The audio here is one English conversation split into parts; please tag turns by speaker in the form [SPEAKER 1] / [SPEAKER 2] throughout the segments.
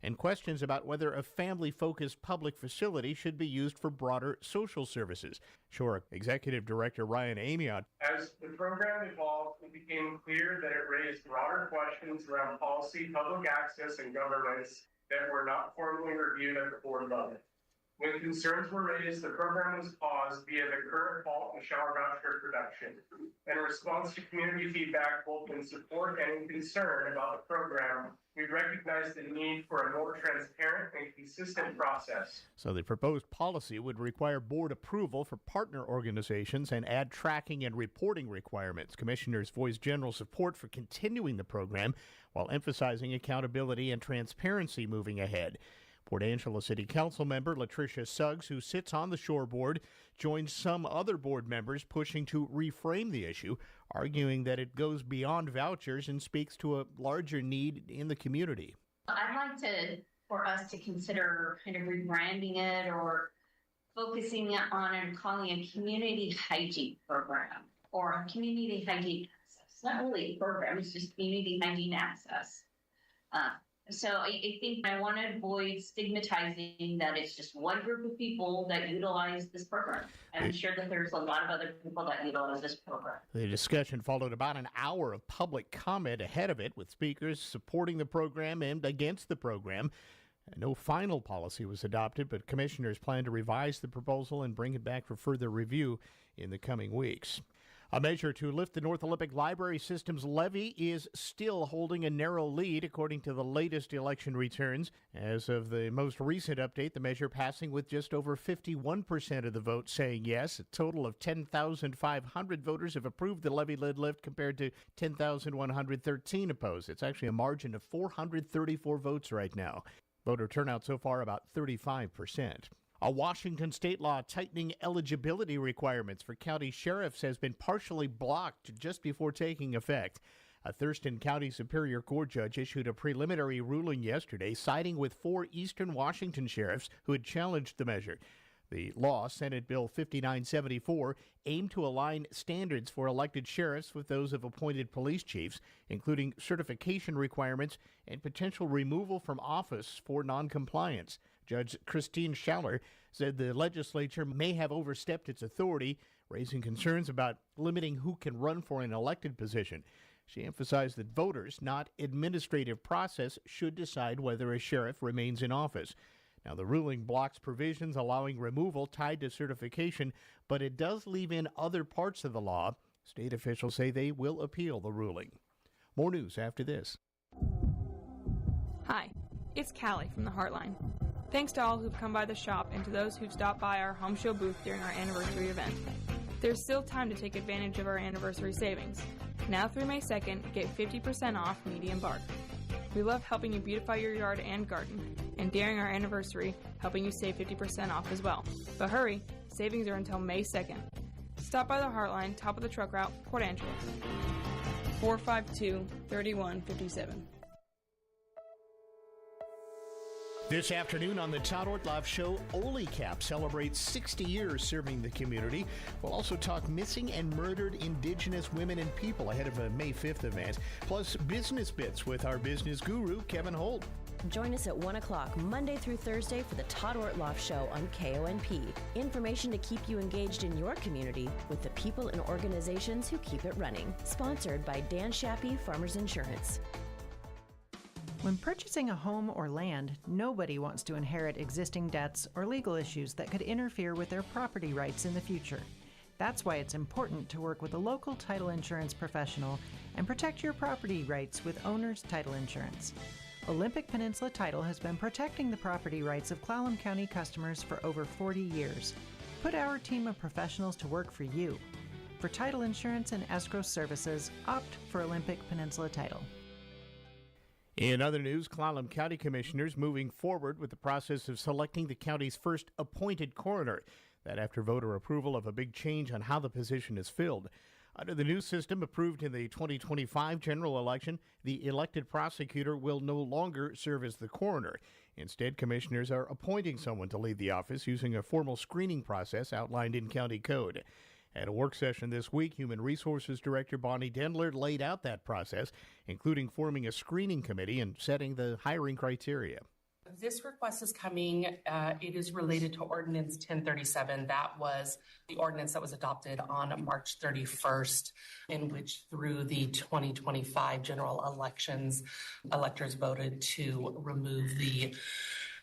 [SPEAKER 1] and questions about whether a family-focused public facility should be used for broader social services. Shore Executive Director Ryan Amiot.
[SPEAKER 2] As the program evolved, it became clear that it raised broader questions around policy, public access, and governance that were not formally reviewed at the board level. When concerns were raised, the program was paused via the current halt in shower voucher production. In response to community feedback, both in support and in concern about the program, we recognized the need for a more transparent and consistent process.
[SPEAKER 1] So the proposed policy would require board approval for partner organizations and add tracking and reporting requirements. Commissioners voiced general support for continuing the program while emphasizing accountability and transparency moving ahead. Port Angela City Council member Latricia Suggs, who sits on the Shore Board, joined some other board members pushing to reframe the issue, arguing that it goes beyond vouchers and speaks to a larger need in the community.
[SPEAKER 3] I'd like for us to consider kind of rebranding it or focusing on and calling a community hygiene program or a community hygiene access. Not really a program, it's just community hygiene access. So I think I want to avoid stigmatizing that it's just one group of people that utilize this program. I'm sure that there's a lot of other people that utilize this program.
[SPEAKER 1] The discussion followed about an hour of public comment ahead of it, with speakers supporting the program and against the program. No final policy was adopted, but commissioners plan to revise the proposal and bring it back for further review in the coming weeks. A measure to lift the North Olympic Library System's levy is still holding a narrow lead, according to the latest election returns. As of the most recent update, the measure passing with just over 51% of the vote saying yes. A total of 10,500 voters have approved the levy lid lift compared to 10,113 opposed. It's actually a margin of 434 votes right now. Voter turnout so far about 35%. A Washington state law tightening eligibility requirements for county sheriffs has been partially blocked just before taking effect. A Thurston County Superior Court judge issued a preliminary ruling yesterday, siding with 4 Eastern Washington sheriffs who had challenged the measure. The law, Senate Bill 5974, aimed to align standards for elected sheriffs with those of appointed police chiefs, including certification requirements and potential removal from office for noncompliance. Judge Christine Schaller said the legislature may have overstepped its authority, raising concerns about limiting who can run for an elected position. She emphasized that voters, not administrative process, should decide whether a sheriff remains in office. Now, the ruling blocks provisions allowing removal tied to certification, but it does leave in other parts of the law. State officials say they will appeal the ruling. More news after this.
[SPEAKER 4] Hi, it's Callie from the Heartline. Thanks to all who've come by the shop and to those who've stopped by our home show booth during our anniversary event. There's still time to take advantage of our anniversary savings. Now through May 2nd, get 50% off medium bark. We love helping you beautify your yard and garden, and during our anniversary, helping you save 50% off as well. But hurry, savings are until May 2nd. Stop by the Heartline, top of the truck route, Port Angeles. 452-3157.
[SPEAKER 1] This afternoon on the Todd Ortloff Show, OLECAP celebrates 60 years serving the community. We'll also talk missing and murdered Indigenous women and people ahead of a May 5th event. Plus, business bits with our business guru, Kevin Holt.
[SPEAKER 5] Join us at 1 o'clock Monday through Thursday for the Todd Ortloff Show on KONP. Information to keep you engaged in your community with the people and organizations who keep it running. Sponsored by Dan Shappy, Farmers Insurance.
[SPEAKER 6] When purchasing a home or land, nobody wants to inherit existing debts or legal issues that could interfere with their property rights in the future. That's why it's important to work with a local title insurance professional and protect your property rights with Owner's Title Insurance. Olympic Peninsula Title has been protecting the property rights of Clallam County customers for over 40 years. Put our team of professionals to work for you. For title insurance and escrow services, opt for Olympic Peninsula Title.
[SPEAKER 1] In other news, Clallam County Commissioners moving forward with the process of selecting the county's first appointed coroner. That after voter approval of a big change on how the position is filled. Under the new system approved in the 2025 general election, the elected prosecutor will no longer serve as the coroner. Instead, commissioners are appointing someone to lead the office using a formal screening process outlined in county code. At a work session this week, Human Resources Director Bonnie Dendler laid out that process, including forming a screening committee and setting the hiring criteria.
[SPEAKER 7] This request is coming, it is related to Ordinance 1037. That was the ordinance that was adopted on March 31st, in which through the 2025 general elections, electors voted to remove the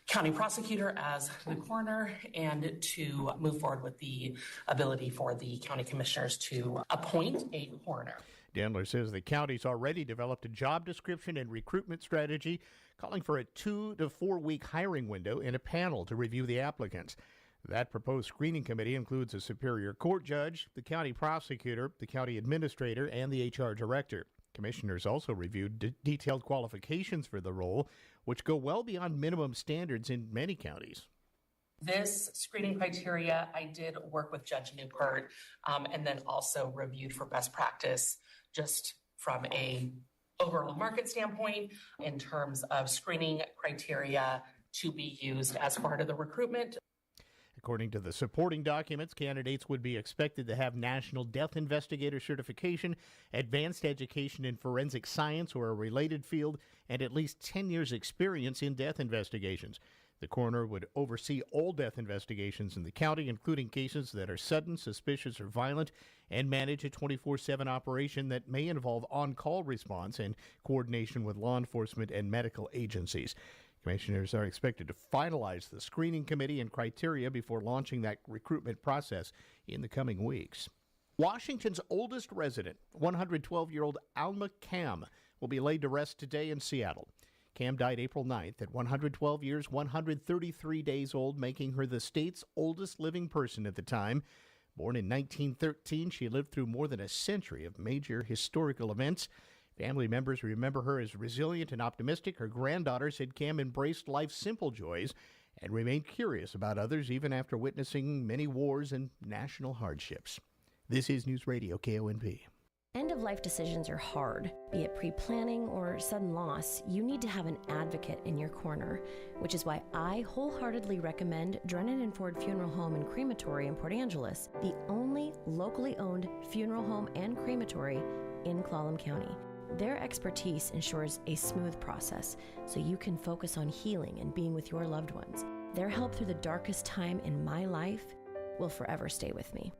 [SPEAKER 7] county prosecutor as the coroner and to move forward with the ability for the county commissioners to appoint a coroner.
[SPEAKER 1] Dandler says the county's already developed a job description and recruitment strategy, calling for a 2 to 4 week hiring window and a panel to review the applicants. That proposed screening committee includes a Superior Court judge, the county prosecutor, the county administrator, and the HR director. Commissioners also reviewed detailed qualifications for the role, which go well beyond minimum standards in many counties.
[SPEAKER 7] This screening criteria, I did work with Judge Newport and then also reviewed for best practice just from a overall market standpoint in terms of screening criteria to be used as part of the recruitment.
[SPEAKER 1] According to the supporting documents, candidates would be expected to have National Death Investigator certification, advanced education in forensic science or a related field, and at least 10 years' experience in death investigations. The coroner would oversee all death investigations in the county, including cases that are sudden, suspicious, or violent, and manage a 24/7 operation that may involve on-call response and coordination with law enforcement and medical agencies. Commissioners are expected to finalize the screening committee and criteria before launching that recruitment process in the coming weeks. Washington's oldest resident, 112-year-old Alma Cam, will be laid to rest today in Seattle. Cam died April 9th at 112 years, 133 days old, making her the state's oldest living person at the time. Born in 1913, she lived through more than a century of major historical events. Family members remember her as resilient and optimistic. Her granddaughter said Cam embraced life's simple joys and remained curious about others even after witnessing many wars and national hardships. This is News Radio KONP.
[SPEAKER 5] End-of-life decisions are hard. Be it pre-planning or sudden loss, you need to have an advocate in your corner, which is why I wholeheartedly recommend Drennan and Ford Funeral Home and Crematory in Port Angeles, the only locally owned funeral home and crematory in Clallam County. Their expertise ensures a smooth process so you can focus on healing and being with your loved ones. Their help through the darkest time in my life will forever stay with me.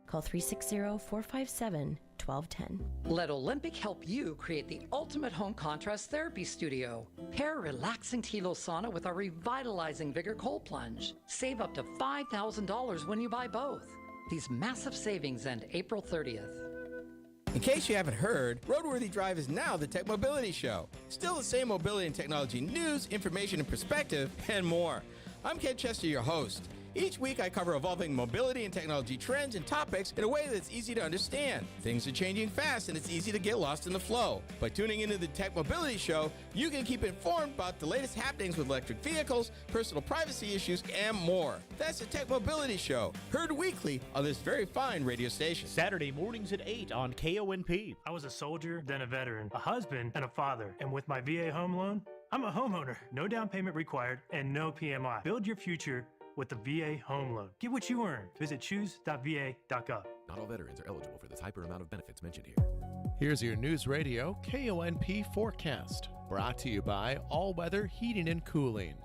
[SPEAKER 5] Call 360-457-1210.
[SPEAKER 8] Let Olympic help you create the ultimate home contrast therapy studio. Pair relaxing Tilo sauna with our revitalizing Vigor cold plunge. Save up to $5,000 when you buy both. These massive savings end April 30th.
[SPEAKER 9] In case you haven't heard, Roadworthy Drive is now the Tech Mobility Show. Still the same mobility and technology news, information, and perspective, and more. I'm Ken Chester, your host. Each week I cover evolving mobility and technology trends and topics in a way that's easy to understand. Things are changing fast and it's easy to get lost in the flow. By tuning into the Tech Mobility Show, you can keep informed about the latest happenings with electric vehicles, personal privacy issues, and more. That's the Tech Mobility Show, heard weekly on this very fine radio station.
[SPEAKER 1] Saturday mornings at 8 on KONP.
[SPEAKER 10] I was a soldier, then a veteran, a husband, and a father. And with my VA home loan, I'm a homeowner. No down payment required and no PMI. Build your future with the VA home loan. Get what you earn. Visit choose.va.gov.
[SPEAKER 11] Not all veterans are eligible for this hyper amount of benefits mentioned here.
[SPEAKER 12] Here's your News Radio KONP forecast, brought to you by All Weather Heating and Cooling.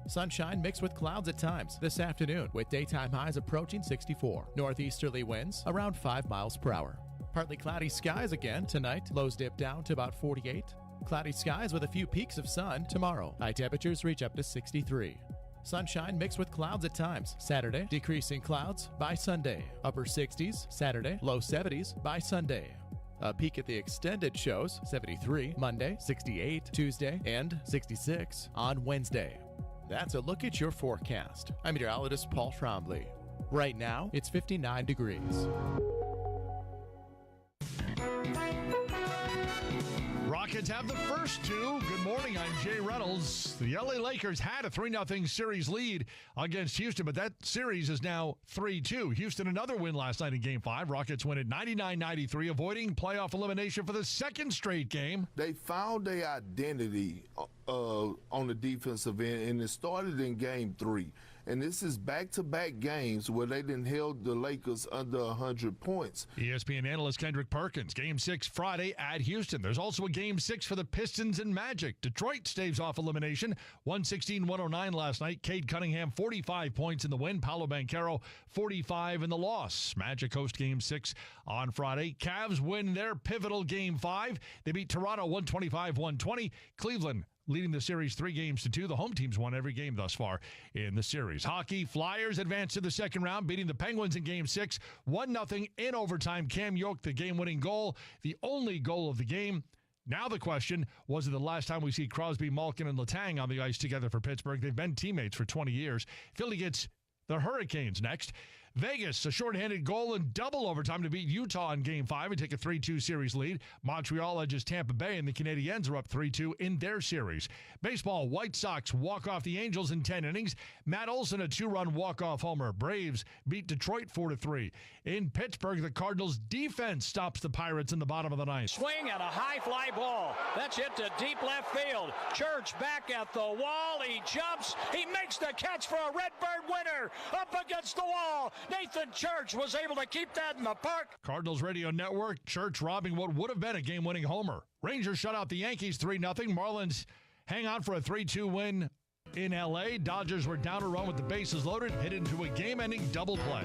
[SPEAKER 12] Sunshine mixed with clouds at times this afternoon, with daytime highs approaching 64. Northeasterly winds around 5 miles per hour. Partly cloudy skies again tonight. Lows dip down to about 48. Cloudy skies with a few peaks of sun tomorrow. High temperatures reach up to 63. Sunshine mixed with clouds at times. Saturday, decreasing clouds by Sunday. Upper 60s Saturday, low 70s by Sunday. A peek at the extended shows, 73 Monday, 68 Tuesday, and 66 on Wednesday. That's a look at your forecast. I'm meteorologist Paul Trombley. Right now, it's 59 degrees.
[SPEAKER 13] Rockets have the first two. Good morning, I'm Jay Reynolds. The LA Lakers had a 3-0 series lead against Houston, but that series is now 3-2. Houston, another win last night in Game 5. Rockets win at 99-93, avoiding playoff elimination for the second straight game.
[SPEAKER 14] They found their identity on the defensive end, and it started in Game 3. And this is back-to-back games where they done held the Lakers under 100 points.
[SPEAKER 13] ESPN analyst Kendrick Perkins. Game 6 Friday at Houston. There's also a Game 6 for the Pistons and Magic. Detroit staves off elimination. 116-109 last night. Cade Cunningham, 45 points in the win. Paolo Banchero, 45 in the loss. Magic host Game 6 on Friday. Cavs win their pivotal Game 5. They beat Toronto 125-120. Cleveland leading the series 3-2. The home teams won every game thus far in the series. Hockey, Flyers advanced to the second round, beating the Penguins in Game 6, 1-0 in overtime. Cam Yoke, the game-winning goal, the only goal of the game. Now the question, was it the last time we see Crosby, Malkin, and Letang on the ice together for Pittsburgh? They've been teammates for 20 years. Philly gets the Hurricanes next. Vegas, a shorthanded goal in double overtime to beat Utah in Game 5 and take a 3-2 series lead. Montreal edges Tampa Bay, and the Canadiens are up 3-2 in their series. Baseball, White Sox walk off the Angels in 10 innings. Matt Olson, a 2-run walk-off homer. Braves beat Detroit 4-3. In Pittsburgh, the Cardinals' defense stops the Pirates in the bottom of the ninth.
[SPEAKER 15] Swing and a high fly ball. That's hit to deep left field. Church back at the wall. He jumps. He makes the catch for a Redbird winner. Up against the wall. Nathan Church was able to keep that in the park.
[SPEAKER 13] Cardinals Radio Network, Church robbing what would have been a game-winning homer. Rangers shut out the Yankees 3-0. Marlins hang on for a 3-2 win in L.A. Dodgers were down a run with the bases loaded, hit into a game-ending double play.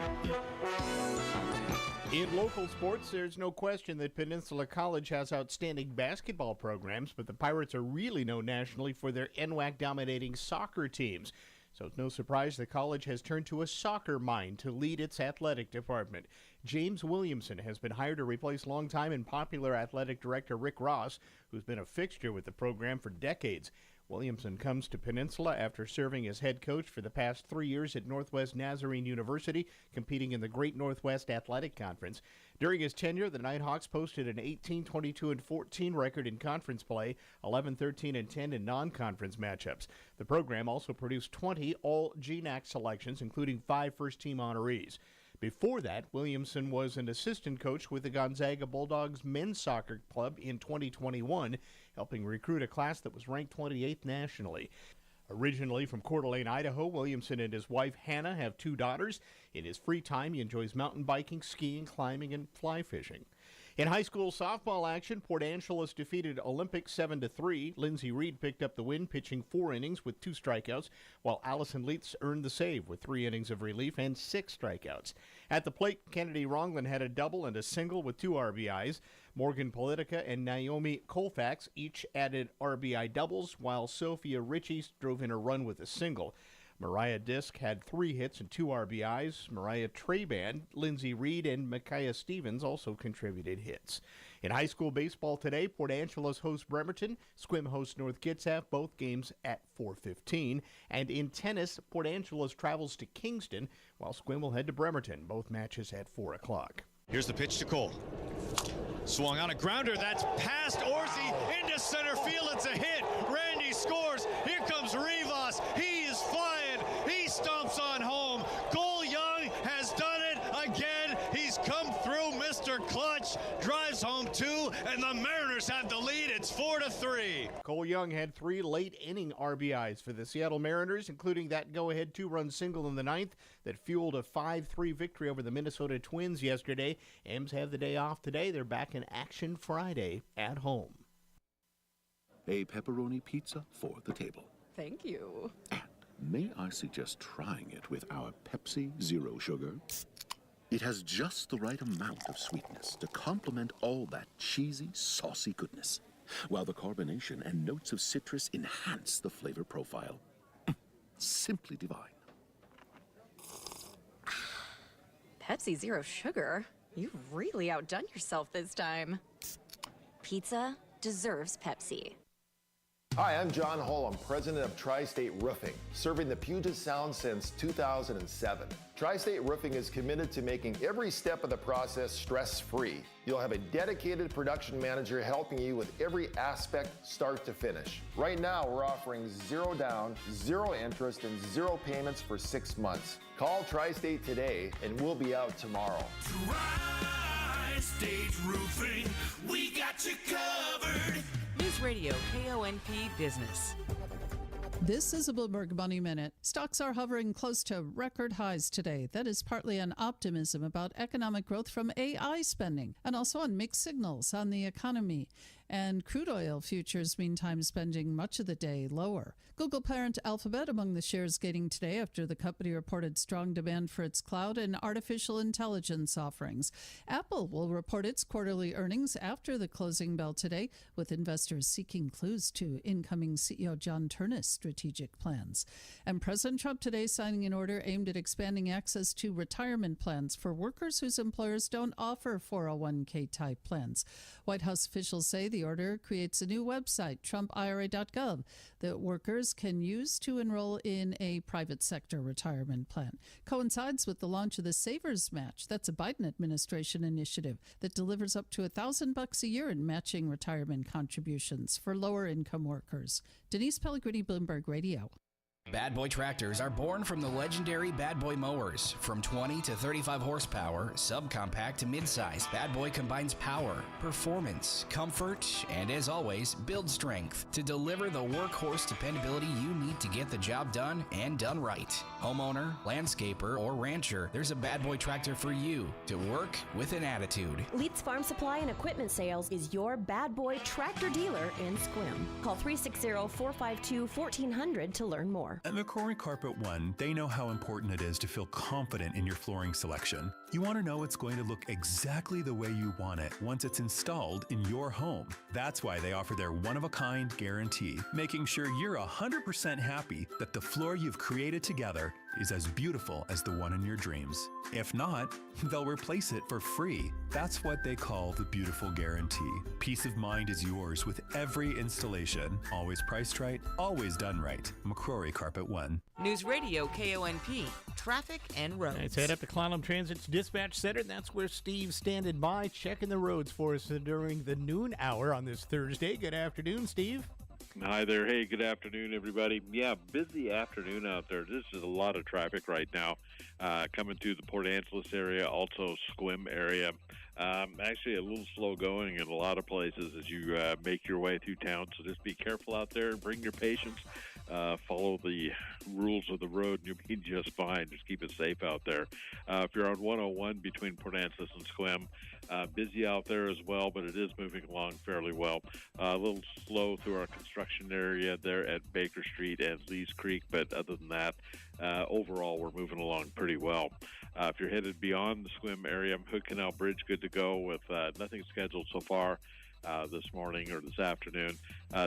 [SPEAKER 1] In local sports, there's no question that Peninsula College has outstanding basketball programs, but the Pirates are really known nationally for their NWAC-dominating soccer teams. So it's no surprise the college has turned to a soccer mind to lead its athletic department. James Williamson has been hired to replace longtime and popular athletic director Rick Ross, who's been a fixture with the program for decades. Williamson comes to Peninsula after serving as head coach for the past 3 years at Northwest Nazarene University, competing in the Great Northwest Athletic Conference. During his tenure, the Nighthawks posted an 18-22-14 record in conference play, 11-13-10 in non-conference matchups. The program also produced 20 all-GNAC selections, including 5 first-team honorees. Before that, Williamson was an assistant coach with the Gonzaga Bulldogs men's soccer club in 2021, helping recruit a class that was ranked 28th nationally. Originally from Coeur d'Alene, Idaho, Williamson and his wife Hannah have 2 daughters. In his free time, he enjoys mountain biking, skiing, climbing, and fly fishing. In high school softball action, Port Angeles defeated Olympic 7-3. Lindsey Reed picked up the win, pitching 4 innings with 2 strikeouts, while Allison Leitz earned the save with 3 innings of relief and 6 strikeouts. At the plate, Kennedy Ronglin had a double and a single with 2 RBIs. Morgan Politica and Naomi Colfax each added RBI doubles, while Sophia Ritchie drove in a run with a single. Mariah Disk had 3 hits and 2 RBIs. Mariah Traban, Lindsey Reed, and Micaiah Stevens also contributed hits. In high school baseball today, Port Angeles hosts Bremerton, Sequim hosts North Kitsap, both games at 4:15. And in tennis, Port Angeles travels to Kingston, while Sequim will head to Bremerton, both matches at 4 o'clock.
[SPEAKER 16] Here's the pitch to Cole. Swung on a grounder, that's past Orsi into center field, it's a hit. Randy scores, here comes Rivas, he is flying, he stomps on home. Cole Young has done it again, he's come through, Mr. Clutch, drives home 2, and the Mariners have the lead, it's 4-3.
[SPEAKER 1] Cole Young had 3 late-inning RBIs for the Seattle Mariners, including that go-ahead 2-run single in the 9th that fueled a 5-3 victory over the Minnesota Twins yesterday. M's have the day off today. They're back in action Friday at home.
[SPEAKER 17] A pepperoni pizza for the table.
[SPEAKER 18] Thank you.
[SPEAKER 17] And may I suggest trying it with our Pepsi Zero Sugar? It has just the right amount of sweetness to complement all that cheesy, saucy goodness, while the carbonation and notes of citrus enhance the flavor profile. Simply divine.
[SPEAKER 18] Pepsi Zero Sugar? You've really outdone yourself this time.
[SPEAKER 19] Pizza deserves Pepsi.
[SPEAKER 20] Hi, I'm John Holm, president of Tri-State Roofing, serving the Puget Sound since 2007. Tri-State Roofing is committed to making every step of the process stress-free. You'll have a dedicated production manager helping you with every aspect, start to finish. Right now, we're offering 0 down, 0 interest, and 0 payments for 6 months. Call Tri-State today, and we'll be out tomorrow.
[SPEAKER 21] Tri-State Roofing, we got you covered.
[SPEAKER 22] News Radio KONP Business.
[SPEAKER 21] This is a Bloomberg Money Minute. Stocks are hovering close to record highs today. That is partly on optimism about economic growth from AI spending and also on mixed signals on the economy. And crude oil futures, meantime, spending much of the day lower. Google parent Alphabet among the shares gaining today after the company reported strong demand for its cloud and artificial intelligence offerings. Apple will report its quarterly earnings after the closing bell today, with investors seeking clues to incoming CEO John Turnus' strategic plans. And President Trump today signing an order aimed at expanding access to retirement plans for workers whose employers don't offer 401k type plans. White House officials say the order creates a new website, TrumpIRA.gov, that workers can use to enroll in a private sector retirement plan. Coincides with the launch of the Savers Match. That's a Biden administration initiative that delivers up to $1,000 a year in matching retirement contributions for lower income workers. Denise Pellegrini, Bloomberg Radio.
[SPEAKER 22] Bad Boy tractors are born from the legendary Bad Boy mowers. From 20 to 35 horsepower, subcompact to midsize, Bad Boy combines power, performance, comfort, and as always, build strength to deliver the workhorse dependability you need to get the job done and done right. Homeowner, landscaper, or rancher, there's a Bad Boy tractor for you to work with an attitude.
[SPEAKER 5] Leeds Farm Supply and Equipment Sales is your Bad Boy tractor dealer in Sequim. Call 360-452-1400 to learn more.
[SPEAKER 23] At McCrory Carpet One, they know how important it is to feel confident in your flooring selection. You want to know it's going to look exactly the way you want it once it's installed in your home. That's why they offer their one-of-a-kind guarantee, making sure you're 100% happy that the floor you've created together is as beautiful as the one in your dreams. If not, they'll replace it for free. That's what they call the Beautiful Guarantee. Peace of mind is yours with every installation. Always priced right, always done right. McCrory Carpet One.
[SPEAKER 24] News Radio KONP. Traffic and roads.
[SPEAKER 1] Let's head up to Clallam Transit's Dispatch Center. That's where Steve's standing by, checking the roads for us during the noon hour on this Thursday. Good afternoon, Steve.
[SPEAKER 25] Hi there. Hey, good afternoon, everybody. Yeah, busy afternoon out there. This is a lot of traffic right now coming through the Port Angeles area, also Sequim area. Actually, a little slow going in a lot of places as you make your way through town. So just be careful out there. Bring your patience. Follow the rules of the road, and you'll be just fine. Just keep it safe out there. If you're on 101 between Port Angeles and Sequim, busy out there as well, but it is moving along fairly well. A little slow through our construction area there at Baker Street and Lees Creek, but other than that, overall, we're moving along pretty well. If you're headed beyond the Sequim area, Hood Canal Bridge, good to go with nothing scheduled so far this morning or this afternoon.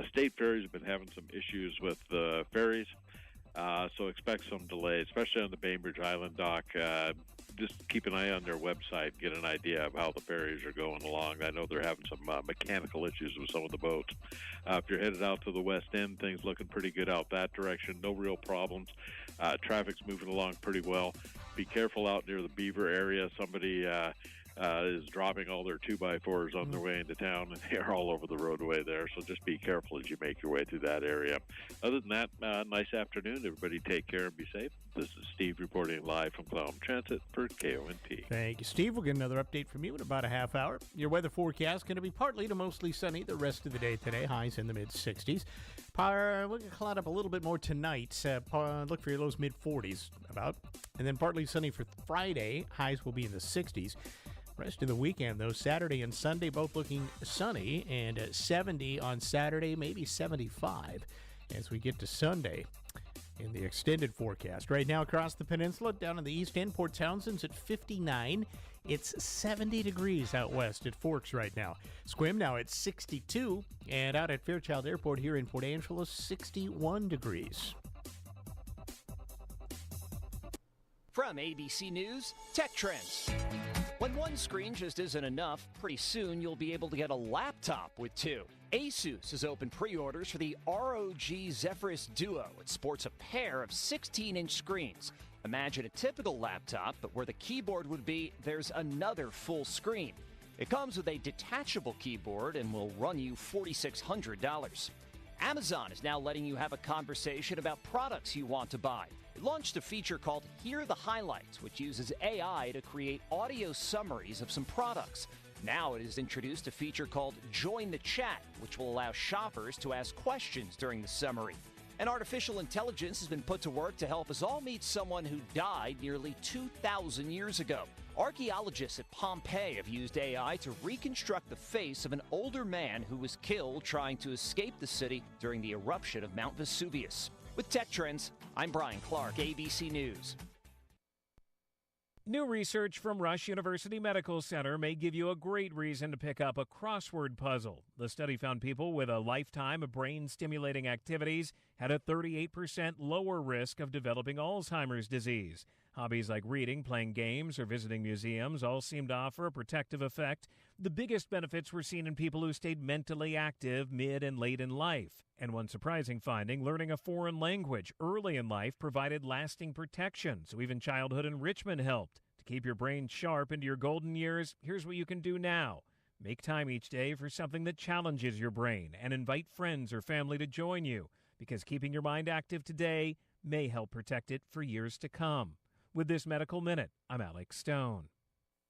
[SPEAKER 25] State ferries have been having some issues with the ferries, so expect some delay, especially on the Bainbridge Island dock. Just keep an eye on their website, get an idea of how the ferries are going along. I know they're having some mechanical issues with some of the boats. If you're headed out to the west end, things looking pretty good out that direction. No real problems. Traffic's moving along pretty well. Be careful out near the Beaver area. Somebody is dropping all their 2x4s on their way into town, and they're all over the roadway there, so just be careful as you make your way through that area. Other than that, nice afternoon. Everybody take care and be safe. This is Steve reporting live from Clallam Transit for KONP.
[SPEAKER 1] Thank you, Steve. We'll get another update from you in about a half hour. Your weather forecast going to be partly to mostly sunny the rest of the day today. Highs in the mid-60s. We're going to cloud up a little bit more tonight. Look for your lows mid-40s about. And then partly sunny for Friday. Highs will be in the 60s. Rest of the weekend, though, Saturday and Sunday both looking sunny, and 70 on Saturday, maybe 75 as we get to Sunday in the extended forecast. Right now across the peninsula, down in the east end, Port Townsend's at 59. It's 70 degrees out west at Forks right now. Sequim now at 62, and out at Fairchild Airport here in Port Angeles, 61 degrees.
[SPEAKER 26] From ABC News, Tech Trends. When one screen just isn't enough, pretty soon you'll be able to get a laptop with two. Asus has opened pre-orders for the ROG Zephyrus Duo. It sports a pair of 16-inch screens. Imagine a typical laptop, but where the keyboard would be, there's another full screen. It comes with a detachable keyboard and will run you $4,600. Amazon is now letting you have a conversation about products you want to buy. It launched a feature called Hear the Highlights, which uses AI to create audio summaries of some products. Now it has introduced a feature called Join the Chat, which will allow shoppers to ask questions during the summary. And artificial intelligence has been put to work to help us all meet someone who died nearly 2,000 years ago. Archaeologists at Pompeii have used AI to reconstruct the face of an older man who was killed trying to escape the city during the eruption of Mount Vesuvius. With Tech Trends, I'm Brian Clark, ABC News.
[SPEAKER 2] New research from Rush University Medical Center may give you a great reason to pick up a crossword puzzle. The study found people with a lifetime of brain-stimulating activities had a 38% lower risk of developing Alzheimer's disease. Hobbies like reading, playing games, or visiting museums all seem to offer a protective effect. The biggest benefits were seen in people who stayed mentally active mid and late in life. And one surprising finding, learning a foreign language early in life provided lasting protection, so even childhood enrichment helped. To keep your brain sharp into your golden years, here's what you can do now. Make time each day for something that challenges your brain and invite friends or family to join you, because keeping your mind active today may help protect it for years to come. With this Medical Minute, I'm Alex Stone.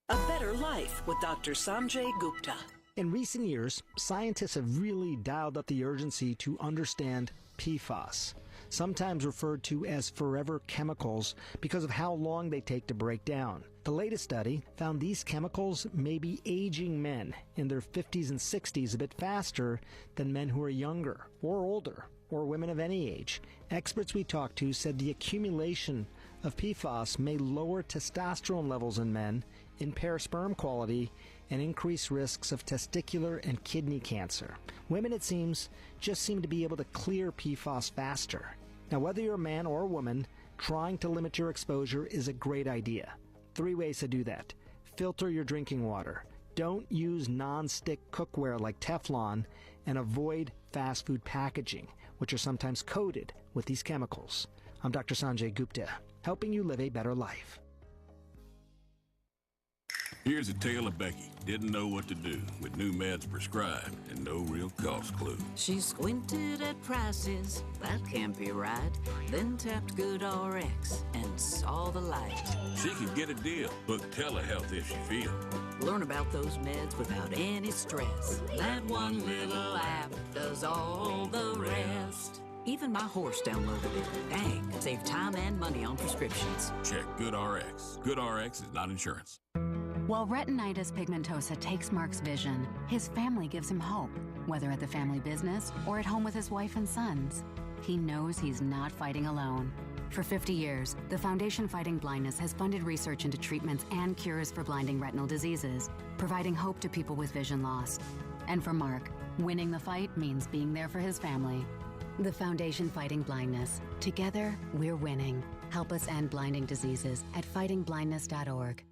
[SPEAKER 3] A Better Life with Dr. Sanjay Gupta.
[SPEAKER 4] In recent years, scientists have really dialed up the urgency to understand PFAS, sometimes referred to as forever chemicals because of how long they take to break down. The latest study found these chemicals may be aging men in their 50s and 60s a bit faster than men who are younger or older, or women of any age. Experts we talked to said the accumulation of PFAS may lower testosterone levels in men, impair sperm quality, and increase risks of testicular and kidney cancer. Women, it seems, just seem to be able to clear PFAS faster. Now, whether you're a man or a woman, trying to limit your exposure is a great idea. 3 ways to do that. Filter your drinking water. Don't use non-stick cookware like Teflon, and avoid fast food packaging, which are sometimes coated with these chemicals. I'm Dr. Sanjay Gupta, helping you live a better life.
[SPEAKER 6] Here's a tale of Becky. Didn't know what to do with new meds prescribed and no real cost clue.
[SPEAKER 3] She squinted at prices, that can't be right. Then tapped GoodRx and saw the light.
[SPEAKER 6] She could get a deal. Book telehealth if she feels.
[SPEAKER 3] Learn about those meds without any stress. That one little app does all the rest. Even my horse downloaded it. Dang, save time and money on prescriptions.
[SPEAKER 6] Check GoodRx. GoodRx is not insurance.
[SPEAKER 7] While retinitis pigmentosa takes Mark's vision, his family gives him hope, whether at the family business or at home with his wife and sons. He knows he's not fighting alone. For 50 years, the Foundation Fighting Blindness has funded research into treatments and cures for blinding retinal diseases, providing hope to people with vision loss. And for Mark, winning the fight means being there for his family. The Foundation Fighting Blindness. Together, we're winning. Help us end blinding diseases at fightingblindness.org.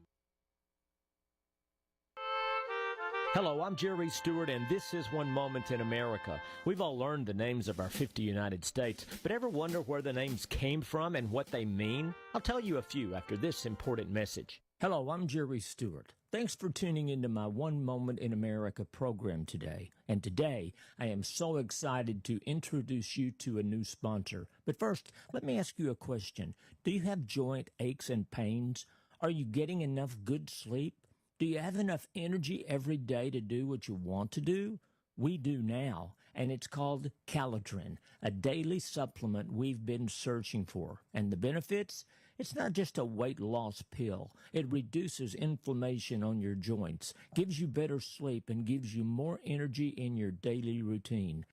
[SPEAKER 8] Hello, I'm Jerry Stewart, and this is One Moment in America. We've all learned the names of our 50 United States, but ever wonder where the names came from and what they mean? I'll tell you a few after this important message.
[SPEAKER 27] Hello, I'm Jerry Stewart. Thanks for tuning into my One Moment in America program today. And today, I am so excited to introduce you to a new sponsor. But first, let me ask you a question. Do you have joint aches and pains? Are you getting enough good sleep? Do you have enough energy every day to do what you want to do? We do now, and it's called Calitrin, a daily supplement we've been searching for. And the benefits? It's not just a weight loss pill. It reduces inflammation on your joints, gives you better sleep, and gives you more energy in your daily routine.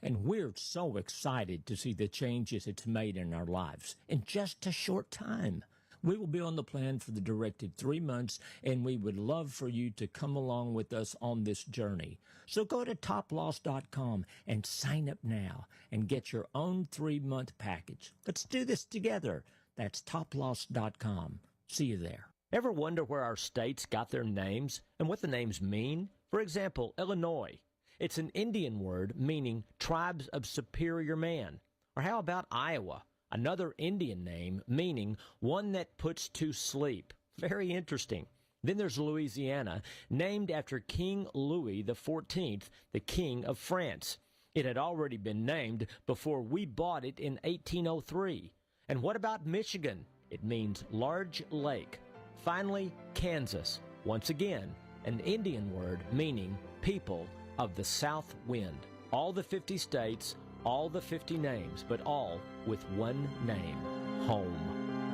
[SPEAKER 27] And we're so excited to see the changes it's made in our lives in just a short time. We will be on the plan for the directed 3 months, and we would love for you to come along with us on this journey. So go to toploss.com and sign up now and get your own 3-month package. Let's do this together. That's toploss.com. See you there.
[SPEAKER 8] Ever wonder where our states got their names and what the names mean? For example, Illinois. It's an Indian word meaning tribes of superior man. Or how about Iowa? Another Indian name meaning one that puts to sleep. Very interesting. Then there's Louisiana, named after King Louis XIV, the King of France. It had already been named before we bought it in 1803. And what about Michigan? It means large lake. Finally, Kansas. Once again, an Indian word meaning people of the south wind. All the 50 states, all the 50 names, but all with one name, home.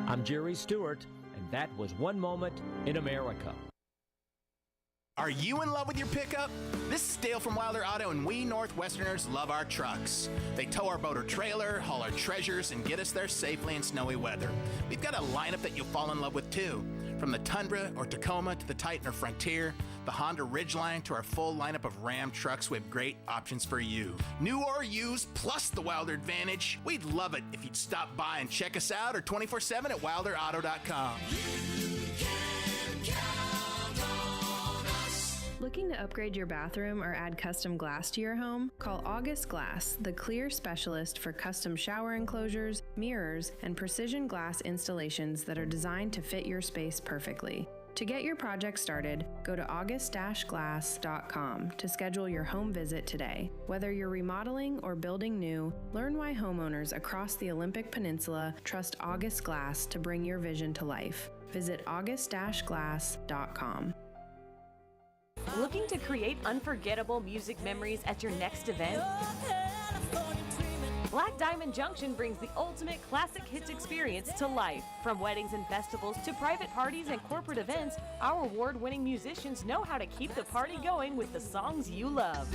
[SPEAKER 8] I'm Jerry Stewart, and that was One Moment in America.
[SPEAKER 9] Are you in love with your pickup? This is Dale from Wilder Auto, and we Northwesterners love our trucks. They tow our boat or trailer, haul our treasures, and get us there safely in snowy weather. We've got a lineup that you'll fall in love with, too. From the Tundra or Tacoma to the Titan or Frontier, the Honda Ridgeline to our full lineup of Ram trucks, we have great options for you. New or used, plus the Wilder Advantage. We'd love it if you'd stop by and check us out or 24/7 at wilderauto.com.
[SPEAKER 10] Looking to upgrade your bathroom or add custom glass to your home? Call August Glass, the clear specialist for custom shower enclosures, mirrors, and precision glass installations that are designed to fit your space perfectly. To get your project started, go to august-glass.com to schedule your home visit today. Whether you're remodeling or building new, learn why homeowners across the Olympic Peninsula trust August Glass to bring your vision to life. Visit august-glass.com.
[SPEAKER 11] Looking to create unforgettable music memories at your next event? Black Diamond Junction brings the ultimate classic hits experience to life. From weddings and festivals to private parties and corporate events, our award-winning musicians know how to keep the party going with the songs you love.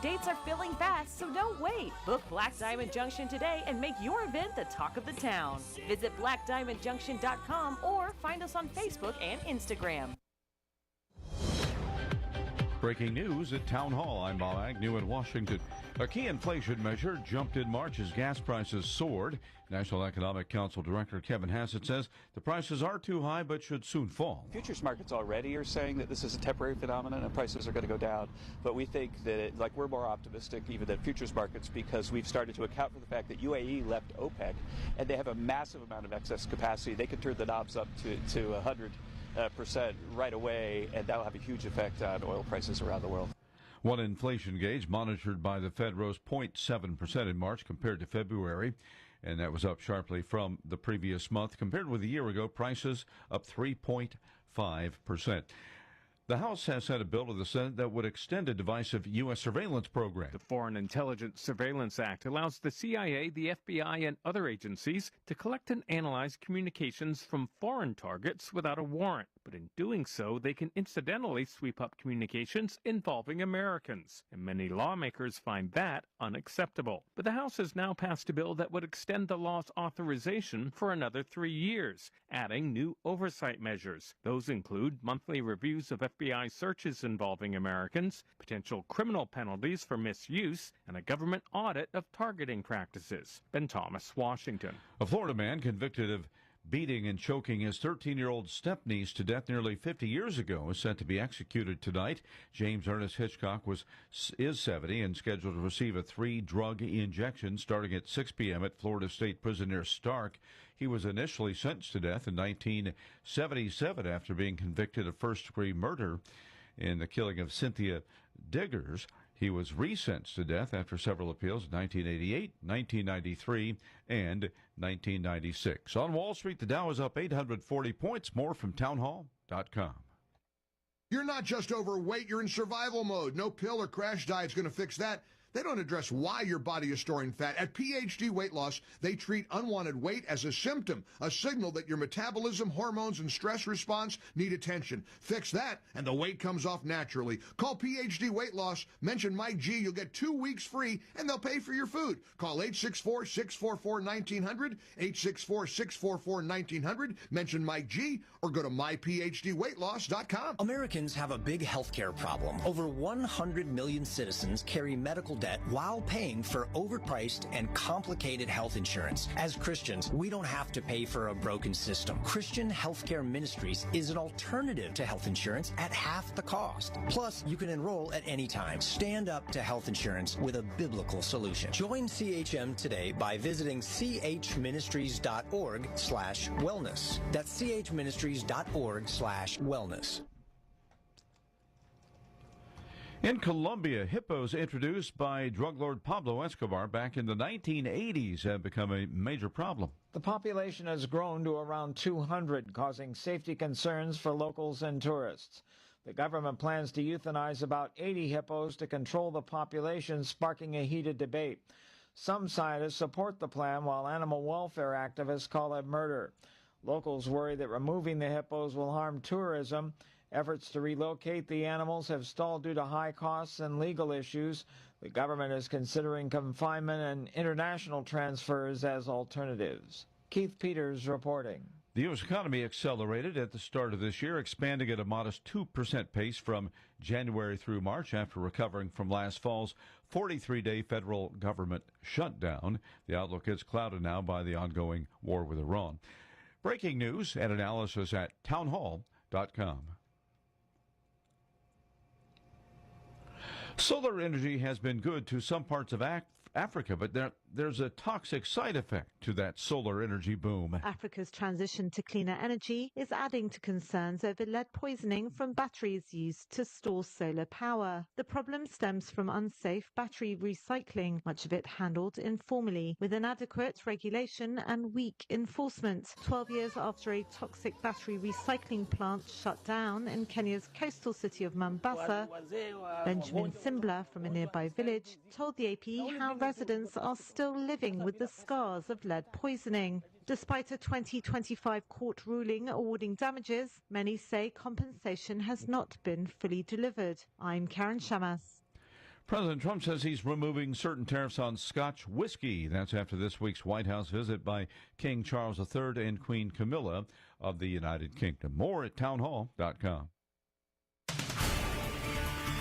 [SPEAKER 11] Dates are filling fast, so don't wait. Book Black Diamond Junction today and make your event the talk of the town. Visit blackdiamondjunction.com or find us on Facebook and Instagram.
[SPEAKER 12] Breaking news at Town Hall. I'm Bob Agnew in Washington. A key inflation measure jumped in March as gas prices soared. National Economic Council Director Kevin Hassett says the prices are too high but should soon fall.
[SPEAKER 13] Futures markets already are saying that this is a temporary phenomenon and prices are going to go down. But we think that we're more optimistic even than futures markets because we've started to account for the fact that UAE left OPEC and they have a massive amount of excess capacity. They can turn the knobs up to 100% right away, and that will have a huge effect on oil prices around the world.
[SPEAKER 12] One inflation gauge monitored by the Fed rose 0.7% in March compared to February, and that was up sharply from the previous month. Compared with a year ago, prices up 3.5%. The House has sent a bill to the Senate that would extend a divisive U.S. surveillance program.
[SPEAKER 14] The Foreign Intelligence Surveillance Act allows the CIA, the FBI, and other agencies to collect and analyze communications from foreign targets without a warrant. But in doing so, they can incidentally sweep up communications involving Americans. And many lawmakers find that unacceptable. But the House has now passed a bill that would extend the law's authorization for another 3 years, adding new oversight measures. Those include monthly reviews of FBI searches involving Americans, potential criminal penalties for misuse, and a government audit of targeting practices. Ben Thomas, Washington.
[SPEAKER 12] A Florida man convicted of beating and choking his 13-year-old stepniece to death nearly 50 years ago is set to be executed tonight. James Ernest Hitchcock is 70 and scheduled to receive a 3-drug injection starting at 6 p.m. at Florida State Prison near Stark. He was initially sentenced to death in 1977 after being convicted of first-degree murder in the killing of Cynthia Diggers. He was resentenced to death after several appeals in 1988, 1993, and 1996. On Wall Street, the Dow is up 840 points. More from townhall.com.
[SPEAKER 15] You're not just overweight, you're in survival mode. No pill or crash diet's going to fix that. They don't address why your body is storing fat. At PhD Weight Loss, they treat unwanted weight as a symptom, a signal that your metabolism, hormones, and stress response need attention. Fix that, and the weight comes off naturally. Call PhD Weight Loss, mention Mike G, you'll get 2 weeks free, and they'll pay for your food. Call 864-644-1900, 864-644-1900, mention Mike G, or go to myphdweightloss.com.
[SPEAKER 28] Americans have a big healthcare problem. Over 100 million citizens carry medical debt while paying for overpriced and complicated health insurance. As Christians, we don't have to pay for a broken system. Christian Healthcare Ministries is an alternative to health insurance at half the cost. Plus, you can enroll at any time. Stand up to health insurance with a biblical solution. Join CHM today by visiting chministries.org/wellness. That's chministries.org/wellness.
[SPEAKER 12] In Colombia, hippos introduced by drug lord Pablo Escobar back in the 1980s have become a major problem.
[SPEAKER 29] The population has grown to around 200, causing safety concerns for locals and tourists.
[SPEAKER 5] The government plans to euthanize about 80 hippos to control the population, sparking a heated debate. Some scientists support the plan, while animal welfare activists call it murder. Locals worry that removing the hippos will harm tourism. Efforts to relocate the animals have stalled due to high costs and legal issues. The government is considering confinement and international transfers as alternatives. Keith Peters reporting.
[SPEAKER 12] The U.S. economy accelerated at the start of this year, expanding at a modest 2% pace from January through March after recovering from last fall's 43-day federal government shutdown. The outlook is clouded now by the ongoing war with Iran. Breaking news and analysis at townhall.com. Solar energy has been good to some parts of Africa, but there's a toxic side effect to that solar energy boom.
[SPEAKER 16] Africa's transition to cleaner energy is adding to concerns over lead poisoning from batteries used to store solar power. The problem stems from unsafe battery recycling, much of it handled informally, with inadequate regulation and weak enforcement. 12 years after a toxic battery recycling plant shut down in Kenya's coastal city of Mombasa, Benjamin Simbla from a nearby village told the AP how residents are still living with the scars of lead poisoning. Despite a 2025 court ruling awarding damages, many say compensation has not been fully delivered. I'm Karen Shamas.
[SPEAKER 12] President Trump says he's removing certain tariffs on Scotch whiskey. That's after this week's White House visit by King Charles III and Queen Camilla of the United Kingdom. More at townhall.com.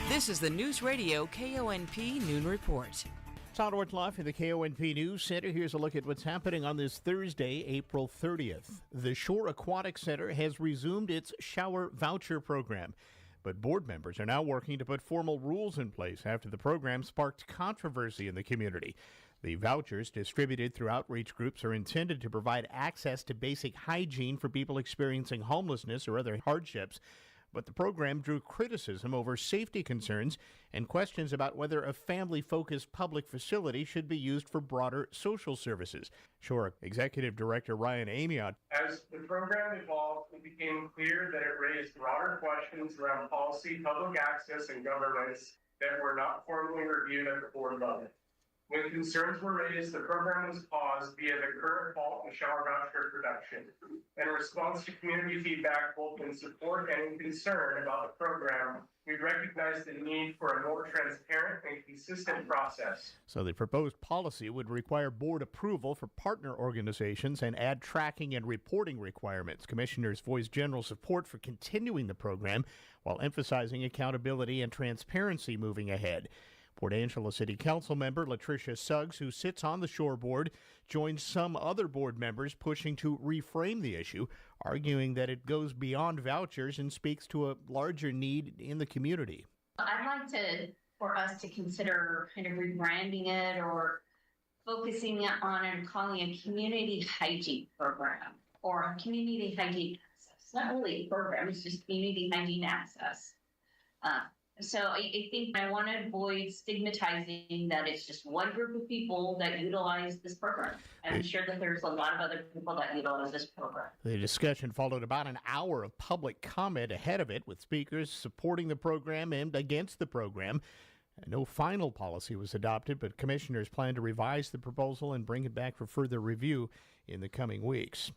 [SPEAKER 24] This is the News Radio KONP Noon Report.
[SPEAKER 1] Todd Ortloff in the KONP News Center. Here's a look at what's happening on this Thursday, April 30th. The Shore Aquatic Center has resumed its shower voucher program, but board members are now working to put formal rules in place after the program sparked controversy in the community. The vouchers distributed through outreach groups are intended to provide access to basic hygiene for people experiencing homelessness or other hardships. But the program drew criticism over safety concerns and questions about whether a family-focused public facility should be used for broader social services. Shore Executive Director Ryan Amiot.
[SPEAKER 17] As the program evolved, it became clear that it raised broader questions around policy, public access, and governance that were not formally reviewed at the board level. When concerns were raised, the program was paused via the current halt in shower voucher production. In response to community feedback, both in support and in concern about the program, we recognized the need for a more transparent and consistent process.
[SPEAKER 1] So the proposed policy would require board approval for partner organizations and add tracking and reporting requirements. Commissioners voiced general support for continuing the program while emphasizing accountability and transparency moving ahead. Port Angela City Council member Latricia Suggs, who sits on the Shore Board, joined some other board members pushing to reframe the issue, arguing that it goes beyond vouchers and speaks to a larger need in the community.
[SPEAKER 18] I'd like for us to consider kind of rebranding it or focusing on and calling a community hygiene program or a community hygiene access. Not really a program, it's just community hygiene access. So I think I want to avoid stigmatizing that it's just one group of people that utilize this program. I'm sure that there's a lot of other people that utilize this program.
[SPEAKER 1] The discussion followed about an hour of public comment ahead of it, with speakers supporting the program and against the program. No final policy was adopted, but commissioners plan to revise the proposal and bring it back for further review in the coming weeks.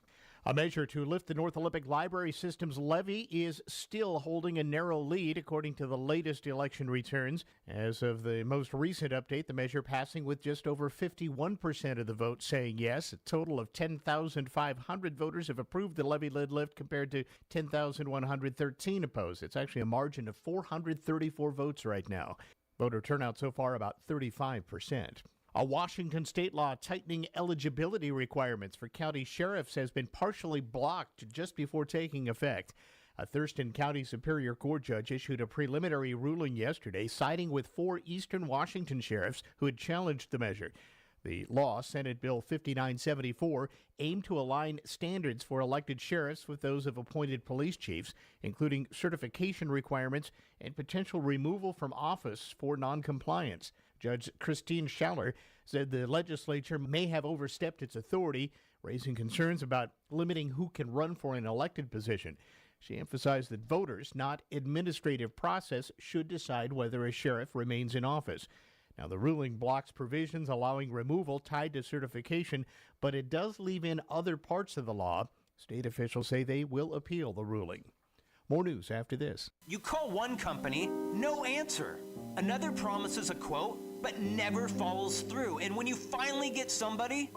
[SPEAKER 1] A measure to lift the North Olympic Library System's levy is still holding a narrow lead, according to the latest election returns. As of the most recent update, the measure passing with just over 51% of the vote saying yes. A total of 10,500 voters have approved the levy lift compared to 10,113 opposed. It's actually a margin of 434 votes right now. Voter turnout so far about 35%. A Washington state law tightening eligibility requirements for county sheriffs has been partially blocked just before taking effect. A Thurston County Superior Court judge issued a preliminary ruling yesterday, siding with 4 eastern Washington sheriffs who had challenged the measure. The law, Senate Bill 5974, aimed to align standards for elected sheriffs with those of appointed police chiefs, including certification requirements and potential removal from office for noncompliance. Judge Christine Schaller said the legislature may have overstepped its authority, raising concerns about limiting who can run for an elected position. She emphasized that voters, not administrative process, should decide whether a sheriff remains in office. Now, the ruling blocks provisions allowing removal tied to certification, but it does leave in other parts of the law. State officials say they will appeal the ruling. More news after this.
[SPEAKER 2] You call one company, no answer. Another promises a quote, but never follows through. And when you finally get somebody,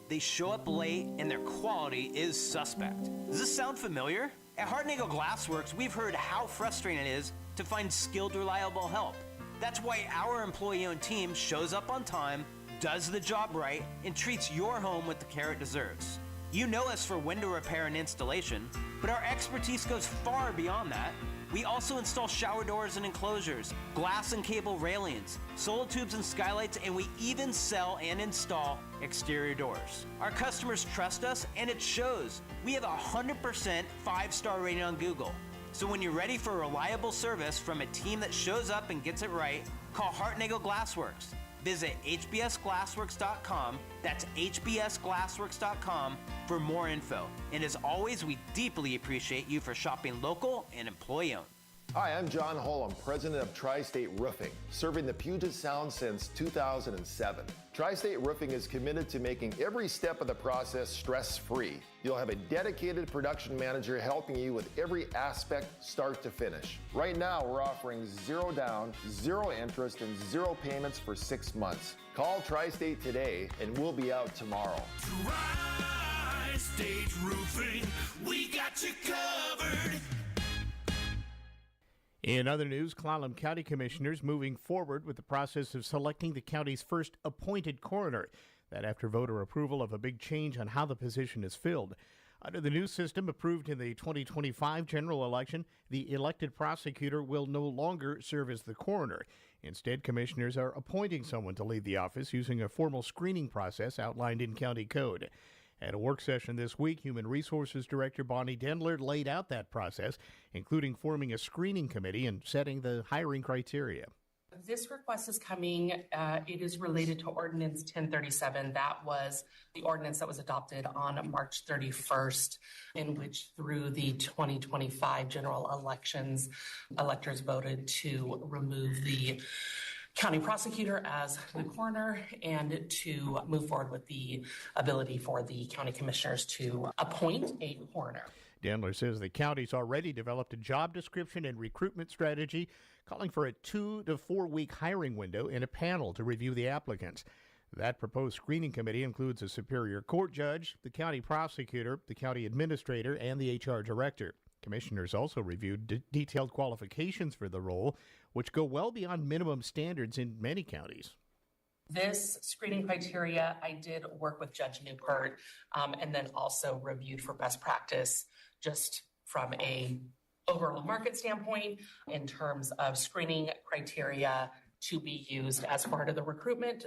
[SPEAKER 2] they show up late and their quality is suspect. Does this sound familiar? At Hartnagel Glassworks, we've heard how frustrating it is to find skilled, reliable help. That's why our employee-owned team shows up on time, does the job right, and treats your home with the care it deserves. You know us for window repair and installation, but our expertise goes far beyond that. We also install shower doors and enclosures, glass and cable railings, solar tubes and skylights, and we even sell and install exterior doors. Our customers trust us, and it shows. We have a 100% 5-star rating on Google. So when you're ready for reliable service from a team that shows up and gets it right, call Hartnagel Glassworks. Visit hbsglassworks.com. That's hbsglassworks.com for more info. And as always, we deeply appreciate you for shopping local and employee-owned.
[SPEAKER 19] Hi, I'm John Holm, president of Tri-State Roofing, serving the Puget Sound since 2007. Tri-State Roofing is committed to making every step of the process stress-free. You'll have a dedicated production manager helping you with every aspect, start to finish. Right now, we're offering 0 down, 0 interest, and 0 payments for 6 months. Call Tri-State today, and we'll be out tomorrow.
[SPEAKER 20] Tri-State Roofing, we got you covered.
[SPEAKER 1] In other news, Clallam County Commissioners moving forward with the process of selecting the county's first appointed coroner. That after voter approval of a big change on how the position is filled. Under the new system approved in the 2025 general election, the elected prosecutor will no longer serve as the coroner. Instead, commissioners are appointing someone to lead the office using a formal screening process outlined in county code. At a work session this week, Human Resources Director Bonnie Dendler laid out that process, including forming a screening committee and setting the hiring criteria.
[SPEAKER 21] This request is coming, it is related to Ordinance 1037. That was the ordinance that was adopted on March 31st, in which through the 2025 general elections, electors voted to remove the county prosecutor as the coroner and to move forward with the ability for the county commissioners to appoint a coroner.
[SPEAKER 1] Dendler says the county's already developed a job description and recruitment strategy, calling for a 2 to 4 week hiring window and a panel to review the applicants. That proposed screening committee includes a Superior Court judge, the county prosecutor, the county administrator, and the HR director. Commissioners also reviewed detailed qualifications for the role, which go well beyond minimum standards in many counties.
[SPEAKER 21] This screening criteria, I did work with Judge Newport and then also reviewed for best practice just from a overall market standpoint in terms of screening criteria to be used as part of the recruitment.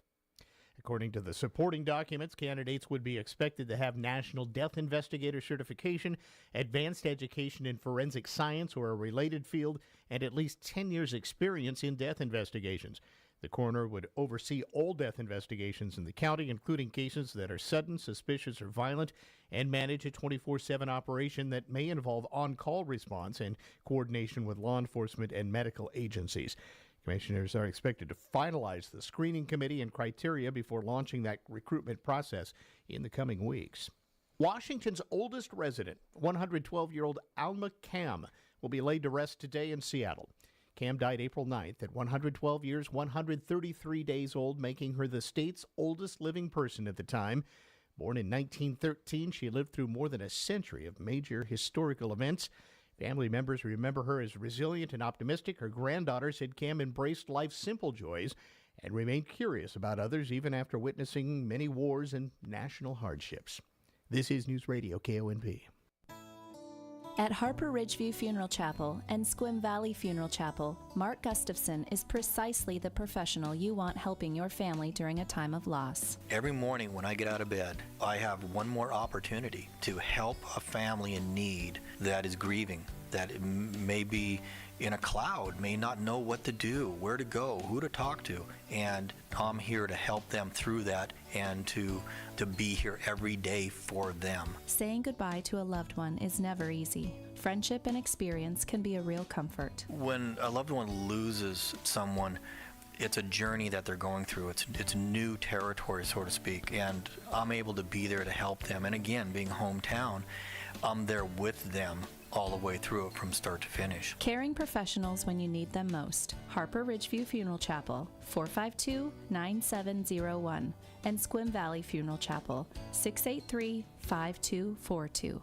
[SPEAKER 1] According to the supporting documents, candidates would be expected to have National Death Investigator certification, advanced education in forensic science or a related field, and at least 10 years' experience in death investigations. The coroner would oversee all death investigations in the county, including cases that are sudden, suspicious, or violent, and manage a 24/7 operation that may involve on-call response and coordination with law enforcement and medical agencies. Commissioners are expected to finalize the screening committee and criteria before launching that recruitment process in the coming weeks. Washington's oldest resident, 112-year-old Alma Cam, will be laid to rest today in Seattle. Cam died April 9th at 112 years, 133 days old, making her the state's oldest living person at the time. Born in 1913, she lived through more than a century of major historical events. Family members remember her as resilient and optimistic. Her granddaughter said Cam embraced life's simple joys and remained curious about others even after witnessing many wars and national hardships. This is News Radio KONP.
[SPEAKER 22] At Harper Ridgeview Funeral Chapel and Squim Valley Funeral Chapel, Mark Gustafson is precisely the professional you want helping your family during a time of loss.
[SPEAKER 23] Every morning when I get out of bed, I have one more opportunity to help a family in need that is grieving, that may be in a cloud, may not know what to do, where to go, who to talk to. And I'm here to help them through that and to be here every day for them.
[SPEAKER 22] Saying goodbye to a loved one is never easy. Friendship and experience can be a real comfort.
[SPEAKER 23] When a loved one loses someone, it's a journey that they're going through. It's new territory, so to speak, and I'm able to be there to help them. And again, being hometown, I'm there with them all the way through it from start to finish.
[SPEAKER 22] Caring professionals when you need them most. Harper Ridgeview Funeral Chapel, 452-9701, and Squim Valley Funeral Chapel, 683-5242.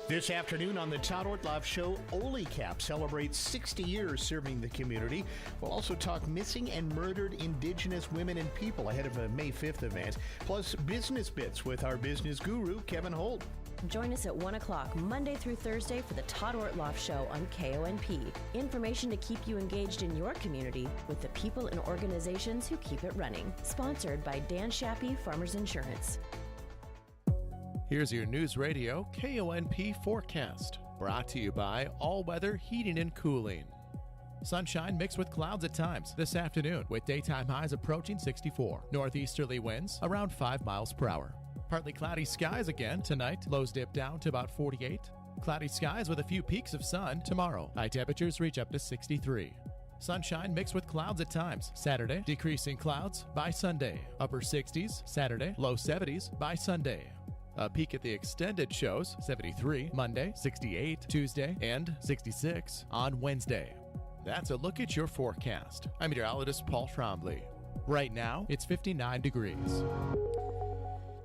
[SPEAKER 1] This afternoon on the Todd Ortloff Show, OLICAP celebrates 60 years serving the community. We'll also talk missing and murdered Indigenous women and people ahead of a May 5th event, plus business bits with our business guru, Kevin Holt.
[SPEAKER 3] Join us at 1 o'clock Monday through Thursday for the Todd Ortloff Show on KONP. Information to keep you engaged in your community with the people and organizations who keep it running. Sponsored by Dan Shappy Farmers Insurance.
[SPEAKER 4] Here's your News Radio KONP forecast, brought to you by All Weather Heating and Cooling. Sunshine mixed with clouds at times this afternoon, with daytime highs approaching 64. Northeasterly winds around 5 miles per hour. Partly cloudy skies again tonight, lows dip down to about 48. Cloudy skies with a few peaks of sun tomorrow. High temperatures reach up to 63. Sunshine mixed with clouds at times. Saturday, decreasing clouds by Sunday. Upper 60s Saturday, low 70s by Sunday. A peek at the extended shows, 73 Monday, 68 Tuesday, and 66 on Wednesday. That's a look at your forecast. I'm meteorologist Paul Trombley. Right now, it's 59 degrees.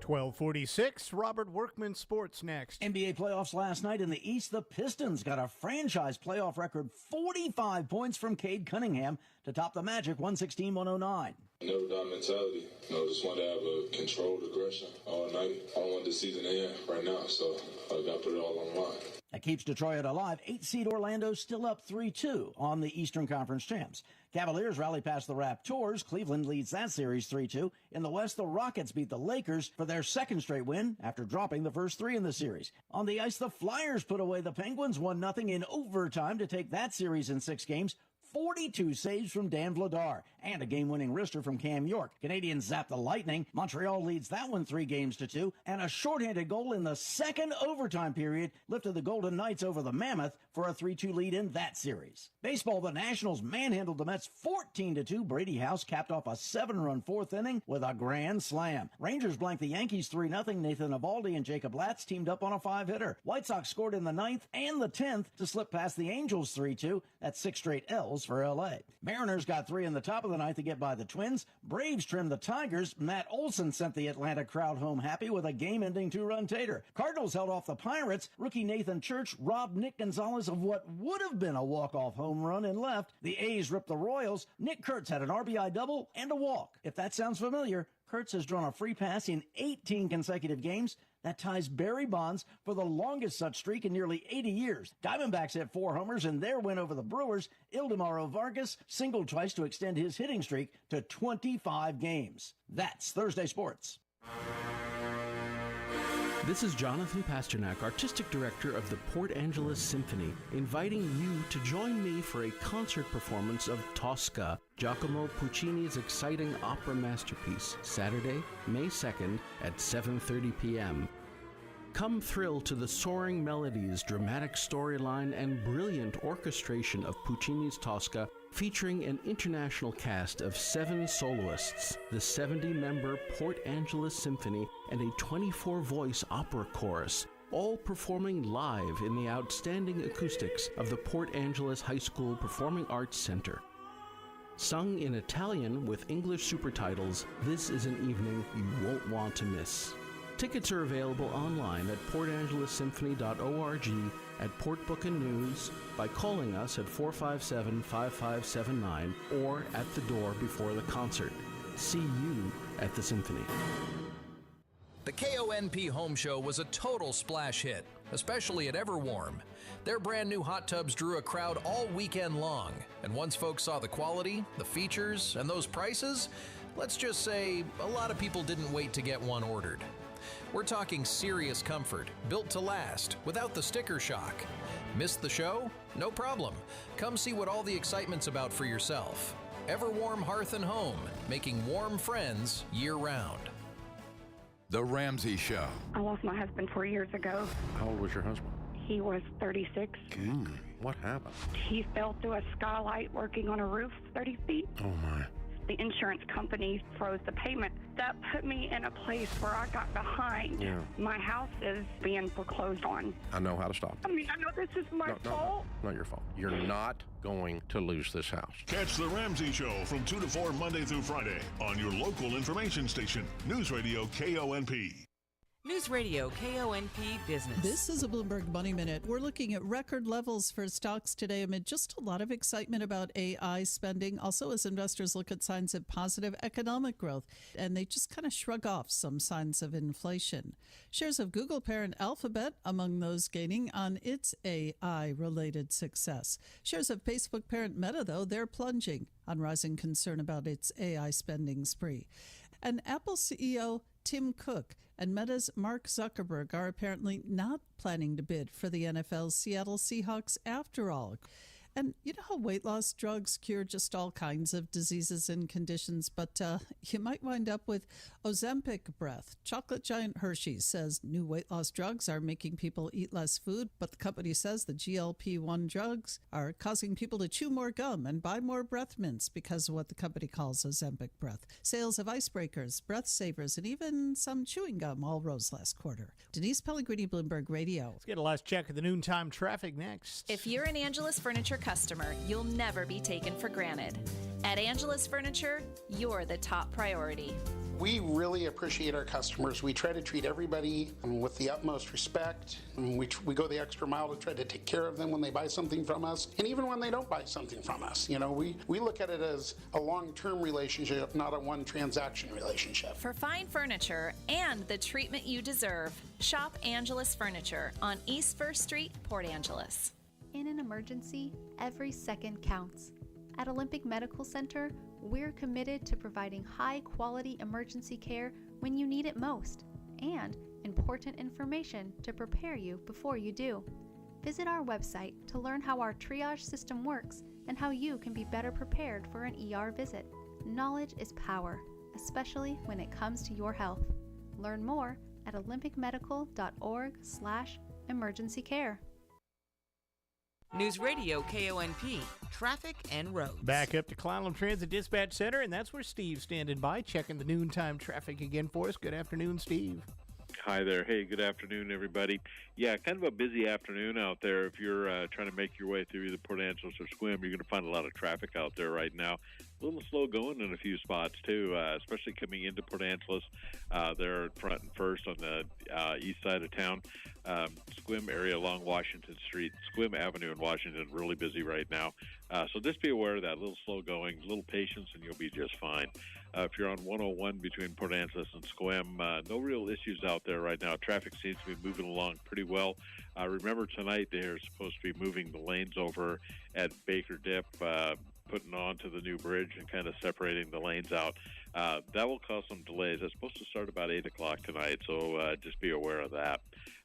[SPEAKER 1] 12:46, Robert Workman Sports next.
[SPEAKER 6] NBA playoffs last night in the East. The Pistons got a franchise playoff record 45 points from Cade Cunningham to top the Magic 116-109.
[SPEAKER 7] Never got mentality. Just want to have a controlled aggression all night. I want the season to end right now, so I got to put it all on the line.
[SPEAKER 6] That keeps Detroit alive. 8-seed Orlando still up 3-2 on the Eastern Conference champs. Cavaliers rally past the Raptors. Cleveland leads that series 3-2. In the West, the Rockets beat the Lakers for their second straight win after dropping the first three in the series. On the ice, the Flyers put away the Penguins 1-0 in overtime to take that series in 6 games. 42 saves from Dan Vladar and a game-winning wrister from Cam York. Canadians zap the Lightning. Montreal leads that one 3-2, and a shorthanded goal in the second overtime period lifted the Golden Knights over the Mammoth for a 3-2 lead in that series. Baseball, the Nationals manhandled the Mets 14-2. Brady House capped off a 7-run fourth inning with a grand slam. Rangers blanked the Yankees 3-0. Nathan Eovaldi and Jacob Latz teamed up on a 5-hitter. White Sox scored in the 9th and the 10th to slip past the Angels 3-2. That's 6 straight L's for L.A. Mariners got 3 in the top of the 9th to get by the Twins. Braves trimmed the Tigers. Matt Olson sent the Atlanta crowd home happy with a game-ending 2-run tater. Cardinals held off the Pirates. Rookie Nathan Church robbed Nick Gonzalez of what would have been a walk-off home run in left. The A's ripped the Royals. Nick Kurtz had an RBI double and a walk. If that sounds familiar, Kurtz has drawn a free pass in 18 consecutive games. That ties Barry Bonds for the longest such streak in nearly 80 years. Diamondbacks hit 4 homers in their win over the Brewers. Ildemaro Vargas singled twice to extend his hitting streak to 25 games. That's Thursday Sports.
[SPEAKER 8] This is Jonathan Pasternak, Artistic Director of the Port Angeles Symphony, inviting you to join me for a concert performance of Tosca, Giacomo Puccini's exciting opera masterpiece, Saturday, May 2nd at 7:30 p.m. Come thrill to the soaring melodies, dramatic storyline, and brilliant orchestration of Puccini's Tosca, featuring an international cast of 7 soloists, the 70-member Port Angeles Symphony, and a 24-voice opera chorus, all performing live in the outstanding acoustics of the Port Angeles High School Performing Arts Center. Sung in Italian with English supertitles, this is an evening you won't want to miss. Tickets are available online at portangelessymphony.org, at Port Book and News, by calling us at 457-5579, or at the door before the concert. See you at the Symphony.
[SPEAKER 25] The KONP Home Show was a total splash hit, especially at Everwarm. Their brand new hot tubs drew a crowd all weekend long, and once folks saw the quality, the features, and those prices, let's just say a lot of people didn't wait to get one ordered. We're talking serious comfort, built to last, without the sticker shock. Missed the show? No problem. Come see what all the excitement's about for yourself. Everwarm Hearth and Home, making warm friends year-round.
[SPEAKER 9] The Ramsey Show.
[SPEAKER 10] I lost my husband 4 years ago.
[SPEAKER 11] How old was your husband?
[SPEAKER 10] He was 36.
[SPEAKER 11] What happened?
[SPEAKER 10] He fell through a skylight working on a roof 30 feet.
[SPEAKER 11] Oh, my.
[SPEAKER 10] The insurance company froze the payment. That put me in a place where I got behind.
[SPEAKER 11] Yeah.
[SPEAKER 10] My house is being foreclosed on.
[SPEAKER 11] I know how to stop
[SPEAKER 10] I mean, I know this is my fault.
[SPEAKER 11] Not your fault. You're not going to lose this house.
[SPEAKER 13] Catch The Ramsey Show from 2 to 4 Monday through Friday on your local information station, News Radio KONP.
[SPEAKER 24] News Radio KONP Business.
[SPEAKER 14] This is a Bloomberg Money Minute. We're looking at record levels for stocks today amid just a lot of excitement about AI spending. Also, as investors look at signs of positive economic growth, and they just kind of shrug off some signs of inflation. Shares of Google parent Alphabet among those gaining on its AI-related success. Shares of Facebook parent Meta, though, they're plunging on rising concern about its AI spending spree. And Apple CEO Tim Cook and Meta's Mark Zuckerberg are apparently not planning to bid for the NFL's Seattle Seahawks after all. And you know how weight loss drugs cure just all kinds of diseases and conditions, but you might wind up with Ozempic breath. Chocolate giant Hershey's says new weight loss drugs are making people eat less food, but the company says the GLP-1 drugs are causing people to chew more gum and buy more breath mints because of what the company calls Ozempic breath. Sales of icebreakers, breath savers, and even some chewing gum all rose last quarter. Denise Pellegrini, Bloomberg Radio.
[SPEAKER 1] Let's get a last check of the noontime traffic next.
[SPEAKER 22] If you're an Angelus Furniture customer, you'll never be taken for granted. At Angelus Furniture, you're the top priority.
[SPEAKER 15] We really appreciate our customers. We try to treat everybody with the utmost respect. We go the extra mile to try to take care of them when they buy something from us, and even when they don't buy something from us. You know, we look at it as a long-term relationship, not a one-transaction relationship.
[SPEAKER 22] For fine furniture and the treatment you deserve, shop Angelus Furniture on East 1st Street, Port Angeles.
[SPEAKER 26] In an emergency, every second counts. At Olympic Medical Center, we're committed to providing high-quality emergency care when you need it most, and important information to prepare you before you do. Visit our website to learn how our triage system works and how you can be better prepared for an ER visit. Knowledge is power, especially when it comes to your health. Learn more at olympicmedical.org/emergency care.
[SPEAKER 24] News Radio KONP, traffic and roads.
[SPEAKER 1] Back up to Clallam Transit Dispatch Center, and that's where Steve's standing by, checking the noontime traffic again for us. Good afternoon, Steve.
[SPEAKER 27] Hi there. Hey, good afternoon, everybody. Yeah, kind of a busy afternoon out there. If you're trying to make your way through either Port Angeles or Sequim, you're going to find a lot of traffic out there right now. A little slow going in a few spots, too, especially coming into Port Angeles. They're front and first on the east side of town. Sequim area along Washington Street. Sequim Avenue in Washington, really busy right now. So just be aware of that. A little slow going, a little patience, and you'll be just fine. If you're on 101 between Port Angeles and Sequim, no real issues out there right now. Traffic seems to be moving along pretty well. Remember, tonight they're supposed to be moving the lanes over at Baker Dip, putting on to the new bridge and kind of separating the lanes out. That will cause some delays. It's supposed to start about 8 o'clock tonight, so just be aware of that.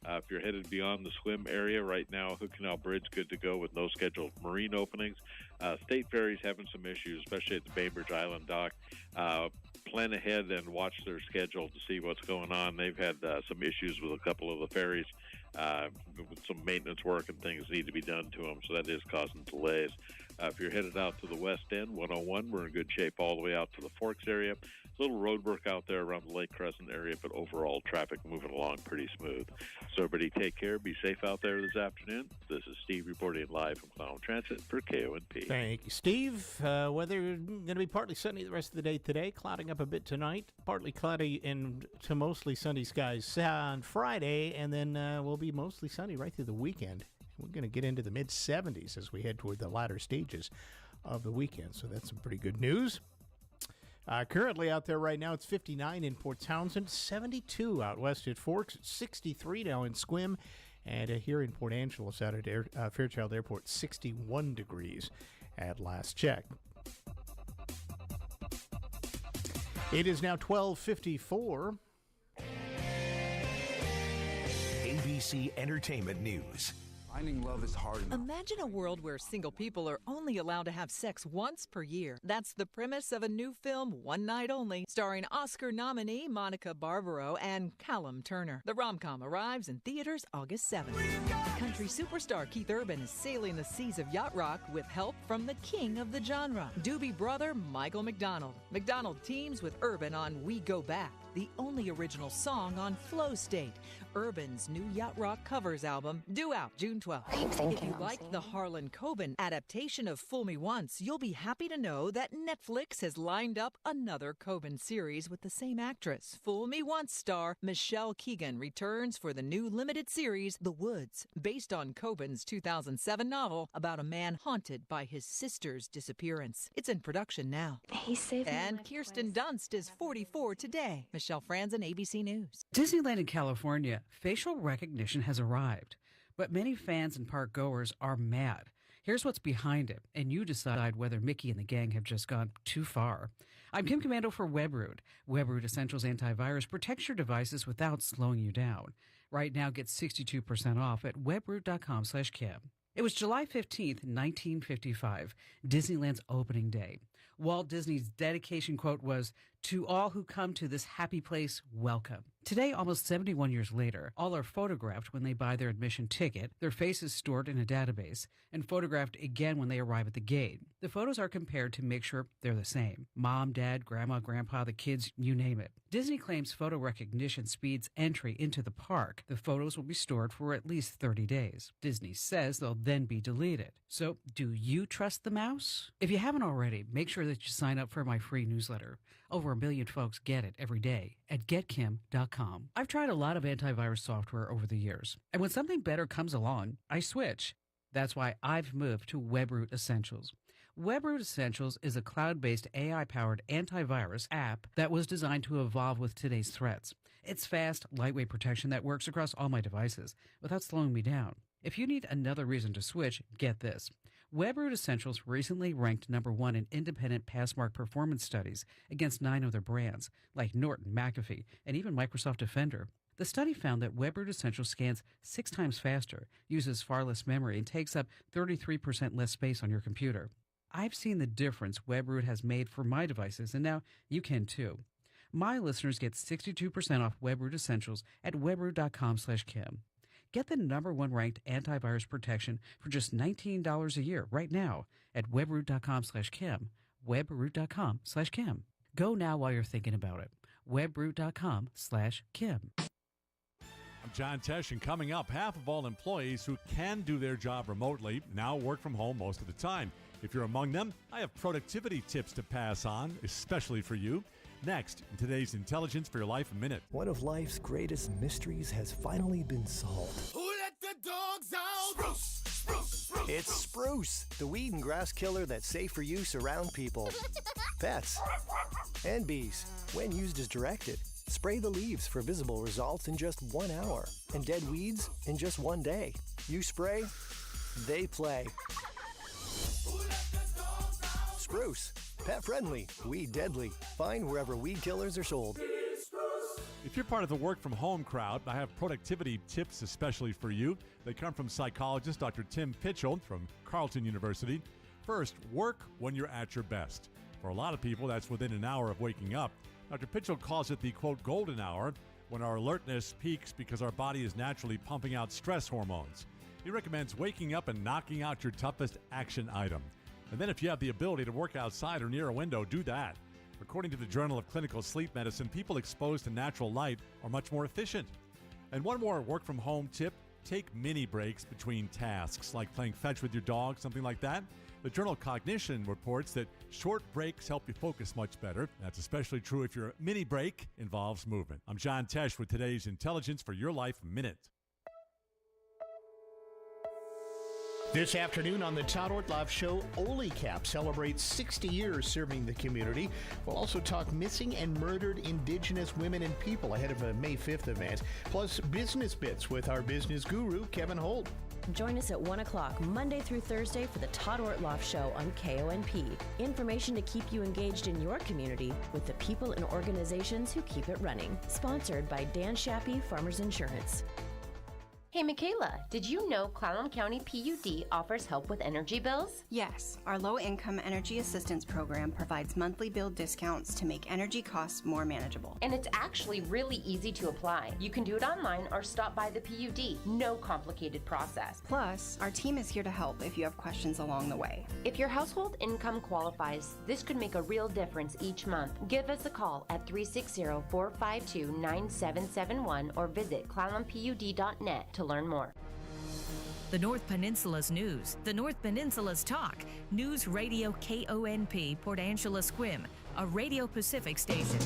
[SPEAKER 27] If you're headed beyond the Sequim area right now, Hood Canal Bridge good to go with no scheduled marine openings. State ferries having some issues, especially at the Bainbridge Island dock. Plan ahead and watch their schedule to see what's going on. They've had some issues with a couple of the ferries. With some maintenance work and things need to be done to them, so that is causing delays. If you're headed out to the west end, 101, we're in good shape all the way out to the Forks area. A little road work out there around the Lake Crescent area, but overall traffic moving along pretty smooth. So everybody take care. Be safe out there this afternoon. This is Steve reporting live from Clallam Transit for KONP.
[SPEAKER 1] Thank you, Steve. Weather going to be partly sunny the rest of the day today, clouding up a bit tonight, partly cloudy and to mostly sunny skies on Friday, and then we'll be mostly sunny right through the weekend. We're going to get into the mid-70s as we head toward the latter stages of the weekend, so that's some pretty good news. Currently out there right now, it's 59 in Port Townsend, 72 out west at Forks, 63 now in Sequim, and here in Port Angeles out at Fairchild Airport, 61 degrees at last check. It is now 12:54.
[SPEAKER 2] ABC Entertainment News.
[SPEAKER 5] Finding love is hard enough.
[SPEAKER 12] Imagine a world where single people are only allowed to have sex once per year. That's the premise of a new film, One Night Only, starring Oscar nominee Monica Barbaro and Callum Turner. The rom-com arrives in theaters August 7th. Country superstar Keith Urban is sailing the seas of yacht rock with help from the king of the genre, Doobie brother Michael McDonald. McDonald teams with Urban on We Go Back, the only original song on Flow State, Urban's new yacht rock covers album, due out June 12th. If you liked the Harlan Coben adaptation of Fool Me Once, you'll be happy to know that Netflix has lined up another Coben series with the same actress. Fool Me Once star Michelle Keegan returns for the new limited series, The Woods, based on Coben's 2007 novel about a man haunted by his sister's disappearance. It's in production now. And Kirsten Dunst is 44 today. Michelle Franzen, ABC News.
[SPEAKER 16] Disneyland in California, facial recognition has arrived, but many fans and park goers are mad. Here's what's behind it, and you decide whether Mickey and the gang have just gone too far. I'm Kim Commando for WebRoot. WebRoot Essentials Antivirus protects your devices without slowing you down. Right now, get 62% off at webroot.com/Kim. It was July 15th, 1955, Disneyland's opening day. Walt Disney's dedication quote was, "To all who come to this happy place, welcome." Today, almost 71 years later, all are photographed when they buy their admission ticket, their faces stored in a database, and photographed again when they arrive at the gate. The photos are compared to make sure they're the same. Mom, dad, grandma, grandpa, the kids, you name it. Disney claims photo recognition speeds entry into the park. The photos will be stored for at least 30 days. Disney says they'll then be deleted. So, do you trust the mouse? If you haven't already, make sure that you sign up for my free newsletter. Over 1 million folks get it every day at getkim.com. I've tried a lot of antivirus software over the years, and when something better comes along, I switch. That's why I've moved to WebRoot Essentials. WebRoot Essentials is a cloud-based AI-powered antivirus app that was designed to evolve with today's threats. It's fast, lightweight protection that works across all my devices without slowing me down. If you need another reason to switch, get this. WebRoot Essentials recently ranked #1 in independent Passmark performance studies against 9 other brands, like Norton, McAfee, and even Microsoft Defender. The study found that WebRoot Essentials scans 6 times faster, uses far less memory, and takes up 33% less space on your computer. I've seen the difference WebRoot has made for my devices, and now you can too. My listeners get 62% off WebRoot Essentials at webroot.com/Kim. Get the #1 ranked antivirus protection for just $19 a year right now at webroot.com/Kim. Webroot.com/Kim. Go now while you're thinking about it. Webroot.com/Kim.
[SPEAKER 17] I'm John Tesh, and coming up, half of all employees who can do their job remotely now work from home most of the time. If you're among them, I have productivity tips to pass on, especially for you. Next, in today's Intelligence for Your Life Minute.
[SPEAKER 2] One of life's greatest mysteries has finally been solved.
[SPEAKER 20] Who let the dogs out? Spruce, spruce, spruce.
[SPEAKER 2] It's spruce, the weed and grass killer that's safe for use around people, pets, and bees. When used as directed, spray the leaves for visible results in just 1 hour, and dead weeds in just 1 day. You spray, they play. Spruce, pet friendly, weed deadly. Find wherever weed killers are sold.
[SPEAKER 17] If you're part of the work from home crowd, I have productivity tips especially for you. They come from psychologist Dr. Tim Pitchell from Carleton University. First, work when you're at your best. For a lot of people, that's within an hour of waking up. Dr. Pitchell calls it the, quote, golden hour, when our alertness peaks because our body is naturally pumping out stress hormones. He recommends waking up and knocking out your toughest action item. And then if you have the ability to work outside or near a window, do that. According to the Journal of Clinical Sleep Medicine, people exposed to natural light are much more efficient. And one more work-from-home tip, take mini breaks between tasks, like playing fetch with your dog, something like that. The journal Cognition reports that short breaks help you focus much better. That's especially true if your mini break involves movement. I'm John Tesh with today's Intelligence for Your Life Minute.
[SPEAKER 1] This afternoon on the Todd Ortloff Show, OLICAP celebrates 60 years serving the community. We'll also talk missing and murdered Indigenous women and people ahead of a May 5th event. Plus, business bits with our business guru, Kevin Holt.
[SPEAKER 3] Join us at 1 o'clock Monday through Thursday for the Todd Ortloff Show on KONP. Information to keep you engaged in your community with the people and organizations who keep it running. Sponsored by Dan Shappy, Farmers Insurance.
[SPEAKER 4] Hey, Michaela, did you know Clallam County PUD offers help with energy bills?
[SPEAKER 6] Yes, our low-income energy assistance program provides monthly bill discounts to make energy costs more manageable.
[SPEAKER 4] And it's actually really easy to apply. You can do it online or stop by the PUD. No complicated process.
[SPEAKER 6] Plus, our team is here to help if you have questions along the way.
[SPEAKER 4] If your household income qualifies, this could make a real difference each month. Give us a call at 360-452-9771 or visit clallampud.net to learn more.
[SPEAKER 7] The North Peninsula's news, the North Peninsula's talk. News Radio KONP, Port Angeles Squim, a Radio Pacific station.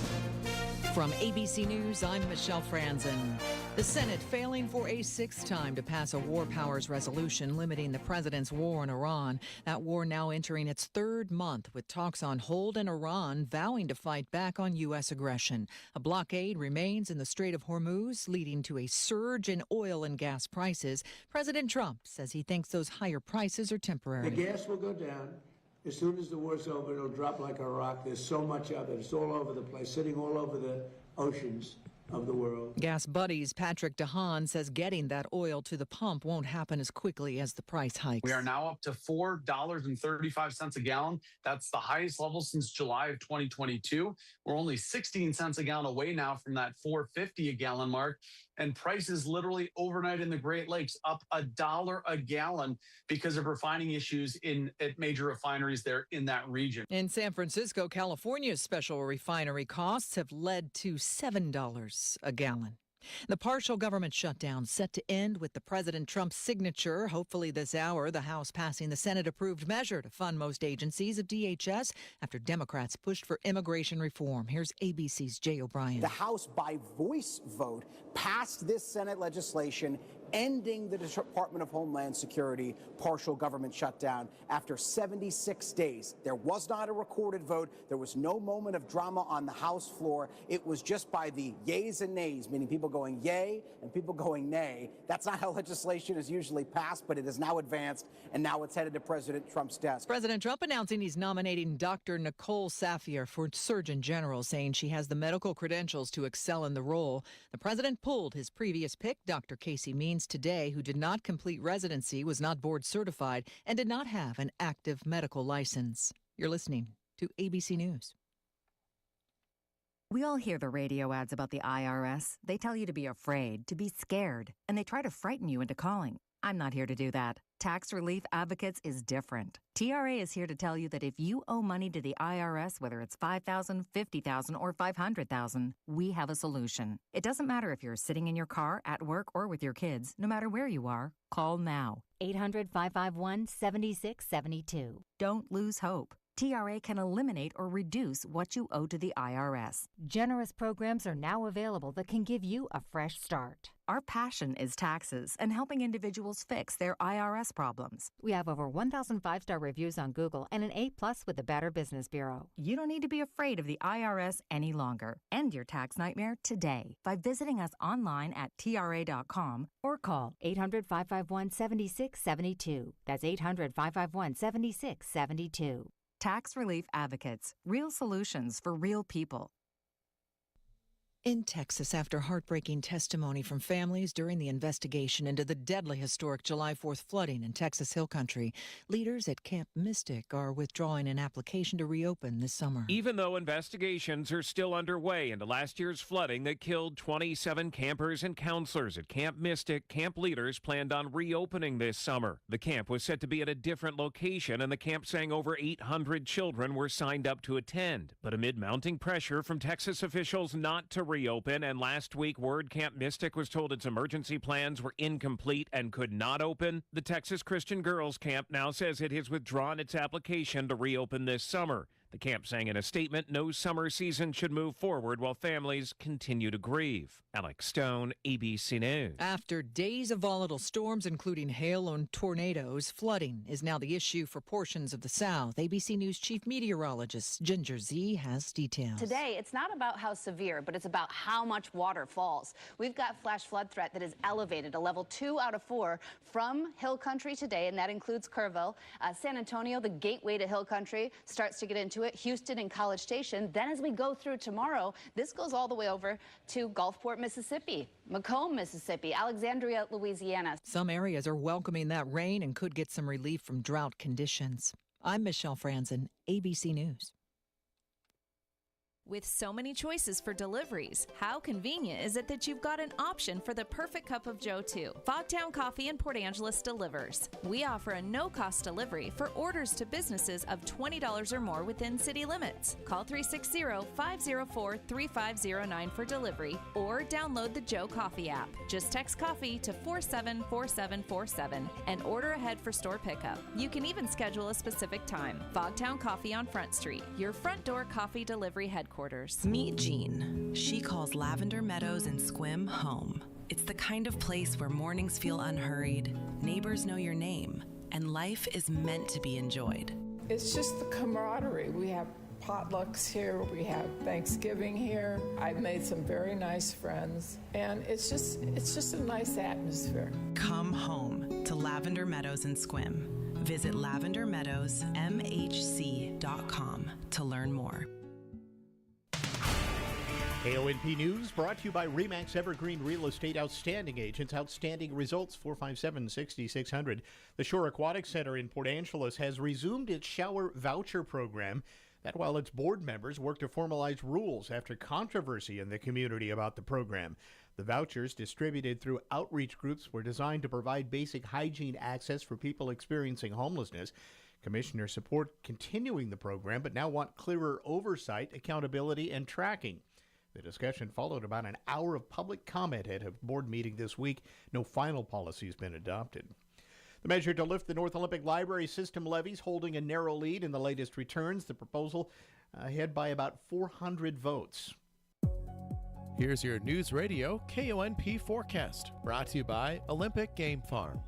[SPEAKER 12] From ABC News, I'm Michelle Franzen. The Senate failing for a sixth time to pass a war powers resolution limiting the president's war in Iran. That war now entering its third month with talks on hold and Iran vowing to fight back on U.S. aggression. A blockade remains in the Strait of Hormuz, leading to a surge in oil and gas prices. President Trump says he thinks those higher prices are temporary.
[SPEAKER 18] The gas will go down. As soon as the war's over, it'll drop like a rock. There's so much of it. It's all over the place, sitting all over the oceans of the world.
[SPEAKER 12] Gas Buddies' Patrick DeHaan says getting that oil to the pump won't happen as quickly as the price hikes.
[SPEAKER 19] We are now up to $4.35 a gallon. That's the highest level since July of 2022. We're only 16 cents a gallon away now from that $4.50 a gallon mark. And prices literally overnight in the Great Lakes up $1 a gallon because of refining issues at major refineries there in that region.
[SPEAKER 12] In San Francisco, California's special refinery costs have led to $7 a gallon. The partial government shutdown set to end with the President Trump's signature. Hopefully this hour, the House passing the Senate-approved measure to fund most agencies of DHS after Democrats pushed for immigration reform. Here's ABC's Jay O'Brien.
[SPEAKER 21] The House, by voice vote, passed this Senate legislation ending the Department of Homeland Security partial government shutdown after 76 days. There was not a recorded vote. There was no moment of drama on the House floor. It was just by the yays and nays, meaning people going yay and people going nay. That's not how legislation is usually passed, but it is now advanced, and now it's headed to President Trump's desk.
[SPEAKER 12] President Trump announcing he's nominating Dr. Nicole Safier for Surgeon General, saying she has the medical credentials to excel in the role. The president pulled his previous pick, Dr. Casey Means, today, who did not complete residency, was not board certified, and did not have an active medical license. You're listening to ABC News.
[SPEAKER 23] We all hear the radio ads about the IRS. They tell you to be afraid, to be scared, and they try to frighten you into calling. I'm not here to do that. Tax Relief Advocates is different. TRA is here to tell you that if you owe money to the IRS, whether it's $5,000, $50,000, or $500,000, we have a solution. It doesn't matter if you're sitting in your car, at work, or with your kids. No matter where you are, call now.
[SPEAKER 28] 800-551-7672.
[SPEAKER 23] Don't lose hope. TRA can eliminate or reduce what you owe to the IRS.
[SPEAKER 28] Generous programs are now available that can give you a fresh start.
[SPEAKER 23] Our passion is taxes and helping individuals fix their IRS problems.
[SPEAKER 28] We have over 1,000 five-star reviews on Google and an A+ with the Better Business Bureau.
[SPEAKER 23] You don't need to be afraid of the IRS any longer. End your tax nightmare today by visiting us online at TRA.com
[SPEAKER 28] or call 800-551-7672. That's 800-551-7672.
[SPEAKER 23] Tax Relief Advocates. Real solutions for real people.
[SPEAKER 12] In Texas, after heartbreaking testimony from families during the investigation into the deadly historic July 4th flooding in Texas Hill Country, leaders at Camp Mystic are withdrawing an application to reopen this summer.
[SPEAKER 29] Even though investigations are still underway into last year's flooding that killed 27 campers and counselors at Camp Mystic, camp leaders planned on reopening this summer. The camp was set to be at a different location, and the camp saying over 800 children were signed up to attend. But amid mounting pressure from Texas officials not to reopen, and last week word Camp Mystic was told its emergency plans were incomplete and could not open, the Texas Christian Girls Camp now says it has withdrawn its application to reopen this summer. The camp saying in a statement no summer season should move forward while families continue to grieve. Alex Stone, ABC News.
[SPEAKER 12] After days of volatile storms, including hail and tornadoes, flooding is now the issue for portions of the South. ABC News chief meteorologist Ginger Z has details.
[SPEAKER 30] Today, it's not about how severe, but it's about how much water falls. We've got flash flood threat that is elevated, a level 2 out of 4 from Hill Country today, and that includes Kerrville. San Antonio, the gateway to Hill Country, starts to get into to it, Houston and College Station. Then as we go through tomorrow, this goes all the way over to Gulfport, Mississippi, Macomb, Mississippi, Alexandria, Louisiana.
[SPEAKER 12] Some areas are welcoming that rain and could get some relief from drought conditions. I'm Michelle Franzen, ABC News.
[SPEAKER 8] With so many choices for deliveries, how convenient is it that you've got an option for the perfect cup of joe, too? Fogtown Coffee in Port Angeles delivers. We offer a no-cost delivery for orders to businesses of $20 or more within city limits. Call 360-504-3509 for delivery or download the Joe Coffee app. Just text coffee to 474747 and order ahead for store pickup. You can even schedule a specific time. Fogtown Coffee on Front Street, your front door coffee delivery headquarters.
[SPEAKER 9] Meet Jean. She calls Lavender Meadows in Sequim home. It's the kind of place where mornings feel unhurried, neighbors know your name, and life is meant to be enjoyed.
[SPEAKER 10] It's just the camaraderie. We have potlucks here, we have Thanksgiving here. I've made some very nice friends, and it's just a nice atmosphere.
[SPEAKER 9] Come home to Lavender Meadows in Sequim. Visit lavendermeadowsmhc.com to learn more.
[SPEAKER 1] KONP News brought to you by RE/MAX Evergreen Real Estate Outstanding Agents. Outstanding results, 457-6600. The Shore Aquatic Center in Port Angeles has resumed its shower voucher program. That while its board members work to formalize rules after controversy in the community about the program. The vouchers, distributed through outreach groups, were designed to provide basic hygiene access for people experiencing homelessness. Commissioners support continuing the program, but now want clearer oversight, accountability, and tracking. The discussion followed about an hour of public comment at a board meeting this week. No final policy has been adopted. The measure to lift the North Olympic Library system levies holding a narrow lead in the latest returns. The proposal ahead by about 400 votes.
[SPEAKER 11] Here's your News Radio KONP forecast, brought to you by Olympic Game Farm.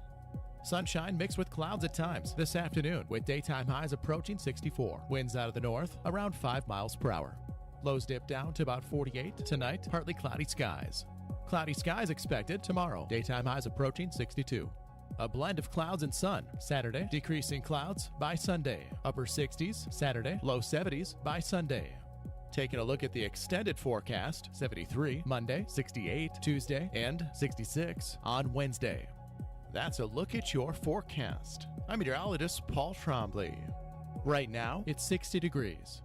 [SPEAKER 11] Sunshine mixed with clouds at times this afternoon, with daytime highs approaching 64. Winds out of the north around 5 miles per hour. Lows dip down to about 48. Tonight, partly cloudy skies. Cloudy skies expected tomorrow. Daytime highs approaching 62. A blend of clouds and sun. Saturday, decreasing clouds by Sunday. Upper 60s Saturday, low 70s by Sunday. Taking a look at the extended forecast, 73 Monday, 68 Tuesday, and 66 on Wednesday. That's a look at your forecast. I'm meteorologist Paul Trombley. Right now, it's 60 degrees.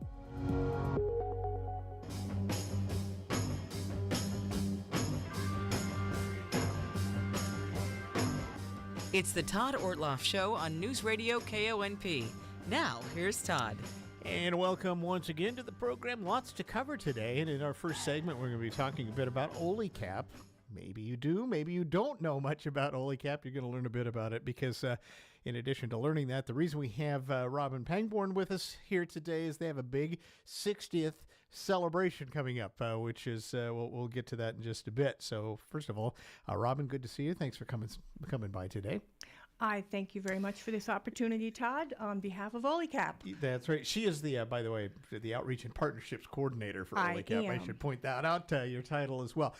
[SPEAKER 24] It's the Todd Ortloff Show on News Radio KONP. Now, here's Todd.
[SPEAKER 1] And welcome once again to the program. Lots to cover today. And in our first segment, we're going to be talking a bit about OLECAP. Maybe you do, maybe you don't know much about OLECAP. You're going to learn a bit about it because in addition to learning that, the reason we have Robin Pangborn with us here today is they have a big 60th celebration coming up, which is, we'll get to that in just a bit. So first of all, Robin, good to see you. Thanks for coming by today.
[SPEAKER 13] I thank you very much for this opportunity, Todd, on behalf of OLECAP.
[SPEAKER 1] That's right. She is the, by the way, the Outreach and Partnerships Coordinator for OLECAP. I should point that out, your title as well.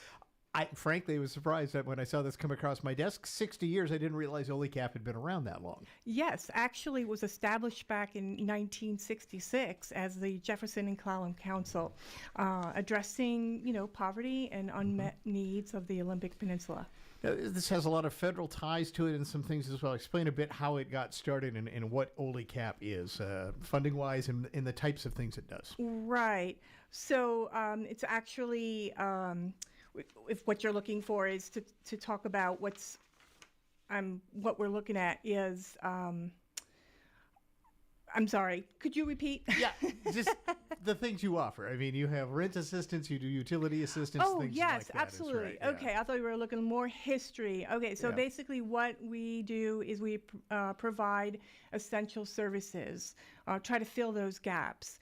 [SPEAKER 1] I frankly was surprised that when I saw this come across my desk, 60 years, I didn't realize OLECAP had been around that long.
[SPEAKER 13] Yes, actually it was established back in 1966 as the Jefferson and Clallam Council, addressing, poverty and unmet needs of the Olympic Peninsula.
[SPEAKER 1] Now, this has a lot of federal ties to it and some things as well. Explain a bit how it got started and what OLECAP is, funding-wise, and the types of things it does.
[SPEAKER 13] Right. So it's actually... if what you're looking for is to talk about what we're looking at is, I'm sorry, could you repeat?
[SPEAKER 1] Yeah, just the things you offer. I mean, you have rent assistance, you do utility assistance, things
[SPEAKER 13] yes,
[SPEAKER 1] like that.
[SPEAKER 13] Absolutely.
[SPEAKER 1] Right, yeah.
[SPEAKER 13] Okay, I thought we were looking more history. Okay, so basically what we do is we provide essential services, try to fill those gaps.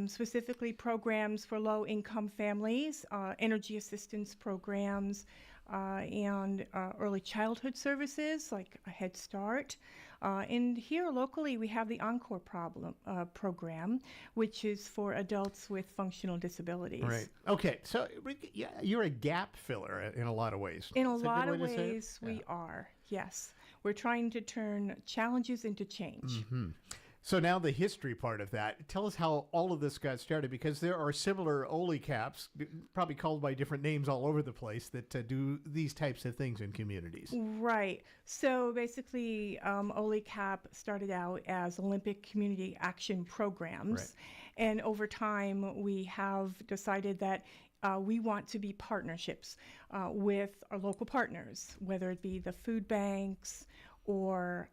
[SPEAKER 13] Specifically programs for low-income families, energy assistance programs, and early childhood services like a Head Start. And here locally we have the Encore program, which is for adults with functional disabilities.
[SPEAKER 1] Right. Okay, so you're a gap filler in a lot of ways.
[SPEAKER 13] In a lot of ways we are, yes. We're trying to turn challenges into change.
[SPEAKER 1] Mm-hmm. So now the history part of that. Tell us how all of this got started, because there are similar OLI caps, probably called by different names all over the place, that do these types of things in communities.
[SPEAKER 13] Right. So basically, OLI CAP started out as Olympic Community Action Programs.
[SPEAKER 1] Right.
[SPEAKER 13] And over time, we have decided that we want to be partnerships with our local partners, whether it be the food banks or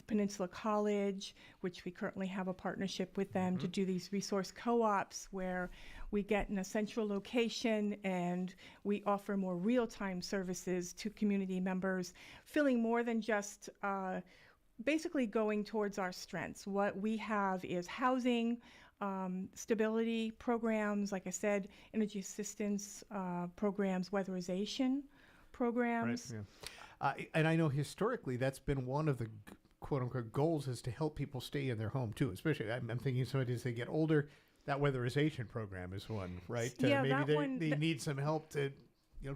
[SPEAKER 13] Peninsula College, which we currently have a partnership with them to do these resource co-ops where we get in a central location and we offer more real-time services to community members, feeling more than just basically going towards our strengths. What we have is housing, stability programs, like I said, energy assistance programs, weatherization programs.
[SPEAKER 1] Right, yeah. And I know historically that's been one of the quote-unquote goals, is to help people stay in their home too. Especially, I'm thinking somebody as they get older, that weatherization program is one, right?
[SPEAKER 13] Yeah,
[SPEAKER 1] maybe they need some help to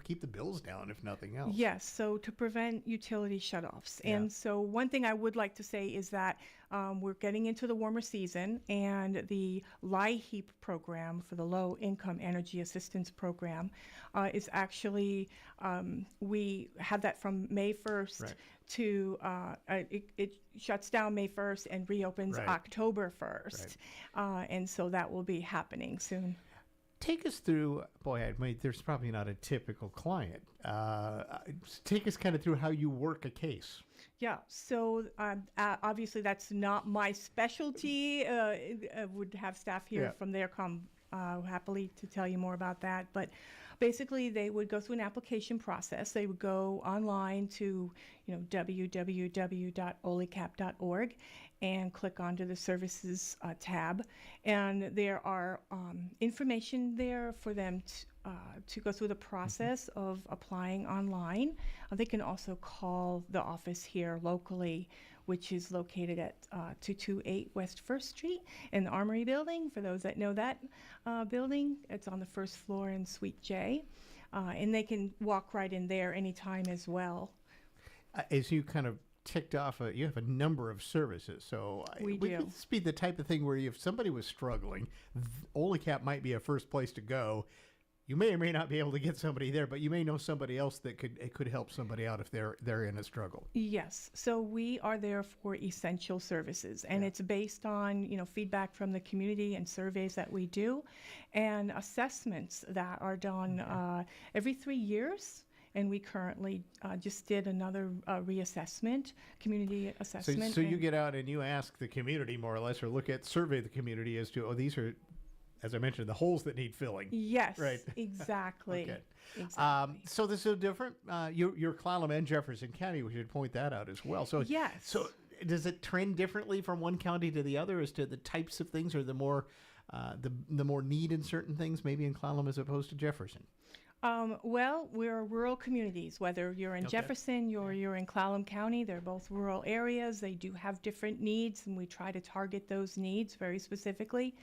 [SPEAKER 1] keep the bills down, if nothing else.
[SPEAKER 13] Yes, so to prevent utility shutoffs.
[SPEAKER 1] Yeah.
[SPEAKER 13] And so one thing I would like to say is that we're getting into the warmer season, and the LIHEAP program for the Low Income Energy Assistance Program is actually, we have that from May 1st
[SPEAKER 1] Right.
[SPEAKER 13] to, it shuts down May 1st and reopens
[SPEAKER 1] Right.
[SPEAKER 13] October 1st. And so that will be happening soon.
[SPEAKER 1] Take us through, there's probably not a typical client. Take us kind of through how you work a case.
[SPEAKER 13] Yeah, so obviously that's not my specialty. I would have staff here from there come happily to tell you more about that. But basically, they would go through an application process. They would go online to www.olicap.org and click onto the services tab, and there are information there for them to go through the process of applying online. They can also call the office here locally, which is located at 228 West 1st Street in the Armory Building. For those that know that building, it's on the first floor in Suite J, and they can walk right in there anytime as well.
[SPEAKER 1] As you kind of ticked off, you have a number of services. So
[SPEAKER 13] we do.
[SPEAKER 1] Could this be the type of thing where if somebody was struggling, OLICAP might be a first place to go. You may or may not be able to get somebody there, but you may know somebody else that could help somebody out if they're in a struggle.
[SPEAKER 13] Yes, so we are there for essential services, and it's based on feedback from the community and surveys that we do, and assessments that are done every 3 years. And we currently just did another reassessment, community assessment.
[SPEAKER 1] So you get out and you ask the community more or less, or survey the community as to, these are, as I mentioned, the holes that need filling.
[SPEAKER 13] Yes,
[SPEAKER 1] right.
[SPEAKER 13] Exactly.
[SPEAKER 1] Okay.
[SPEAKER 13] Exactly.
[SPEAKER 1] So this is different. You're Clallam and Jefferson County. We should point that out as well. So
[SPEAKER 13] yes.
[SPEAKER 1] So does it trend differently from one county to the other as to the types of things, or the more need in certain things, maybe in Clallam as opposed to Jefferson?
[SPEAKER 13] Well, we're rural communities, whether you're in Jefferson or you're in Clallam County. They're both rural areas. They do have different needs, and we try to target those needs very specifically.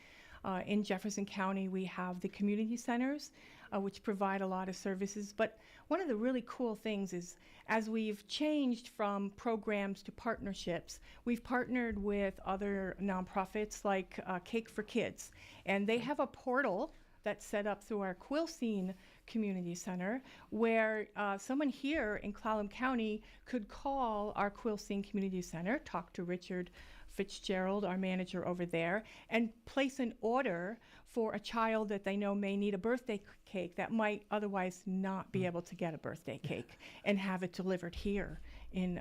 [SPEAKER 13] In Jefferson County, we have the community centers, which provide a lot of services. But one of the really cool things is, as we've changed from programs to partnerships, we've partnered with other nonprofits like Cake for Kids, and they have a portal that's set up through our Quilcene Community Center, where someone here in Clallam County could call our Quilcene Community Center, talk to Richard Fitzgerald, our manager over there, and place an order for a child that they know may need a birthday cake that might otherwise not be able to get a birthday cake, and have it delivered here in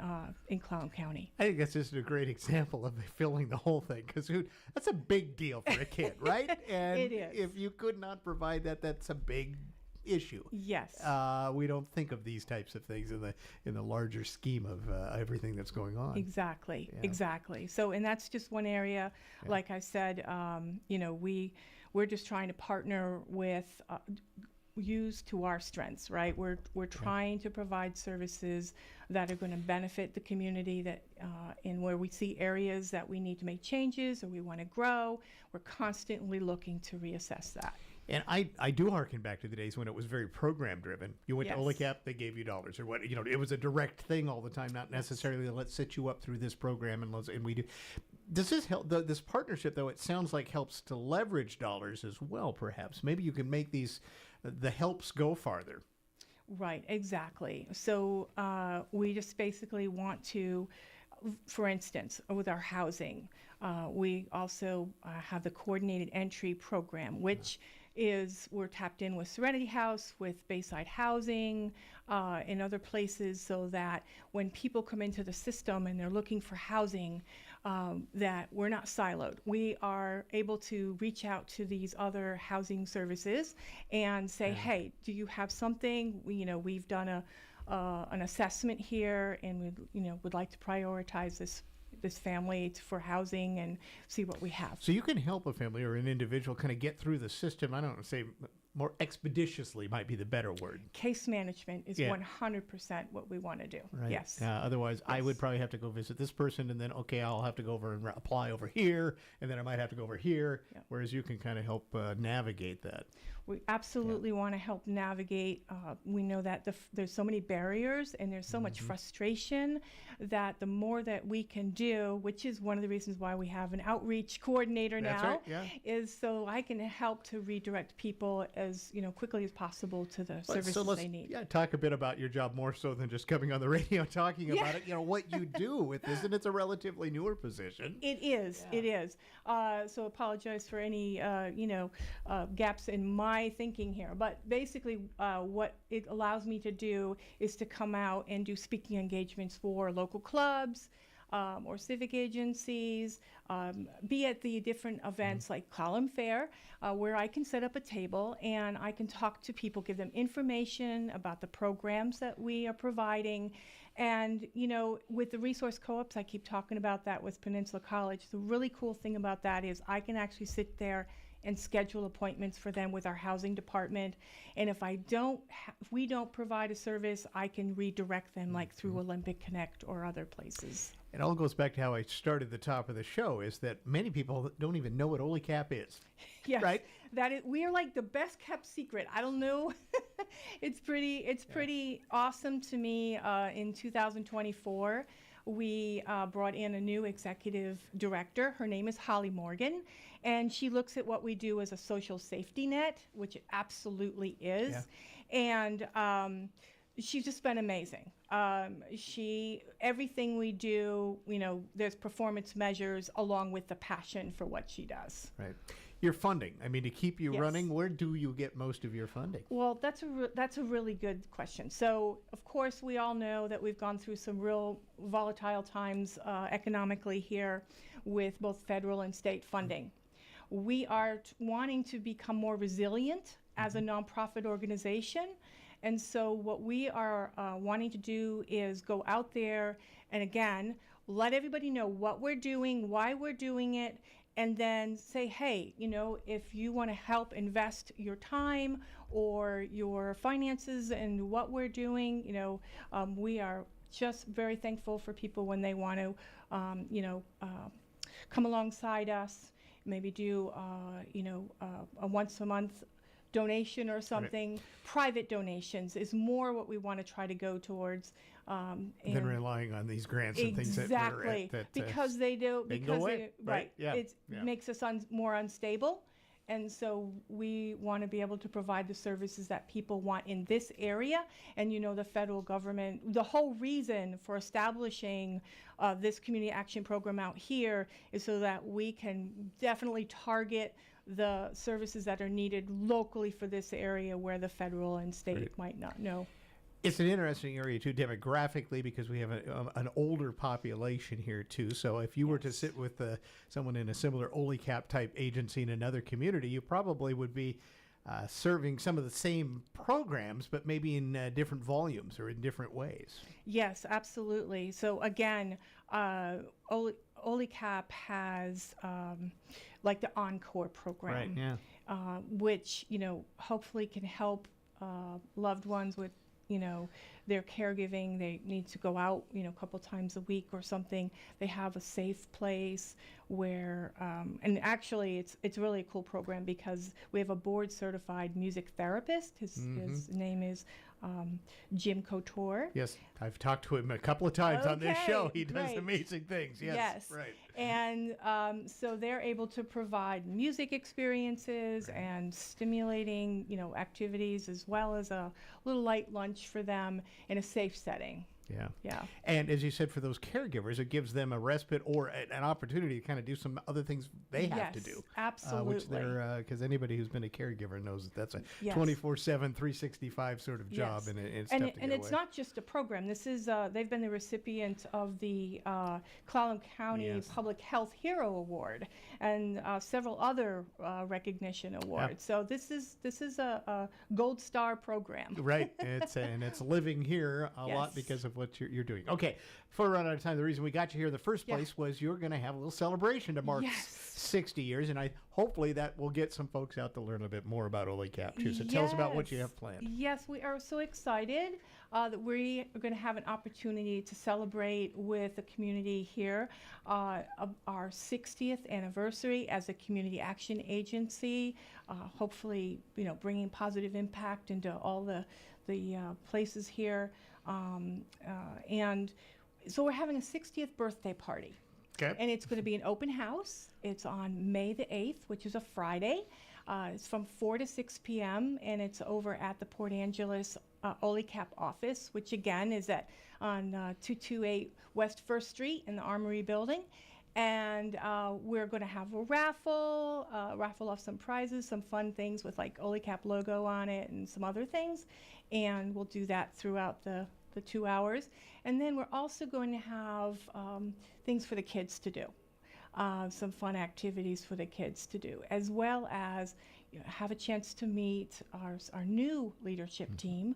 [SPEAKER 13] Clallam County.
[SPEAKER 1] I think that's just a great example of filling the whole thing, because that's a big deal for a kid, right? And
[SPEAKER 13] it is.
[SPEAKER 1] If you could not provide that, that's a big issue.
[SPEAKER 13] Yes.
[SPEAKER 1] We don't think of these types of things in the larger scheme of everything that's going on.
[SPEAKER 13] Exactly.
[SPEAKER 1] Yeah.
[SPEAKER 13] Exactly. So, and that's just one area. Yeah. Like I said, we're just trying to partner with. Use to our strengths, right? We're trying to provide services that are going to benefit the community, that in where we see areas that we need to make changes or we want to grow. We're constantly looking to reassess that.
[SPEAKER 1] And I do harken back to the days when it was very program driven. You went to OLICAP, they gave you dollars, or what, it was a direct thing all the time, not necessarily let's set you up through this program and we do. Does this help? This partnership, though, it sounds like helps to leverage dollars as well, perhaps. Maybe you can make the helps go farther.
[SPEAKER 13] Right, exactly. So we just basically want to, for instance, with our housing, we also have the coordinated entry program, which we're tapped in with Serenity House, with Bayside Housing, and other places, so that when people come into the system and they're looking for housing, that we're not siloed. We are able to reach out to these other housing services and say, hey, do you have something? We've done an assessment here, and we would like to prioritize this family for housing and see what we have.
[SPEAKER 1] So you can help a family or an individual kind of get through the system. I don't know, say more expeditiously might be the better word.
[SPEAKER 13] Case management is 100% what we want to do.
[SPEAKER 1] Right.
[SPEAKER 13] Yes.
[SPEAKER 1] Otherwise, I would probably have to go visit this person, and then, okay, I'll have to go over and apply over here, and then I might have to go over here, whereas you can kind of help navigate that.
[SPEAKER 13] We absolutely want to help navigate. We know that there's so many barriers and there's so much frustration that the more that we can do, which is one of the reasons why we have an outreach coordinator now, is so I can help to redirect people as quickly as possible to the services they need.
[SPEAKER 1] Yeah, talk a bit about your job more so than just coming on the radio talking about it. What you do with this, and it's a relatively newer position.
[SPEAKER 13] It is. It is. So apologize for any gaps in my thinking here, but basically what it allows me to do is to come out and do speaking engagements for local clubs or civic agencies, be at the different events like Column Fair, where I can set up a table and I can talk to people, give them information about the programs that we are providing. And, with the resource co-ops, I keep talking about that with Peninsula College. The really cool thing about that is I can actually sit there and schedule appointments for them with our housing department. And if we don't provide a service, I can redirect them like through Olympic Connect or other places.
[SPEAKER 1] It all goes back to how I started the top of the show, is that many people don't even know what OLICAP is.
[SPEAKER 13] Yes,
[SPEAKER 1] right?
[SPEAKER 13] We are like the best kept secret. I don't know. It's pretty awesome to me. In 2024, we brought in a new executive director. Her name is Holly Morgan, and she looks at what we do as a social safety net, which it absolutely is. And she's just been amazing. Everything we do, there's performance measures along with the passion for what she does.
[SPEAKER 1] Right. Your funding, to keep you running, where do you get most of your funding?
[SPEAKER 13] Well, that's a really good question. So, of course, we all know that we've gone through some real volatile times economically here with both federal and state funding. We are wanting to become more resilient as a nonprofit organization. And so what we are wanting to do is go out there and, again, let everybody know what we're doing, why we're doing it, and then say, hey, if you want to help invest your time or your finances in what we're doing, we are just very thankful for people when they want to, come alongside us, maybe do, a once a month donation or something. Right. Private donations is more what we want to try to go towards.
[SPEAKER 1] Than relying on these grants and things that we're at.
[SPEAKER 13] Because they do.
[SPEAKER 1] They go away, right? Yeah.
[SPEAKER 13] It makes us more unstable. And so we want to be able to provide the services that people want in this area. And the federal government, the whole reason for establishing this community action program out here is so that we can definitely target the services that are needed locally for this area where the federal and state might not know.
[SPEAKER 1] It's an interesting area, too, demographically, because we have an older population here, too. So if you were to sit with someone in a similar OLICAP type agency in another community, you probably would be serving some of the same programs, but maybe in different volumes or in different ways.
[SPEAKER 13] Yes, absolutely. So again, OLICAP has like the Encore program, which, hopefully can help loved ones with their caregiving. They need to go out, a couple times a week or something. They have a safe place where, and actually it's really a cool program because we have a board certified music therapist. His name is Jim Couture.
[SPEAKER 1] Yes, I've talked to him a couple of times on this show. He does
[SPEAKER 13] great.
[SPEAKER 1] amazing things. Yes, right.
[SPEAKER 13] And so they're able to provide music experiences and stimulating, activities, as well as a little light lunch for them in a safe setting. Yeah.
[SPEAKER 1] And as you said, for those caregivers, it gives them a respite or an opportunity to kind of do some other things they have to do.
[SPEAKER 13] Absolutely.
[SPEAKER 1] Which they're, because anybody who's been a caregiver knows that that's a 24/7, 365 sort of job.
[SPEAKER 13] Yes.
[SPEAKER 1] And it's
[SPEAKER 13] and
[SPEAKER 1] tough to get
[SPEAKER 13] it's
[SPEAKER 1] away.
[SPEAKER 13] not just a program. This is, they've been the recipient of the Clallam County Public Health Hero Award and several other recognition awards. So this is a gold star program.
[SPEAKER 1] Right. It's living here a lot because of what you're doing. Okay, before we run out of time, the reason we got you here in the first place was you're going to have a little celebration to mark 60 years, and hopefully that will get some folks out to learn a bit more about Ole Cap too. So tell us about what you have planned.
[SPEAKER 13] Yes, we are so excited that we are going to have an opportunity to celebrate with the community here our 60th anniversary as a community action agency. Hopefully, bringing positive impact into all the places here. And so we're having a 60th birthday party.
[SPEAKER 1] Okay.
[SPEAKER 13] And it's going to be an open house. It's on May the 8th, which is a Friday. It's from 4 to 6 p.m. and it's over at the Port Angeles Ole Cap office, which again is on 228 West 1st Street in the Armory building. And we're going to have a raffle off some prizes, some fun things with like Ole Cap logo on it and some other things. And we'll do that throughout the 2 hours. And then we're also going to have things for the kids to do, some fun activities for the kids to do, as well as have a chance to meet our new leadership team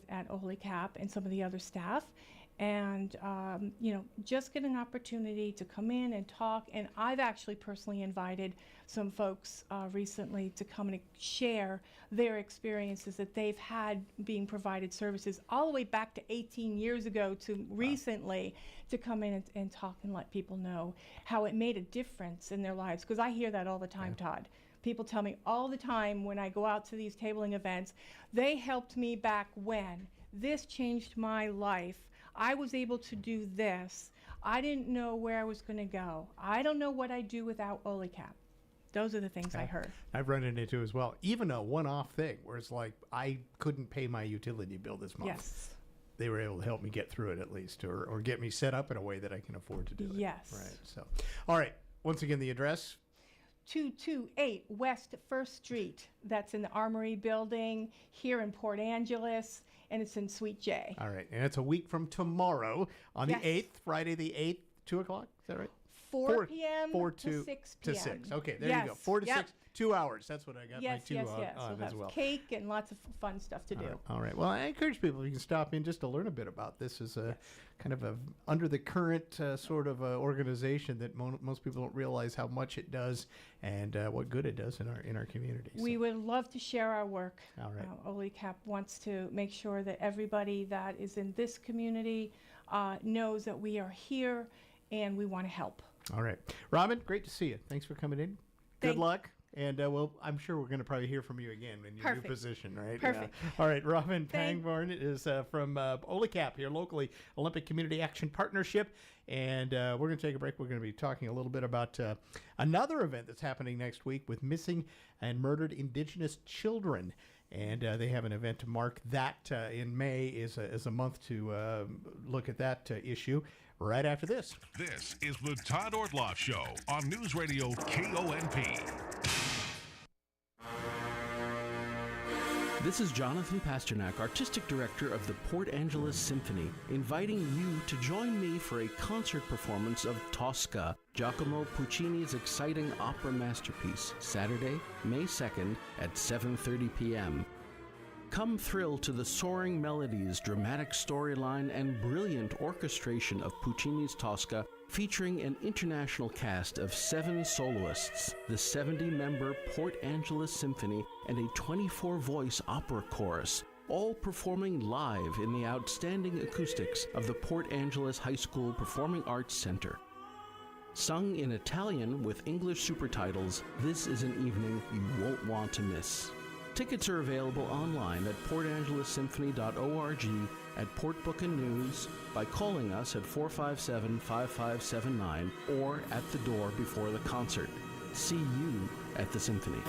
[SPEAKER 13] at Ole Cap and some of the other staff. And, just get an opportunity to come in and talk. And I've actually personally invited some folks recently to come and share their experiences that they've had being provided services all the way back to 18 years ago to recently, to come in and talk and let people know how it made a difference in their lives. Because I hear that all the time, Todd. People tell me all the time when I go out to these tabling events, they helped me back when. This changed my life. I was able to do this. I didn't know where I was going to go. I don't know what I'd do without Ole Cap. Those are the things I heard.
[SPEAKER 1] I've run into it as well. Even a one-off thing where it's like I couldn't pay my utility bill this month.
[SPEAKER 13] Yes.
[SPEAKER 1] They were able to help me get through it at least, or get me set up in a way that I can afford to do it.
[SPEAKER 13] Yes.
[SPEAKER 1] Right. So, all right. Once again, the address.
[SPEAKER 13] 228 West 1st Street. That's in the Armory building here in Port Angeles, and it's in Suite J.
[SPEAKER 1] All right. And it's a week from tomorrow on the 8th, Friday the 8th, 2 o'clock. Is that right?
[SPEAKER 13] 4 p.m. to 6 p.m.
[SPEAKER 1] To 6. Okay, there you go. 4 to 6, 2 hours. That's what I got my 2 on
[SPEAKER 13] we'll
[SPEAKER 1] as well.
[SPEAKER 13] Cake and lots of fun stuff to do.
[SPEAKER 1] All right. Well, I encourage people, if you can stop in just to learn a bit about this as a kind of a under the current sort of organization that most people don't realize how much it does and what good it does in our community.
[SPEAKER 13] We would love to share our work.
[SPEAKER 1] All right.
[SPEAKER 13] Ole Cap wants to make sure that everybody that is in this community knows that we are here and we want to help.
[SPEAKER 1] All right. Robin, great to see you. Thanks for coming in. Good luck. And I'm sure we're going to probably hear from you again in your new position, right?
[SPEAKER 13] Perfect.
[SPEAKER 1] All right. Robin Pangborn is from Ole Cap here locally, Olympic Community Action Partnership. And we're going to take a break. We're going to be talking a little bit about another event that's happening next week with missing and murdered Indigenous children. And they have an event to mark that in May is a month to look at that issue. Right after this.
[SPEAKER 2] This is the Todd Ortloff Show on News Radio KONP.
[SPEAKER 5] This is Jonathan Pasternak, Artistic Director of the Port Angeles Symphony, inviting you to join me for a concert performance of Tosca, Giacomo Puccini's exciting opera masterpiece, Saturday, May 2nd at 7:30 p.m. Come thrill to the soaring melodies, dramatic storyline, and brilliant orchestration of Puccini's Tosca, featuring an international cast of 7 soloists, the 70-member Port Angeles Symphony, and a 24-voice opera chorus, all performing live in the outstanding acoustics of the Port Angeles High School Performing Arts Center. Sung in Italian with English supertitles, this is an evening you won't want to miss. Tickets are available online at portangelossymphony.org, at Port Bookin News, by calling us at 457-5579, or at the door before the concert. See you at the Symphony.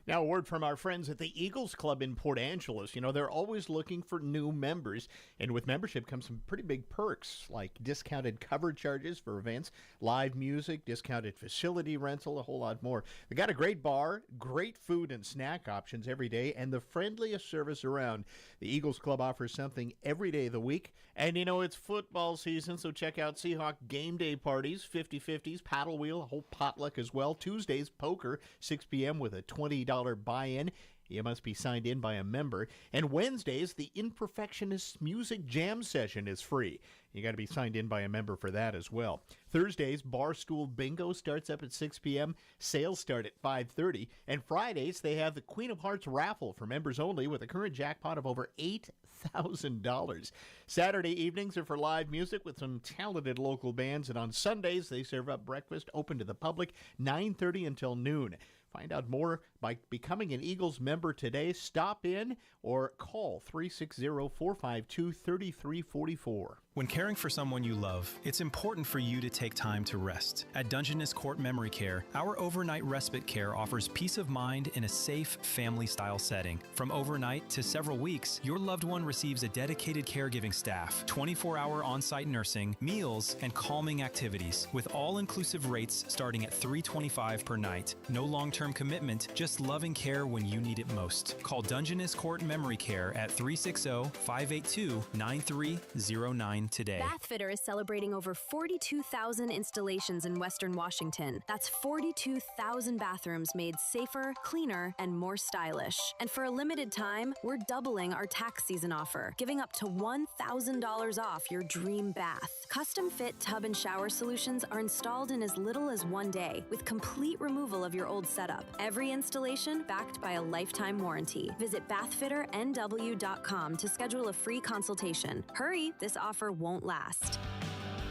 [SPEAKER 1] Now, a word from our friends at the Eagles Club in Port Angeles. You know, they're always looking for new members, and with membership comes some pretty big perks, like discounted cover charges for events, live music, discounted facility rental, a whole lot more. They got a great bar, great food and snack options every day, and the friendliest service around. The Eagles Club offers something every day of the week, and you know, it's football season, so check out Seahawk game day parties, 50-50s, paddle wheel, a whole potluck as well. Tuesdays, poker, 6 p.m. with a $20 buy-in. You must be signed in by a member. And Wednesdays, the Imperfectionists Music Jam Session is free. You got to be signed in by a member for that as well. Thursdays, Barstool Bingo starts up at 6 p.m. Sales start at 5:30. And Fridays, they have the Queen of Hearts raffle for members only with a current jackpot of over $8,000. Saturday evenings are for live music with some talented local bands. And on Sundays, they serve up breakfast open to the public 9:30 until noon. Find out more by becoming an Eagles member today. Stop in or call 360-452-3344.
[SPEAKER 3] When caring for someone you love, it's important for you to take time to rest. At Dungeness Court Memory Care, our overnight respite care offers peace of mind in a safe, family-style setting. From overnight to several weeks, your loved one receives a dedicated caregiving staff, 24-hour on-site nursing, meals, and calming activities, with all-inclusive rates starting at $325 per night. No long-term commitment, just loving care when you need it most. Call Dungeness Court Memory Care at 360-582-9309 today.
[SPEAKER 14] Bathfitter is celebrating over 42,000 installations in Western Washington. That's 42,000 bathrooms made safer, cleaner, and more stylish. And for a limited time, we're doubling our tax season offer, giving up to $1,000 off your dream bath. Custom-fit tub and shower solutions are installed in as little as 1 day, with complete removal of your old setup. Every installation backed by a lifetime warranty. Visit bathfitternw.com to schedule a free consultation. Hurry, this offer won't last.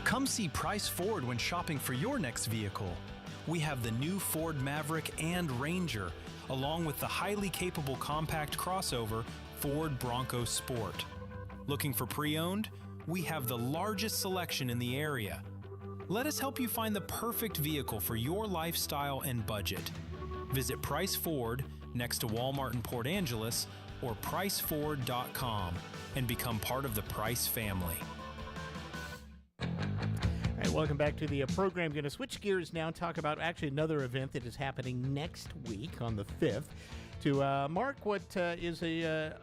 [SPEAKER 3] Come see Price Ford when shopping for your next vehicle. We have the new Ford Maverick and Ranger, along with the highly capable compact crossover Ford Bronco Sport. Looking for pre-owned? We have the largest selection in the area. Let us help you find the perfect vehicle for your lifestyle and budget. Visit Price Ford next to Walmart in Port Angeles or priceford.com and become part of the Price family.
[SPEAKER 1] All right, welcome back to the program. Going to switch gears now and talk about actually another event that is happening next week on the 5th to mark what is a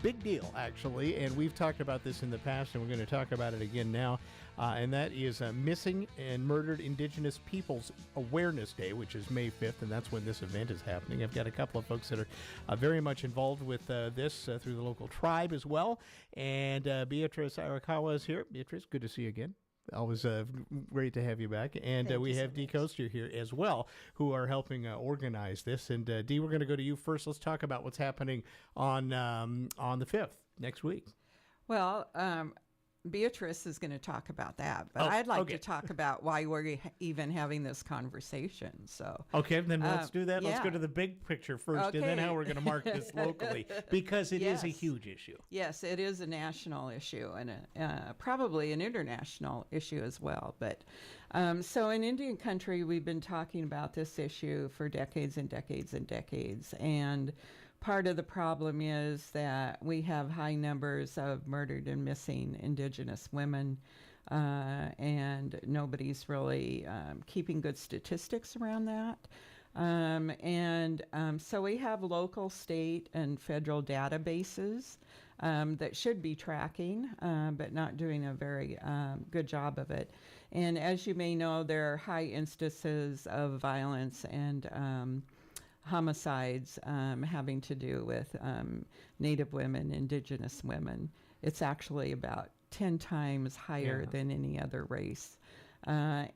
[SPEAKER 1] big deal, actually, and we've talked about this in the past, and we're going to talk about it again now, and that is Missing and Murdered Indigenous Peoples Awareness Day, which is May 5th, and that's when this event is happening. I've got a couple of folks that are very much involved with this through the local tribe as well, and Beatrice Arakawa is here. Beatrice, good to see you again. Always great to have you back. And we have Dee Koster here as well, who are helping organize this. And Dee, we're going to go to you first. Let's talk about what's happening on the 5th, next week.
[SPEAKER 15] Well, Beatrice is going to talk about that, but I'd like to talk about why we're even having this conversation. So
[SPEAKER 1] okay, then let's do that. Let's go to the big picture first, and then how we're going to mark this locally, because it is a huge issue.
[SPEAKER 15] Yes, it is a national issue, and probably an international issue as well. But so in Indian country, we've been talking about this issue for decades and decades and decades, and part of the problem is that we have high numbers of murdered and missing Indigenous women, and nobody's really keeping good statistics around that. So we have local, state, and federal databases that should be tracking, but not doing a very good job of it. And as you may know, there are high instances of violence and homicides having to do with Native women, Indigenous women. It's actually about 10 times higher than any other race. I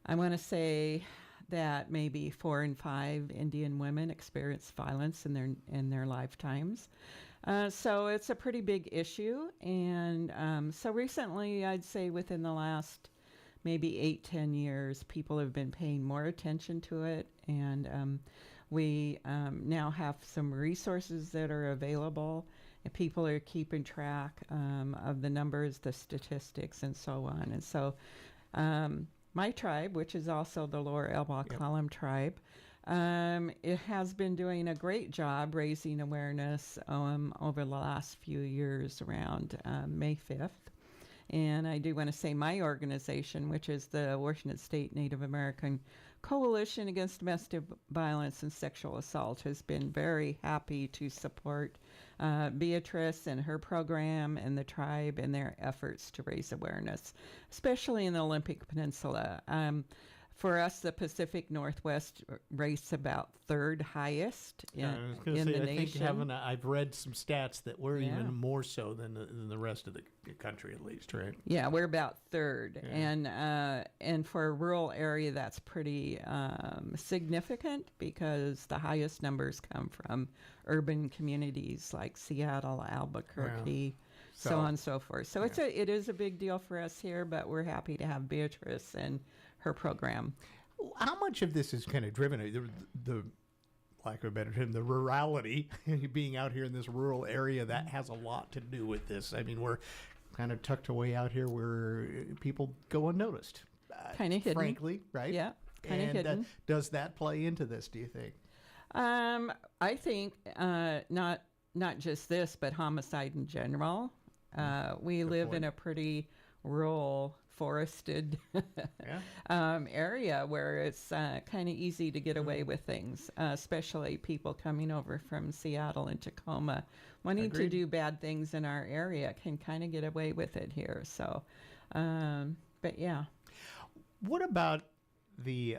[SPEAKER 15] want to say that maybe 4 in 5 Indian women experience violence in their lifetimes. So it's a pretty big issue. And so recently, I'd say within the last maybe 8-10 years, people have been paying more attention to it, and we now have some resources that are available, and people are keeping track of the numbers, the statistics, and so on. And so my tribe, which is also the Lower Elbow Column tribe, it has been doing a great job raising awareness over the last few years around May 5th. And I do want to say my organization, which is the Washington State Native American Coalition Against Domestic Violence and Sexual Assault, has been very happy to support Beatrice and her program and the tribe in their efforts to raise awareness, especially in the Olympic Peninsula. For us, the Pacific Northwest rates about third highest in the nation.
[SPEAKER 1] I've read some stats that we're even more so than the rest of the country, at least, right?
[SPEAKER 15] Yeah, we're about third, and for a rural area, that's pretty significant because the highest numbers come from urban communities like Seattle, Albuquerque, so on and so forth. So it is a big deal for us here, but we're happy to have Beatrice and her program.
[SPEAKER 1] How much of this is kind of driven, the lack of a better term, the rurality, being out here in this rural area, that has a lot to do with this. I mean, we're kind of tucked away out here where people go unnoticed.
[SPEAKER 15] Kind of hidden.
[SPEAKER 1] Frankly, right?
[SPEAKER 15] Yeah, kind of hidden.
[SPEAKER 1] Does that play into this, do you think?
[SPEAKER 15] I think not just this, but homicide in general. We live in a pretty rural, forested area where it's kind of easy to get away with things, especially people coming over from Seattle and Tacoma wanting to do bad things in our area can kind of get away with it here. So, but yeah.
[SPEAKER 1] What about the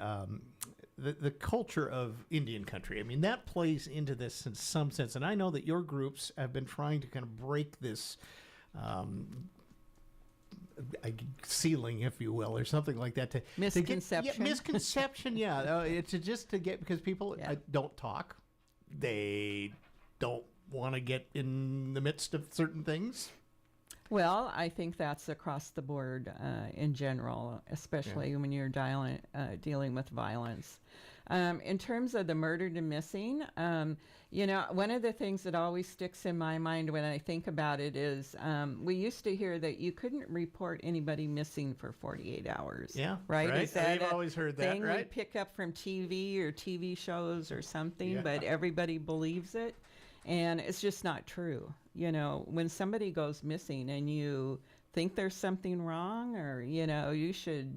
[SPEAKER 1] culture of Indian country? I mean, that plays into this in some sense, and I know that your groups have been trying to kind of break this ceiling, if you will, or something like that.
[SPEAKER 15] Misconception.
[SPEAKER 1] Misconception, to get, because people don't talk. They don't want to get in the midst of certain things.
[SPEAKER 15] Well, I think that's across the board in general, especially when you're dealing with violence. In terms of the murdered and missing, one of the things that always sticks in my mind when I think about it is we used to hear that you couldn't report anybody missing for 48 hours.
[SPEAKER 1] Yeah.
[SPEAKER 15] Right? Is that
[SPEAKER 1] I've always heard that,
[SPEAKER 15] thing
[SPEAKER 1] right?
[SPEAKER 15] we pick up from TV or TV shows or something, but everybody believes it. And it's just not true. When somebody goes missing and you think there's something wrong, or, you should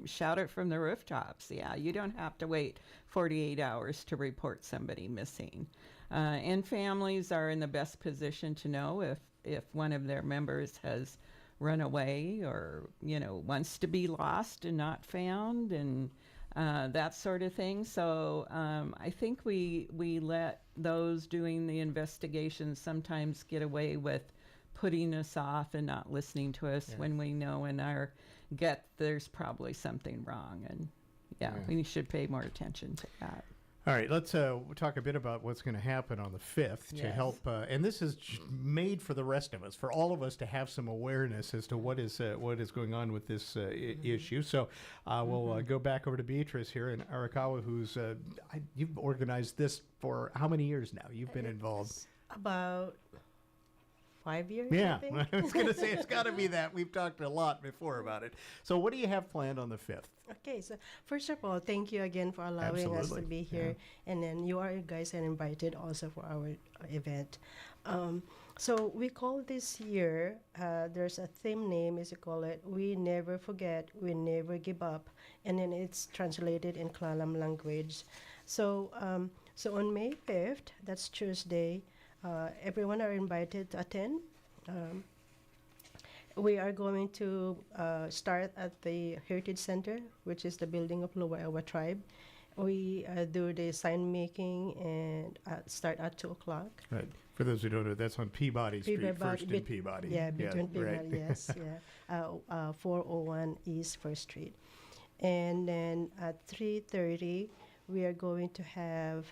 [SPEAKER 15] shout it from the rooftops. Yeah, you don't have to wait 48 hours to report somebody missing. And families are in the best position to know if one of their members has run away or, wants to be lost and not found, and that sort of thing. So I think we let those doing the investigation sometimes get away with putting us off and not listening to us when we know in our gut there's probably something wrong. And we should pay more attention to that.
[SPEAKER 1] All right, let's talk a bit about what's going to happen on the 5th to help. And this is made for the rest of us, for all of us to have some awareness as to what is going on with this issue. So we'll go back over to Beatrice here in Arakawa, who's you've organized this for how many years now? You've been involved.
[SPEAKER 4] About 5 years,
[SPEAKER 1] yeah,
[SPEAKER 4] I think.
[SPEAKER 1] I was going to say it's got to be that. We've talked a lot before about it. So what do you have planned on the 5th?
[SPEAKER 4] Okay, so first of all, thank you again for allowing us to be here. And then you guys are invited also for our event. So we call this year, there's a theme name, is call it, We Never Forget, We Never Give Up. And then it's translated in Klalam language. So, so on May 5th, that's Tuesday, everyone are invited to attend. We are going to start at the Heritage Center, which is the building of Lower Elbow Tribe. We do the sign making and start at 2 o'clock.
[SPEAKER 1] Right. For those who don't know, that's on Peabody Street, First and Peabody.
[SPEAKER 4] Yeah, between Peabody, yes. 401 East First Street. And then at 3:30, we are going to have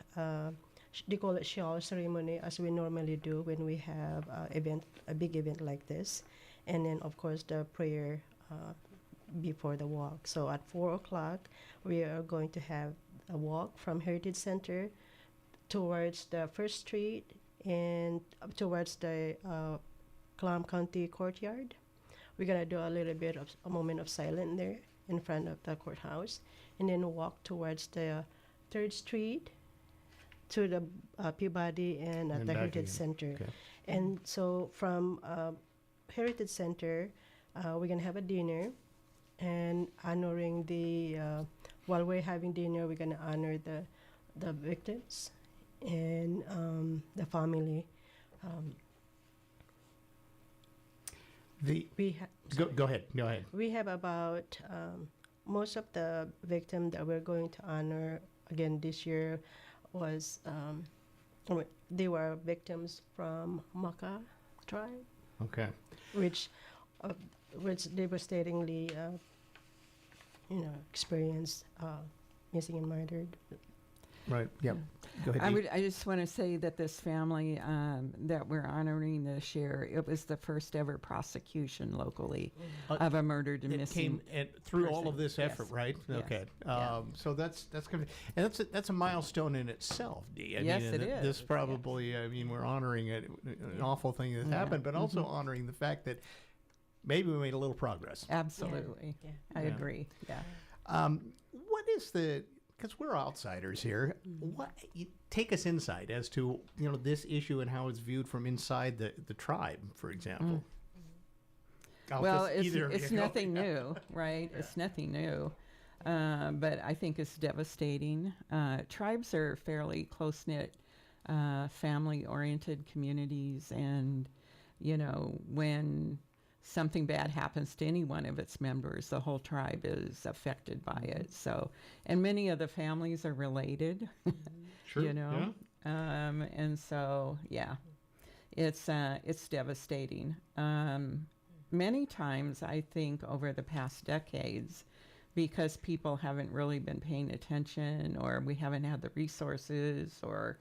[SPEAKER 4] they call it shawl ceremony, as we normally do when we have a big event like this. And then, of course, the prayer before the walk. So at 4 o'clock, we are going to have a walk from Heritage Center towards the First Street and up towards the Konp County Courtyard. We're going to do a little bit of a moment of silence there in front of the courthouse, and then walk towards the 3rd Street to the Peabody and at the Heritage Center.
[SPEAKER 1] Okay.
[SPEAKER 4] And so from Heritage Center, we're going to have a dinner and honoring while we're having dinner, we're going to honor the victims and the family.
[SPEAKER 1] Go ahead.
[SPEAKER 4] We have about most of the victims that we're going to honor again this year was they were victims from Maka tribe.
[SPEAKER 1] Okay.
[SPEAKER 4] Which devastatingly experienced missing and murdered.
[SPEAKER 1] Right. Yep. Go ahead.
[SPEAKER 15] I just want to say that this family that we're honoring this year, it was the first ever prosecution locally of a murdered and missing.
[SPEAKER 1] Came through
[SPEAKER 15] person.
[SPEAKER 1] all of this effort,
[SPEAKER 15] Yes.
[SPEAKER 1] right?
[SPEAKER 15] Yes.
[SPEAKER 1] Okay.
[SPEAKER 15] Yeah.
[SPEAKER 1] So that's kind of, and that's a milestone in itself, Dee.
[SPEAKER 15] Yes, it is.
[SPEAKER 1] This probably, I mean, we're honoring an awful thing that happened, but also honoring the fact that maybe we made a little progress.
[SPEAKER 15] Absolutely.
[SPEAKER 4] Yeah.
[SPEAKER 15] I agree. Yeah.
[SPEAKER 1] What is because we're outsiders here. Take us inside as to this issue and how it's viewed from inside the tribe, for example.
[SPEAKER 15] Well, it's nothing new, right? Yeah. It's nothing new, but I think it's devastating. Tribes are fairly close-knit, family-oriented communities, and when something bad happens to any one of its members, the whole tribe is affected by it. So, and many of the families are related,
[SPEAKER 1] Sure.
[SPEAKER 15] and so, it's devastating. Many times, I think, over the past decades, because people haven't really been paying attention, or we haven't had the resources, or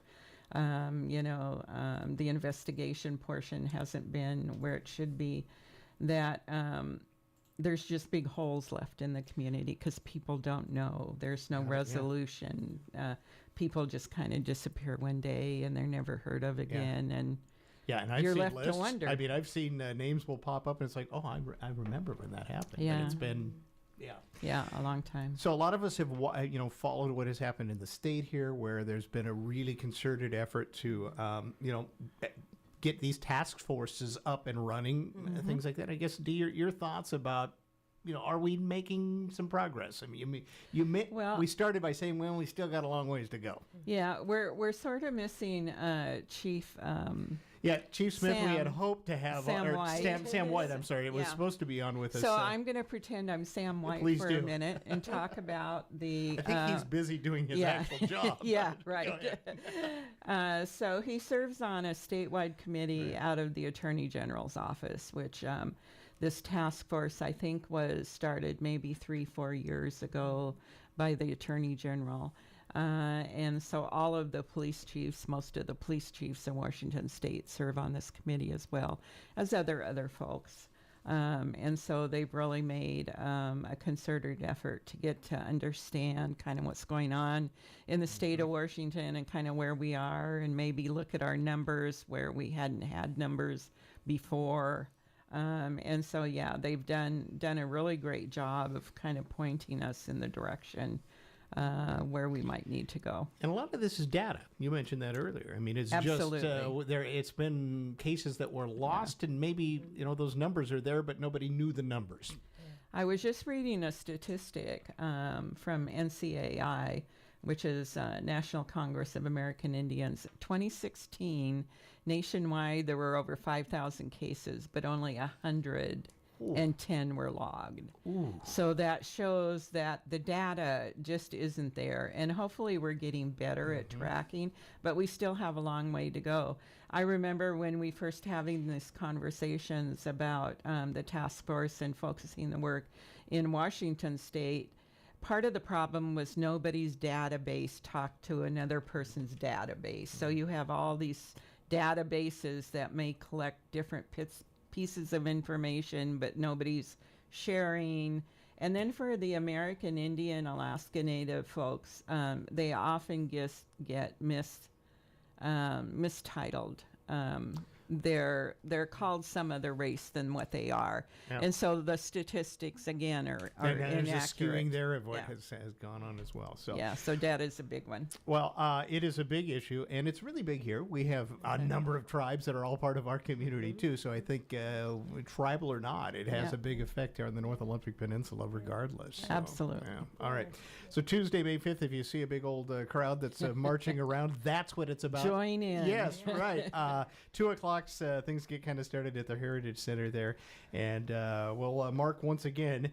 [SPEAKER 15] the investigation portion hasn't been where it should be, that there's just big holes left in the community because people don't know. There's no resolution. People just kind of disappear one day and they're never heard of again. And
[SPEAKER 1] and I've
[SPEAKER 15] you're
[SPEAKER 1] seen
[SPEAKER 15] left
[SPEAKER 1] lists.
[SPEAKER 15] to wonder.
[SPEAKER 1] I mean, I've seen names will pop up and it's like, oh, I remember when that happened.
[SPEAKER 15] Yeah.
[SPEAKER 1] And it's been,
[SPEAKER 15] a long time.
[SPEAKER 1] So a lot of us have, followed what has happened in the state here, where there's been a really concerted effort to, get these task forces up and running, things like that. I guess, Dee, your thoughts about, are we making some progress? I mean, we started by saying, well, we still got a long ways to go.
[SPEAKER 15] Yeah, we're sort of missing Chief.
[SPEAKER 1] Chief Smith,
[SPEAKER 15] Sam,
[SPEAKER 1] we had hoped to have
[SPEAKER 15] Sam White.
[SPEAKER 1] Sam White. I'm sorry, it was supposed to be on with us.
[SPEAKER 15] So I'm going to pretend I'm Sam White for a minute and talk about the.
[SPEAKER 1] I think he's busy doing his actual job.
[SPEAKER 15] Yeah, right. So he serves on a statewide committee out of the Attorney General's office, which this task force, I think, was started maybe 3-4 years ago by the Attorney General. And so all of the police chiefs, most of the police chiefs in Washington State serve on this committee as well as other folks. And so they've really made a concerted effort to get to understand kind of what's going on in the state of Washington and kind of where we are, and maybe look at our numbers where we hadn't had numbers before. And so, they've done a really great job of kind of pointing us in the direction where we might need to go.
[SPEAKER 1] And a lot of this is data. You mentioned that earlier. I mean, it's
[SPEAKER 15] Absolutely.
[SPEAKER 1] just it's been cases that were lost, and maybe those numbers are there, but nobody knew the numbers.
[SPEAKER 15] I was just reading a statistic from NCAI, which is National Congress of American Indians. 2016, nationwide, there were over 5,000 cases, but only 110 were logged.
[SPEAKER 1] Ooh.
[SPEAKER 15] So that shows that the data just isn't there. And hopefully we're getting better at tracking, but we still have a long way to go. I remember when we first having these conversations about the task force and focusing the work in Washington State, part of the problem was nobody's database talked to another person's database. So you have all these databases that may collect different pieces of information, but nobody's sharing. And then for the American Indian, Alaska Native folks, they often get mistitled. They're called some other race than what they are.
[SPEAKER 1] Yeah.
[SPEAKER 15] And so the statistics, again, are
[SPEAKER 1] There's a skewing
[SPEAKER 15] inaccurate.
[SPEAKER 1] there of what has gone on as well. So
[SPEAKER 15] Yeah, so data is a big one.
[SPEAKER 1] Well, it is a big issue, and it's really big here. We have a number of tribes that are all part of our community, too. So I think, tribal or not, it has a big effect here on the North Olympic Peninsula regardless. So,
[SPEAKER 15] Absolutely.
[SPEAKER 1] yeah. All right. So Tuesday, May 5th, if you see a big old crowd that's marching around, that's what it's about.
[SPEAKER 15] Join in.
[SPEAKER 1] Yes, right. 2 o'clock, things get kind of started at the Heritage Center there. And we'll mark once again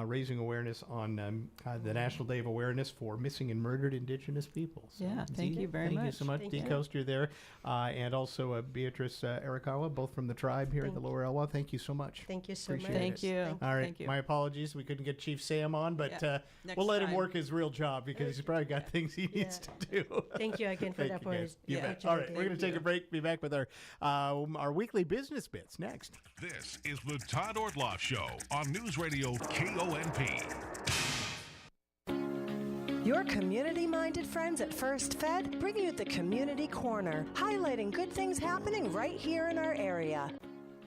[SPEAKER 1] raising awareness on the National Day of Awareness for Missing and Murdered Indigenous People. So,
[SPEAKER 15] Yeah, thank you very
[SPEAKER 1] much.
[SPEAKER 15] much.
[SPEAKER 1] Thank you so much,
[SPEAKER 15] Thank
[SPEAKER 1] Dee
[SPEAKER 15] you.
[SPEAKER 1] Coast, you're there. And also Beatrice Arakawa, both from the tribe here at the Lower Elwha. Thank you so much.
[SPEAKER 4] Thank you so
[SPEAKER 1] Appreciate
[SPEAKER 4] much.
[SPEAKER 15] Thank you.
[SPEAKER 1] All right,
[SPEAKER 15] Thank you.
[SPEAKER 1] my apologies. We couldn't get Chief Sam on, but
[SPEAKER 15] Next
[SPEAKER 1] we'll let him
[SPEAKER 15] time.
[SPEAKER 1] work his real job because he's probably got things he needs to do.
[SPEAKER 4] Thank you again for
[SPEAKER 1] Thank
[SPEAKER 4] that
[SPEAKER 1] you, guys. You bet.
[SPEAKER 4] opportunity.
[SPEAKER 1] All right, we're going to take a break. Be back with our weekly business bits next.
[SPEAKER 2] This is the Todd Ortloff Show on News Radio KONP.
[SPEAKER 6] Your community-minded friends at First Fed bring you the Community Corner, highlighting good things happening right here in our area.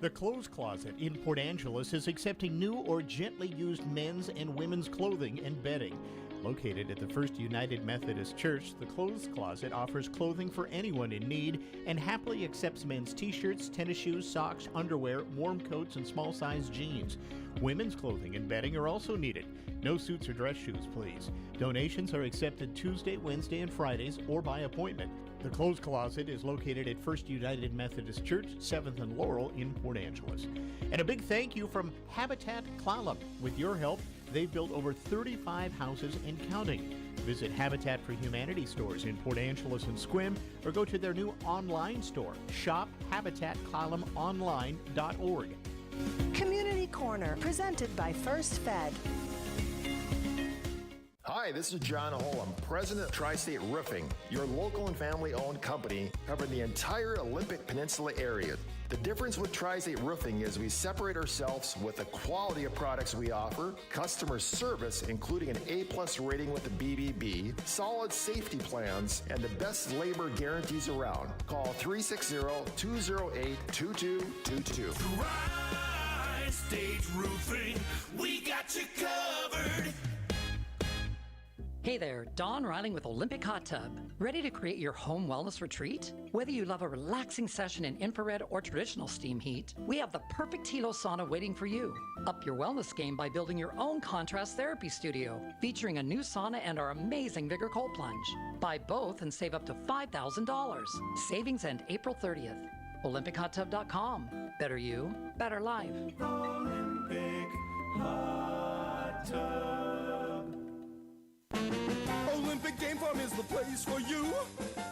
[SPEAKER 1] The Clothes Closet in Port Angeles is accepting new or gently used men's and women's clothing and bedding. Located at the First United Methodist Church, the Clothes Closet offers clothing for anyone in need and happily accepts men's t-shirts, tennis shoes, socks, underwear, warm coats, and small-size jeans. Women's clothing and bedding are also needed. No suits or dress shoes, please. Donations are accepted Tuesday, Wednesday, and Fridays or by appointment. The Clothes Closet is located at First United Methodist Church, 7th and Laurel in Port Angeles. And a big thank you from Habitat Clallam. With your help, they've built over 35 houses and counting. Visit Habitat for Humanity stores in Port Angeles and Sequim or go to their new online store, shophabitatklallam.online.org.
[SPEAKER 6] Community Corner, presented by First Fed.
[SPEAKER 7] Hi, this is John Holm, President of Tri-State Roofing, your local and family-owned company covering the entire Olympic Peninsula area. The difference with Tri-State Roofing is we separate ourselves with the quality of products we offer, customer service, including an A+ rating with the BBB, solid safety plans, and the best labor guarantees around. Call 360-208-2222.
[SPEAKER 16] Tri-State Roofing, we got you covered.
[SPEAKER 17] Hey there, Dawn Riley with Olympic Hot Tub. Ready to create your home wellness retreat? Whether you love a relaxing session in infrared or traditional steam heat, we have the perfect Hilo sauna waiting for you. Up your wellness game by building your own contrast therapy studio, featuring a new sauna and our amazing Vigor Cold Plunge. Buy both and save up to $5,000. Savings end April 30th. OlympicHotTub.com. Better you, better life.
[SPEAKER 16] Olympic Hot Tub. Olympic Game Farm is the place for you.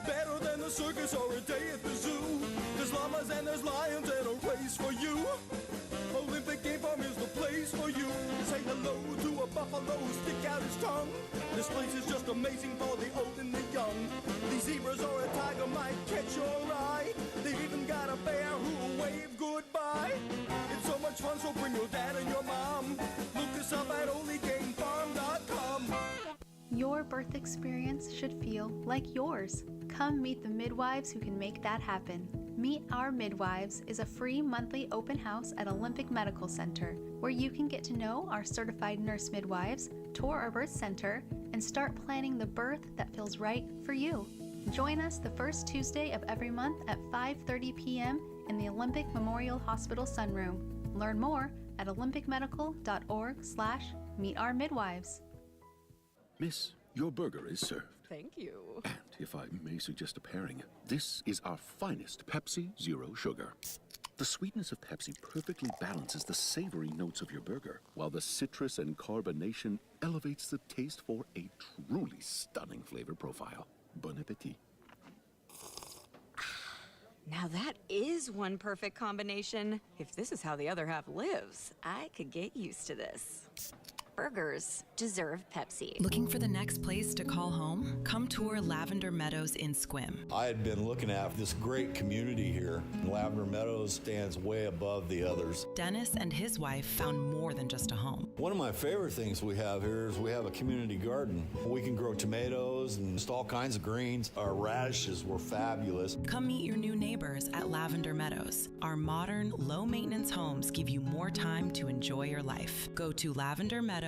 [SPEAKER 16] Better than the circus or a day at the zoo. There's llamas and there's lions and a race for you. Olympic Game Farm is the place for you. Say hello to a buffalo, stick out his tongue. This place is just amazing for the old and the young. These zebras or a tiger might catch your eye. They've even got a bear who'll wave goodbye. It's so much fun, so bring your dad and your mom. Look us up at onlygamefarm.com.
[SPEAKER 18] Your birth experience should feel like yours. Come meet the midwives who can make that happen. Meet Our Midwives is a free monthly open house at Olympic Medical Center where you can get to know our certified nurse midwives, tour our birth center, and start planning the birth that feels right for you. Join us the first Tuesday of every month at 5:30 p.m. in the Olympic Memorial Hospital Sunroom. Learn more at olympicmedical.org/meetourmidwives.
[SPEAKER 20] Miss, your burger is served.
[SPEAKER 17] Thank you.
[SPEAKER 20] And if I may suggest a pairing, this is our finest Pepsi Zero Sugar. The sweetness of Pepsi perfectly balances the savory notes of your burger, while the citrus and carbonation elevates the taste for a truly stunning flavor profile. Bon appetit.
[SPEAKER 22] Now that is one perfect combination. If this is how the other half lives, I could get used to this.
[SPEAKER 12] Burgers deserve Pepsi.
[SPEAKER 9] Looking for the next place to call home? Come tour Lavender Meadows in Sequim.
[SPEAKER 19] I had been looking at this great community here. Lavender Meadows stands way above the others.
[SPEAKER 9] Dennis and his wife found more than just a home.
[SPEAKER 19] One of my favorite things we have here is we have a community garden. We can grow tomatoes and just all kinds of greens. Our radishes were fabulous.
[SPEAKER 9] Come meet your new neighbors at Lavender Meadows. Our modern, low-maintenance homes give you more time to enjoy your life. Go to lavendermeadowsmhc.com.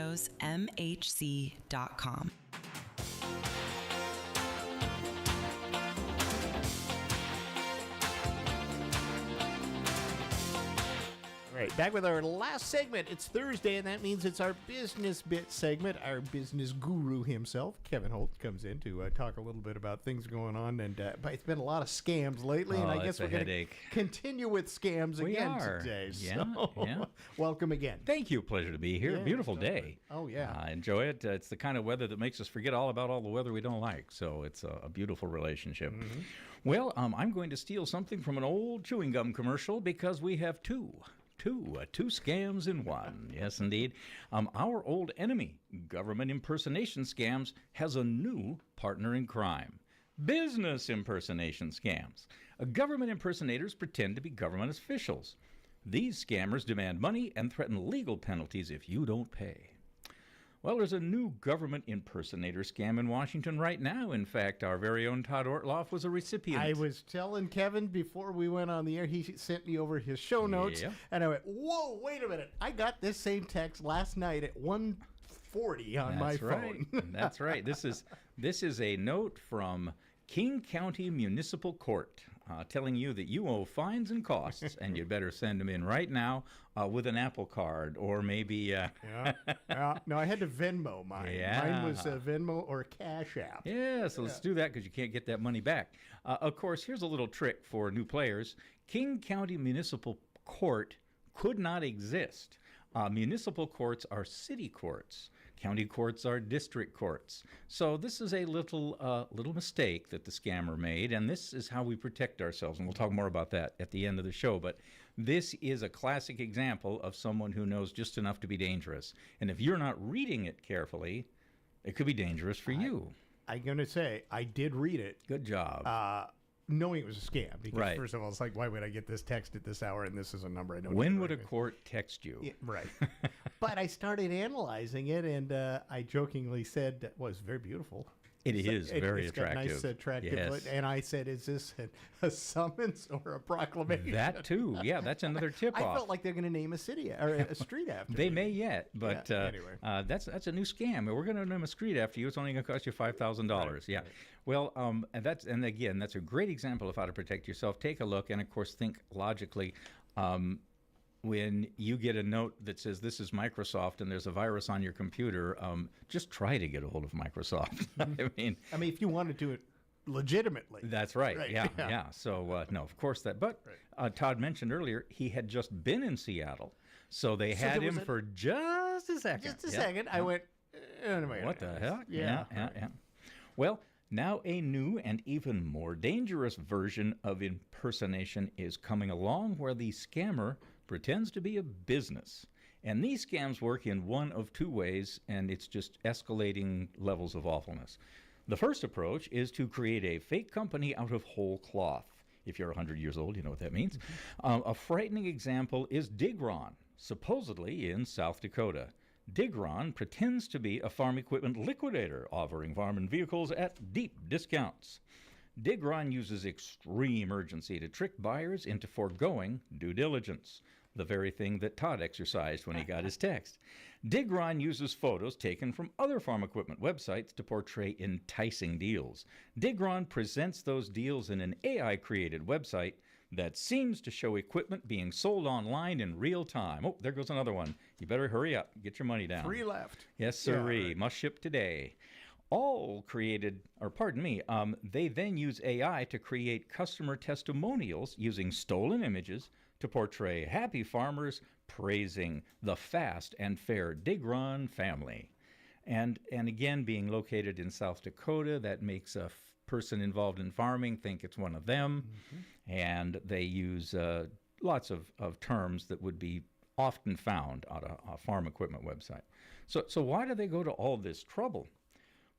[SPEAKER 1] All right, back with our last segment. It's Thursday, and that means it's our business bit segment. Our business guru himself, Kevin Holt, comes in to talk a little bit about things going on. And but it's been a lot of scams lately, and I guess we're going to continue with scams again today.
[SPEAKER 21] Yeah,
[SPEAKER 1] so, welcome again.
[SPEAKER 21] Thank you. Pleasure to be here.
[SPEAKER 1] Yeah,
[SPEAKER 21] Beautiful day.
[SPEAKER 1] Oh, yeah.
[SPEAKER 21] I enjoy it. It's the kind of weather that makes us forget all about all the weather we don't like. So it's a beautiful relationship.
[SPEAKER 1] Mm-hmm.
[SPEAKER 21] Well, I'm going to steal something from an old chewing gum commercial because we have two scams in one. Yes, indeed. Our old enemy, government impersonation scams, has a new partner in crime. Business impersonation scams. Government impersonators pretend to be government officials. These scammers demand money and threaten legal penalties if you don't pay. Well, there's a new government impersonator scam in Washington right now. In fact, our very own Todd Ortloff was a recipient.
[SPEAKER 1] I was telling Kevin before we went on the air, he sent me over his show notes, and I went, whoa, wait a minute. I got this same text last night at 1:40 on my phone.
[SPEAKER 21] That's right. This is a note from King County Municipal Court telling you that you owe fines and costs, and you'd better send them in right now with an Apple Card or maybe...
[SPEAKER 1] No, I had to Venmo mine.
[SPEAKER 21] Yeah.
[SPEAKER 1] Mine was Venmo or Cash App.
[SPEAKER 21] Yeah, so let's do that because you can't get that money back. Of course, here's a little trick for new players. King County Municipal Court could not exist. Municipal courts are city courts. County courts are district courts. So this is a little mistake that the scammer made, and this is how we protect ourselves. And we'll talk more about that at the end of the show. But this is a classic example of someone who knows just enough to be dangerous. And if you're not reading it carefully, it could be dangerous for you.
[SPEAKER 1] I'm going to say, I did read it.
[SPEAKER 21] Good job.
[SPEAKER 1] Knowing it was a scam. Because
[SPEAKER 21] Right.
[SPEAKER 1] first of all, it's like, why would I get this text at this hour and this is a number I don't
[SPEAKER 21] When
[SPEAKER 1] even
[SPEAKER 21] would a
[SPEAKER 1] recognize?
[SPEAKER 21] court text you?
[SPEAKER 1] Yeah, right. But I started analyzing it, and I jokingly said that was very beautiful.
[SPEAKER 21] It is very
[SPEAKER 1] it's got
[SPEAKER 21] attractive.
[SPEAKER 1] nice, attractive.
[SPEAKER 21] Yes.
[SPEAKER 1] And I said, is this a summons or a proclamation?
[SPEAKER 21] That too. Yeah, that's another tip-off.
[SPEAKER 1] I felt like they're going to name a city or a street after
[SPEAKER 21] They
[SPEAKER 1] me.
[SPEAKER 21] may yet, but
[SPEAKER 1] anyway.
[SPEAKER 21] that's a new scam. We're going to name a street after you. It's only going to cost you $5,000. Yeah. Right. Well, and again, that's a great example of how to protect yourself. Take a look, and of course, think logically. When you get a note that says this is Microsoft and there's a virus on your computer, just try to get a hold of Microsoft. I mean,
[SPEAKER 1] if you want to do it legitimately.
[SPEAKER 21] That's right. Yeah. So, no, of course that. But Todd mentioned earlier he had just been in Seattle. So they had him for just a second.
[SPEAKER 1] Just a second. I went,
[SPEAKER 21] what the heck?
[SPEAKER 1] Yeah.
[SPEAKER 21] Well, now a new and even more dangerous version of impersonation is coming along where the scammer pretends to be a business. And these scams work in one of two ways, and it's just escalating levels of awfulness. The first approach is to create a fake company out of whole cloth. If you're 100 years old, you know what that means. A frightening example is Digron, supposedly in South Dakota. Digron pretends to be a farm equipment liquidator, offering farm and vehicles at deep discounts. Digron uses extreme urgency to trick buyers into foregoing due diligence, the very thing that Todd exercised when he got his text. Digron uses photos taken from other farm equipment websites to portray enticing deals. Digron presents those deals in an AI-created website that seems to show equipment being sold online in real time. Oh, there goes another one. You better hurry up. Get your money down.
[SPEAKER 1] 3 left.
[SPEAKER 21] Yes, sirree.
[SPEAKER 1] Yeah, right.
[SPEAKER 21] Must ship today. They then use AI to create customer testimonials using stolen images to portray happy farmers praising the fast and fair Digron family. And again, being located in South Dakota, that makes a person involved in farming think it's one of them. Mm-hmm. And they use lots of terms that would be often found on a farm equipment website. So why do they go to all this trouble?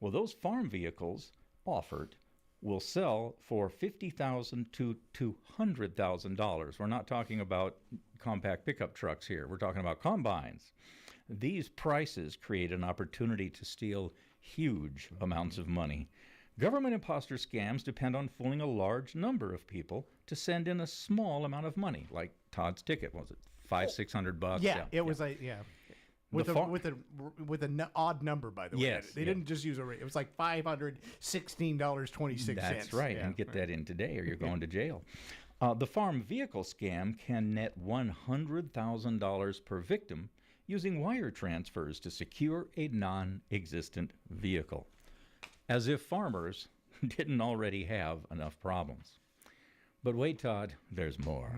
[SPEAKER 21] Well, those farm vehicles offered will sell for $50,000 to $200,000. We're not talking about compact pickup trucks here. We're talking about combines. These prices create an opportunity to steal huge amounts of money. Government imposter scams depend on fooling a large number of people to send in a small amount of money, like Todd's ticket. Was it $500-600?
[SPEAKER 1] Yeah, it was with an odd number, by the way.
[SPEAKER 21] Yes,
[SPEAKER 1] they didn't just use a rate. It was like $516.26.
[SPEAKER 21] That's right, and get that in today, or you're going to jail. The farm vehicle scam can net $100,000 per victim using wire transfers to secure a non-existent vehicle, as if farmers didn't already have enough problems. But wait, Todd, there's more.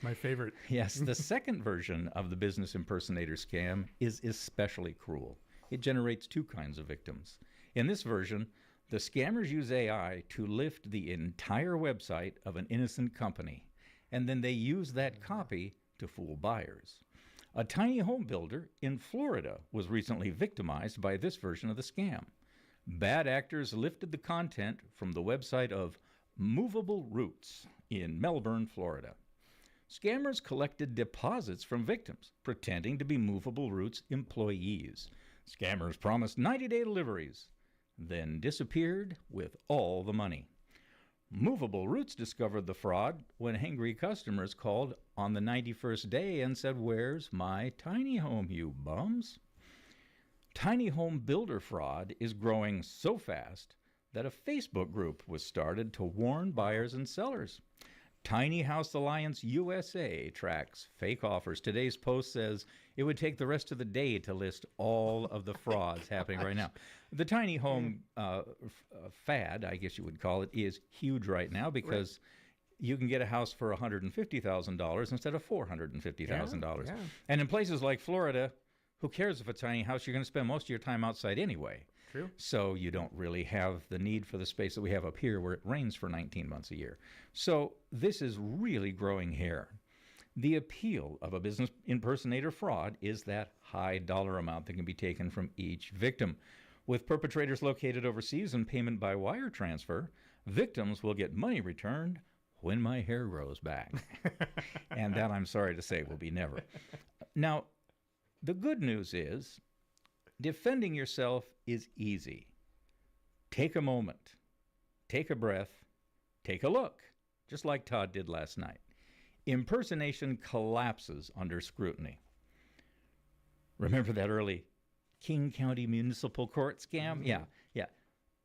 [SPEAKER 1] My favorite.
[SPEAKER 21] Yes, the second version of the business impersonator scam is especially cruel. It generates two kinds of victims. In this version, the scammers use AI to lift the entire website of an innocent company, and then they use that copy to fool buyers. A tiny home builder in Florida was recently victimized by this version of the scam. Bad actors lifted the content from the website of Movable Roots in Melbourne, Florida. Scammers collected deposits from victims, pretending to be Movable Roots employees. Scammers promised 90-day deliveries, then disappeared with all the money. Movable Roots discovered the fraud when angry customers called on the 91st day and said, "Where's my tiny home, you bums?" Tiny home builder fraud is growing so fast that a Facebook group was started to warn buyers and sellers. Tiny House Alliance USA tracks fake offers. Today's post says it would take the rest of the day to list all of the frauds happening right now. The tiny home fad, I guess you would call it, is huge right now because you can get a house for $150,000 instead of $450,000.
[SPEAKER 1] Yeah.
[SPEAKER 21] And in places like Florida, who cares if it's a tiny house? You're going to spend most of your time outside anyway.
[SPEAKER 1] True.
[SPEAKER 21] So you don't really have the need for the space that we have up here where it rains for 19 months a year. So this is really growing here. The appeal of a business impersonator fraud is that high dollar amount that can be taken from each victim. With perpetrators located overseas and payment by wire transfer, victims will get money returned when my hair grows back. And that, I'm sorry to say, will be never. Now, the good news is defending yourself is easy. Take a moment, take a breath, take a look, just like Todd did last night. Impersonation collapses under scrutiny. Remember that early King County Municipal Court scam? Yeah.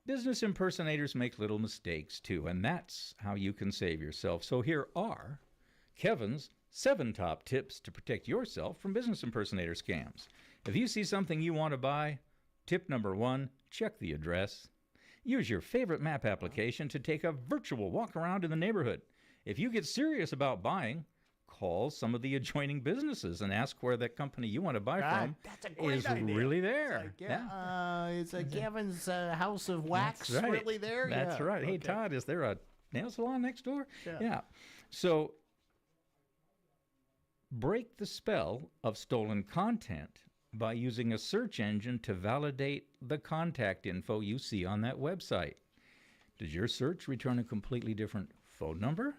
[SPEAKER 21] Business impersonators make little mistakes too, and that's how you can save yourself. So here are Kevin's 7 top tips to protect yourself from business impersonator scams. If you see something you want to buy, tip number 1, check the address. Use your favorite map application to take a virtual walk around in the neighborhood. If you get serious about buying, call some of the adjoining businesses and ask where that company you want to buy from is really there.
[SPEAKER 1] Is Kevin's House of Wax really there?
[SPEAKER 21] That's right. Hey, Todd, is there a nail salon next door? Yeah. So break the spell of stolen content by using a search engine to validate the contact info you see on that website. Does your search return a completely different phone number?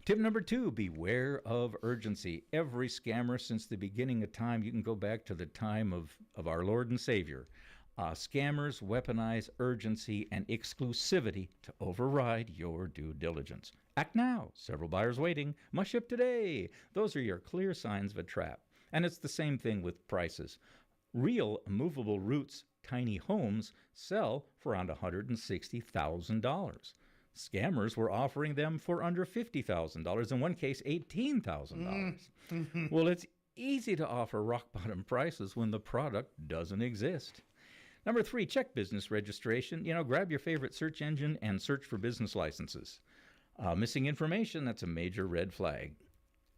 [SPEAKER 21] Tip number 2, beware of urgency. Every scammer since the beginning of time, you can go back to the time of our Lord and Savior. Scammers weaponize urgency and exclusivity to override your due diligence. Act now. Several buyers waiting. Must ship today. Those are your clear signs of a trap. And it's the same thing with prices. Real movable roots tiny homes sell for around $160,000. Scammers were offering them for under $50,000, in one case $18,000. Well, it's easy to offer rock-bottom prices when the product doesn't exist. Number 3, check business registration. Grab your favorite search engine and search for business licenses. Missing information, that's a major red flag.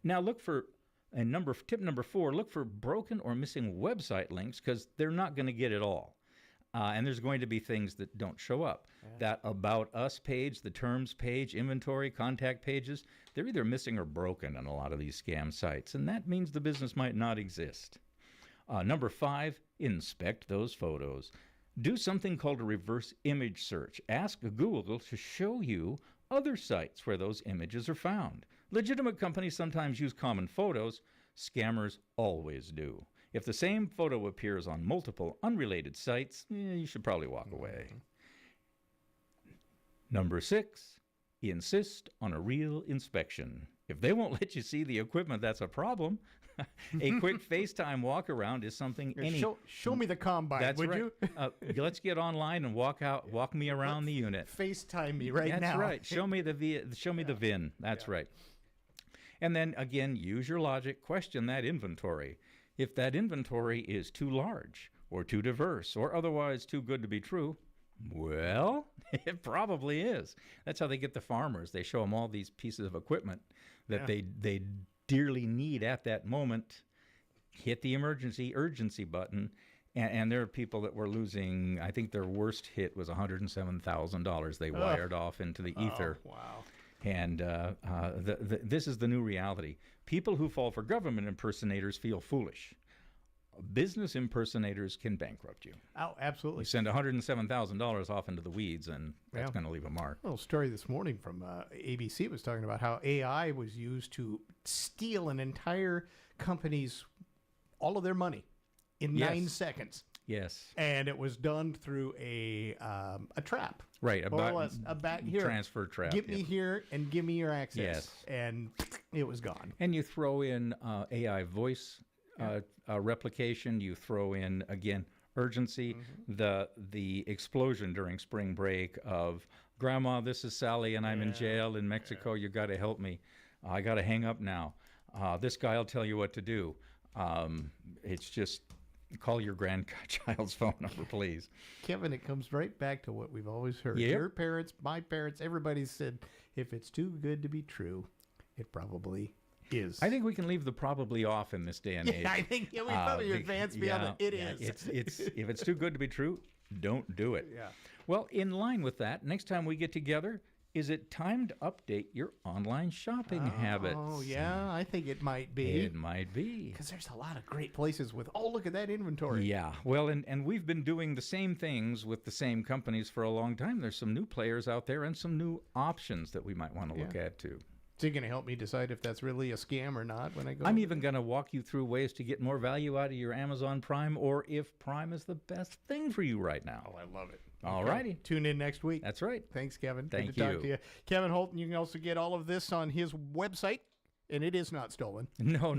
[SPEAKER 21] Now look for, tip number 4, look for broken or missing website links because they're not going to get it all. And there's going to be things that don't show up. Yeah. That About Us page, the terms page, inventory, contact pages, they're either missing or broken on a lot of these scam sites, and that means the business might not exist. Number 5, inspect those photos. Do something called a reverse image search. Ask Google to show you other sites where those images are found. Legitimate companies sometimes use common photos. Scammers always do. If the same photo appears on multiple unrelated sites, you should probably walk away. Number 6, insist on a real inspection. If they won't let you see the equipment, that's a problem. A quick FaceTime walk around is something
[SPEAKER 1] show me the combine, would
[SPEAKER 21] right.
[SPEAKER 1] you?
[SPEAKER 21] Let's get online and walk me around the unit.
[SPEAKER 1] FaceTime me right now.
[SPEAKER 21] That's right. Show me the VIN. That's right. And then again, use your logic. Question that inventory. If that inventory is too large or too diverse or otherwise too good to be true, well, it probably is. That's how they get the farmers. They show them all these pieces of equipment that they dearly need at that moment. Hit the urgency button, and there are people that were losing. I think their worst hit was $107,000 they wired off into the ether.
[SPEAKER 1] Oh, wow.
[SPEAKER 21] And this is the new reality. People who fall for government impersonators feel foolish. Business impersonators can bankrupt you.
[SPEAKER 1] Oh, absolutely.
[SPEAKER 21] You send $107,000 off into the weeds, and that's going to leave a mark.
[SPEAKER 1] A little story this morning from ABC was talking about how AI was used to steal an entire company's, all of their money in 9 seconds.
[SPEAKER 21] Yes.
[SPEAKER 1] And it was done through a trap.
[SPEAKER 21] Right.
[SPEAKER 1] A
[SPEAKER 21] transfer trap.
[SPEAKER 1] Get me here and give me your access.
[SPEAKER 21] Yes.
[SPEAKER 1] And it was gone.
[SPEAKER 21] And you throw in AI voice replication. You throw in, again, urgency. The explosion during spring break of, Grandma, this is Sally, and I'm in jail in Mexico. You got to help me. I got to hang up now. This guy will tell you what to do. It's just... Call your grandchild's phone number, please.
[SPEAKER 1] Kevin, it comes right back to what we've always heard.
[SPEAKER 21] Yep.
[SPEAKER 1] Your parents, my parents, everybody said, if it's too good to be true, it probably is.
[SPEAKER 21] I think we can leave the probably off in this day and age.
[SPEAKER 1] I think we probably advance beyond it. It is.
[SPEAKER 21] It's if it's too good to be true, don't do it.
[SPEAKER 1] Yeah.
[SPEAKER 21] Well, in line with that, next time we get together, is it time to update your online shopping habits?
[SPEAKER 1] Oh, yeah, I think it might be.
[SPEAKER 21] It might be.
[SPEAKER 1] Because there's a lot of great places with, look at that inventory.
[SPEAKER 21] Yeah, well, and we've been doing the same things with the same companies for a long time. There's some new players out there and some new options that we might want to look at, too.
[SPEAKER 1] So you're going to help me decide if that's really a scam or not when I go?
[SPEAKER 21] I'm even going to walk you through ways to get more value out of your Amazon Prime, or if Prime is the best thing for you right now.
[SPEAKER 1] Oh, I love it.
[SPEAKER 21] All righty.
[SPEAKER 1] Tune in next week.
[SPEAKER 21] That's right.
[SPEAKER 1] Thanks, Kevin.
[SPEAKER 21] Thank
[SPEAKER 1] Good to talk to you. Kevin Holton, you can also get all of this on his website, and it is not stolen.
[SPEAKER 21] No,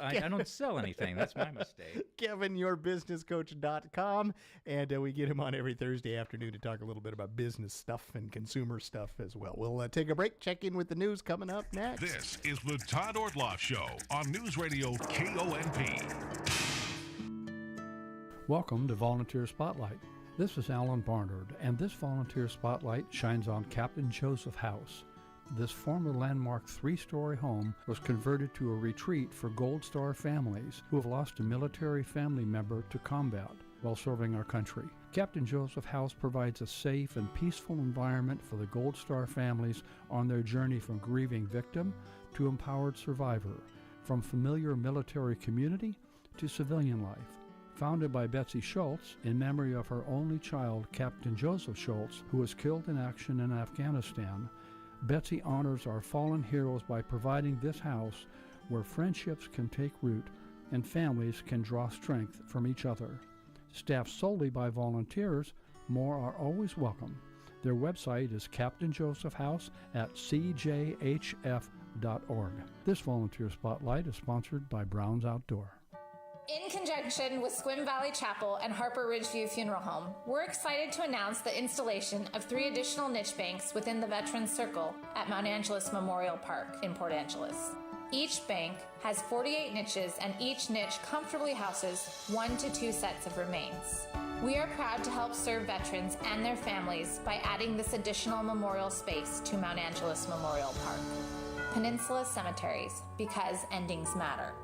[SPEAKER 21] I don't sell anything. That's my mistake.
[SPEAKER 1] KevinYourBusinessCoach.com, and we get him on every Thursday afternoon to talk a little bit about business stuff and consumer stuff as well. We'll take a break, check in with the news coming up next.
[SPEAKER 2] This is the Todd Ortloff Show on News Radio KONP.
[SPEAKER 8] Welcome to Volunteer Spotlight. This is Alan Barnard, and this Volunteer Spotlight shines on Captain Joseph House. This former landmark 3-story home was converted to a retreat for Gold Star families who have lost a military family member to combat while serving our country. Captain Joseph House provides a safe and peaceful environment for the Gold Star families on their journey from grieving victim to empowered survivor, from familiar military community to civilian life. Founded by Betsy Schultz in memory of her only child, Captain Joseph Schultz, who was killed in action in Afghanistan, Betsy honors our fallen heroes by providing this house where friendships can take root and families can draw strength from each other. Staffed solely by volunteers, more are always welcome. Their website is Captain Joseph House at cjhf.org. This Volunteer Spotlight is sponsored by Brown's Outdoor.
[SPEAKER 10] In conjunction with Squim Valley Chapel and Harper Ridgeview Funeral Home, we're excited to announce the installation of 3 additional niche banks within the Veterans Circle at Mount Angeles Memorial Park in Port Angeles. Each bank has 48 niches, and each niche comfortably houses 1 to 2 sets of remains. We are proud to help serve veterans and their families by adding this additional memorial space to Mount Angeles Memorial Park. Peninsula Cemeteries, because endings matter.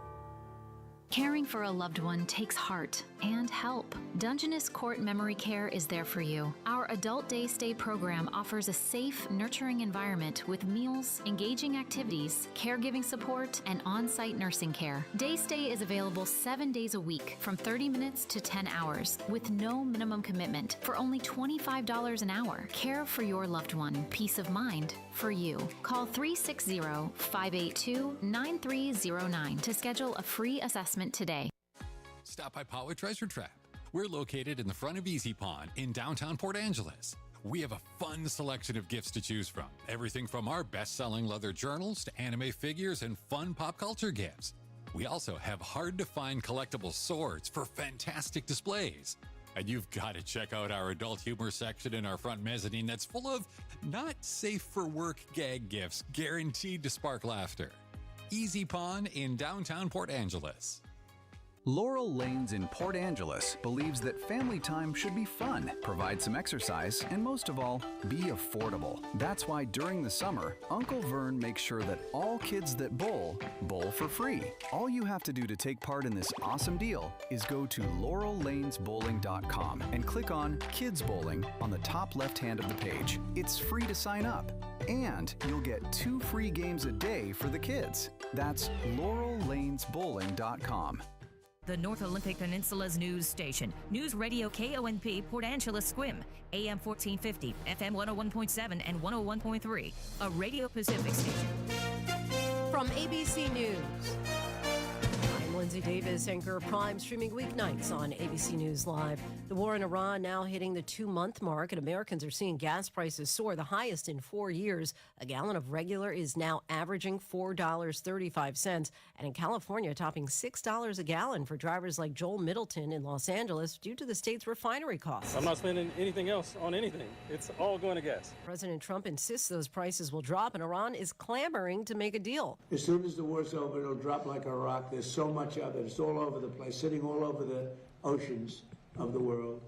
[SPEAKER 11] Caring for a loved one takes heart and help. Dungeness Court Memory Care is there for you. Our adult day stay program offers a safe, nurturing environment with meals, engaging activities, caregiving support, and on-site nursing care. Day stay is available 7 days a week from 30 minutes to 10 hours with no minimum commitment for only $25 an hour. Care for your loved one. Peace of mind for you. Call 360-582-9309 to schedule a free assessment today.
[SPEAKER 13] Stop by Potwood Treasure Trap. We're located in the front of Easy Pond in downtown Port Angeles. We have a fun selection of gifts to choose from. Everything from our best-selling leather journals to anime figures and fun pop culture gifts. We also have hard-to-find collectible swords for fantastic displays. And you've got to check out our adult humor section in our front mezzanine that's full of not safe for work gag gifts guaranteed to spark laughter. Easy Pond in downtown Port Angeles.
[SPEAKER 23] Laurel Lanes in Port Angeles believes that family time should be fun, provide some exercise, and most of all, be affordable. That's why during the summer, Uncle Vern makes sure that all kids that bowl for free. All you have to do to take part in this awesome deal is go to laurellanesbowling.com and click on Kids Bowling on the top left hand of the page. It's free to sign up, and you'll get 2 free games a day for the kids. That's laurellanesbowling.com.
[SPEAKER 24] The North Olympic Peninsula's news station. News Radio KONP Port Angeles Squim, AM 1450, FM 101.7 and 101.3, a Radio Pacific station.
[SPEAKER 25] From ABC News, I'm Lindsay Davis, anchor of Prime, streaming weeknights on ABC News Live. The war in Iran now hitting the 2-month mark, and Americans are seeing gas prices soar, the highest in 4 years. A gallon of regular is now averaging $4.35, and in California, topping $6 a gallon for drivers like Joel Middleton in Los Angeles due to the state's refinery costs.
[SPEAKER 26] I'm not spending anything else on anything. It's all going to gas.
[SPEAKER 25] President Trump insists those prices will drop, and Iran is clamoring to make a deal.
[SPEAKER 27] As soon as the war's over, it'll drop like a rock. There's so much of it. It's all over the place, sitting all over the oceans of the world.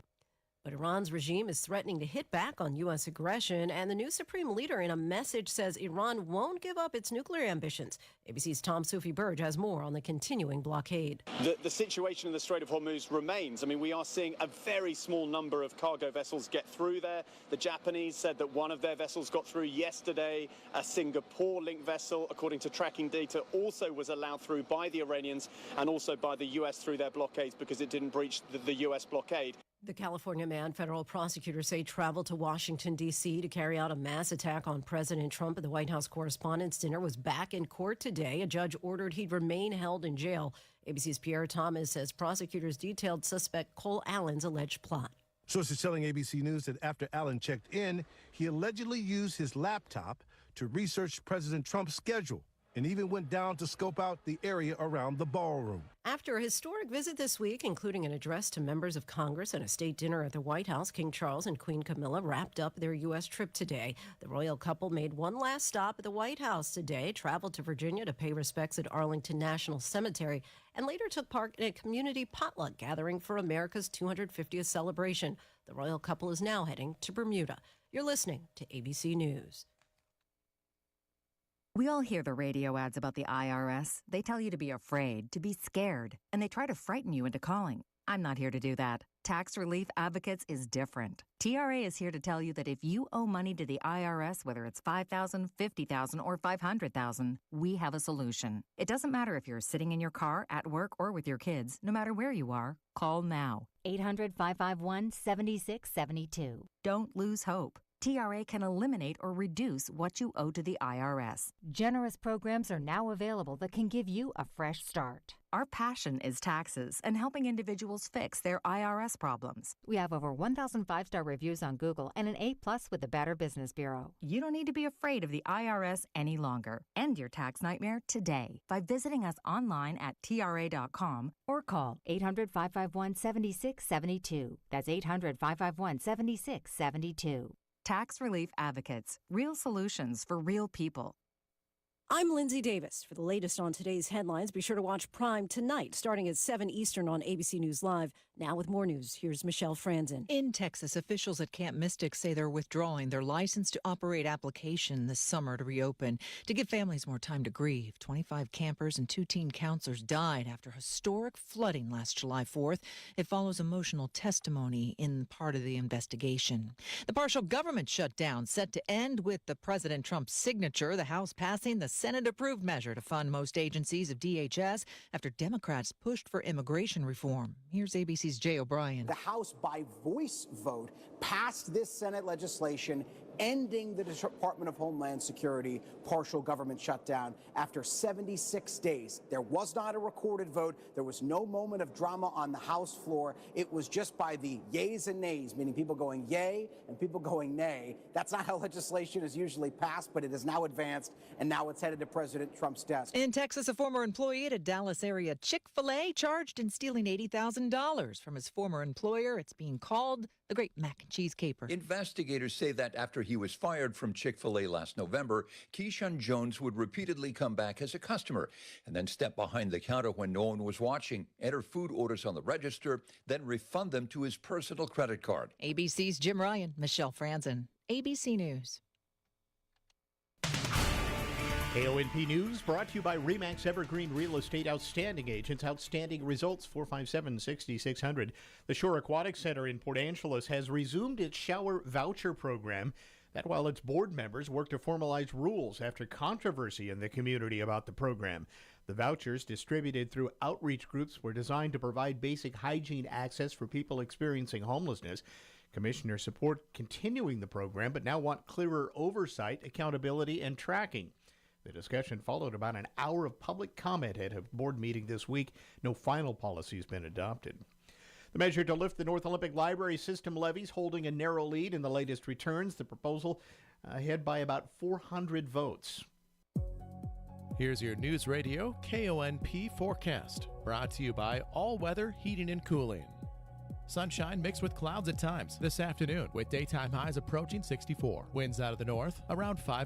[SPEAKER 25] But Iran's regime is threatening to hit back on U.S. aggression, and the new supreme leader in a message says Iran won't give up its nuclear ambitions. ABC's Tom Sufi-Burge has more on the continuing blockade.
[SPEAKER 28] The situation in the Strait of Hormuz remains. I mean, we are seeing a very small number of cargo vessels get through there. The Japanese said that one of their vessels got through yesterday. A Singapore-linked vessel, according to tracking data, also was allowed through by the Iranians and also by the U.S. through their blockades because it didn't breach the U.S. blockade.
[SPEAKER 25] The California man federal prosecutors say traveled to Washington, D.C. to carry out a mass attack on President Trump at the White House Correspondents' Dinner was back in court today. A judge ordered he'd remain held in jail. ABC's Pierre Thomas says prosecutors detailed suspect Cole Allen's alleged plot.
[SPEAKER 29] Sources telling ABC News that after Allen checked in, he allegedly used his laptop to research President Trump's schedule and even went down to scope out the area around the ballroom.
[SPEAKER 25] After a historic visit this week, including an address to members of Congress and a state dinner at the White House, King Charles and Queen Camilla wrapped up their U.S. trip today. The royal couple made one last stop at the White House today, traveled to Virginia to pay respects at Arlington National Cemetery, and later took part in a community potluck gathering for America's 250th celebration. The royal couple is now heading to Bermuda. You're listening to ABC News.
[SPEAKER 30] We all hear the radio ads about the IRS. They tell you to be afraid, to be scared, and they try to frighten you into calling. I'm not here to do that. Tax Relief Advocates is different. TRA is here to tell you that if you owe money to the IRS, whether it's $5,000, $50,000, or $500,000, we have a solution. It doesn't matter if you're sitting in your car, at work, or with your kids. No matter where you are, call now. 800-551-7672. Don't lose hope. TRA can eliminate or reduce what you owe to the IRS.
[SPEAKER 31] Generous programs are now available that can give you a fresh start.
[SPEAKER 30] Our passion is taxes and helping individuals fix their IRS problems.
[SPEAKER 31] We have over 1,000 5-star reviews on Google and an A+ with the Better Business Bureau.
[SPEAKER 30] You don't need to be afraid of the IRS any longer. End your tax nightmare today by visiting us online at TRA.com
[SPEAKER 31] or call 800-551-7672. That's 800-551-7672.
[SPEAKER 30] Tax Relief Advocates. Real solutions for real people.
[SPEAKER 25] I'm Lindsay Davis. For the latest on today's headlines, be sure to watch Prime tonight, starting at 7 Eastern on ABC News Live. Now with more news, here's Michelle Franzen.
[SPEAKER 3] In Texas, officials at Camp Mystic say they're withdrawing their license to operate application this summer to reopen to give families more time to grieve. 25 campers and 2 teen counselors died after historic flooding last July 4th. It follows emotional testimony in part of the investigation. The partial government shutdown set to end with the President Trump's signature, the House passing the Senate-approved measure to fund most agencies of DHS after Democrats pushed for immigration reform. Here's ABC's Jay O'Brien.
[SPEAKER 4] The House, by voice vote, passed this Senate legislation ending the Department of Homeland Security partial government shutdown after 76 days. There was not a recorded vote. There was no moment of drama on the House floor. It was just by the yays and nays, meaning people going yay and people going nay. That's not how legislation is usually passed, but it is now advanced, and now it's headed to President Trump's desk.
[SPEAKER 3] In Texas, a former employee at a Dallas area Chick-fil-A charged in stealing $80,000 from his former employer. It's being called the Great Mac and Cheese Caper.
[SPEAKER 5] Investigators say that after he was fired from Chick-fil-A last November, Keyshawn Jones would repeatedly come back as a customer and then step behind the counter when no one was watching, enter food orders on the register, then refund them to his personal credit card.
[SPEAKER 3] ABC's Jim Ryan, Michelle Franzen, ABC News.
[SPEAKER 1] KONP News brought to you by RE/MAX Evergreen Real Estate Outstanding Agents. Outstanding results, 457-6600. The Shore Aquatic Center in Port Angeles has resumed its shower voucher program. That while its board members work to formalize rules after controversy in the community about the program. The vouchers, distributed through outreach groups, were designed to provide basic hygiene access for people experiencing homelessness. Commissioners support continuing the program, but now want clearer oversight, accountability, and tracking. The discussion followed about an hour of public comment at a board meeting this week. No final policy has been adopted. The measure to lift the North Olympic Library system levies holding a narrow lead in the latest returns. The proposal ahead by about 400 votes.
[SPEAKER 6] Here's your News Radio KONP forecast, brought to you by All Weather Heating and Cooling. Sunshine mixed with clouds at times this afternoon, with daytime highs approaching 64. Winds out of the north around 5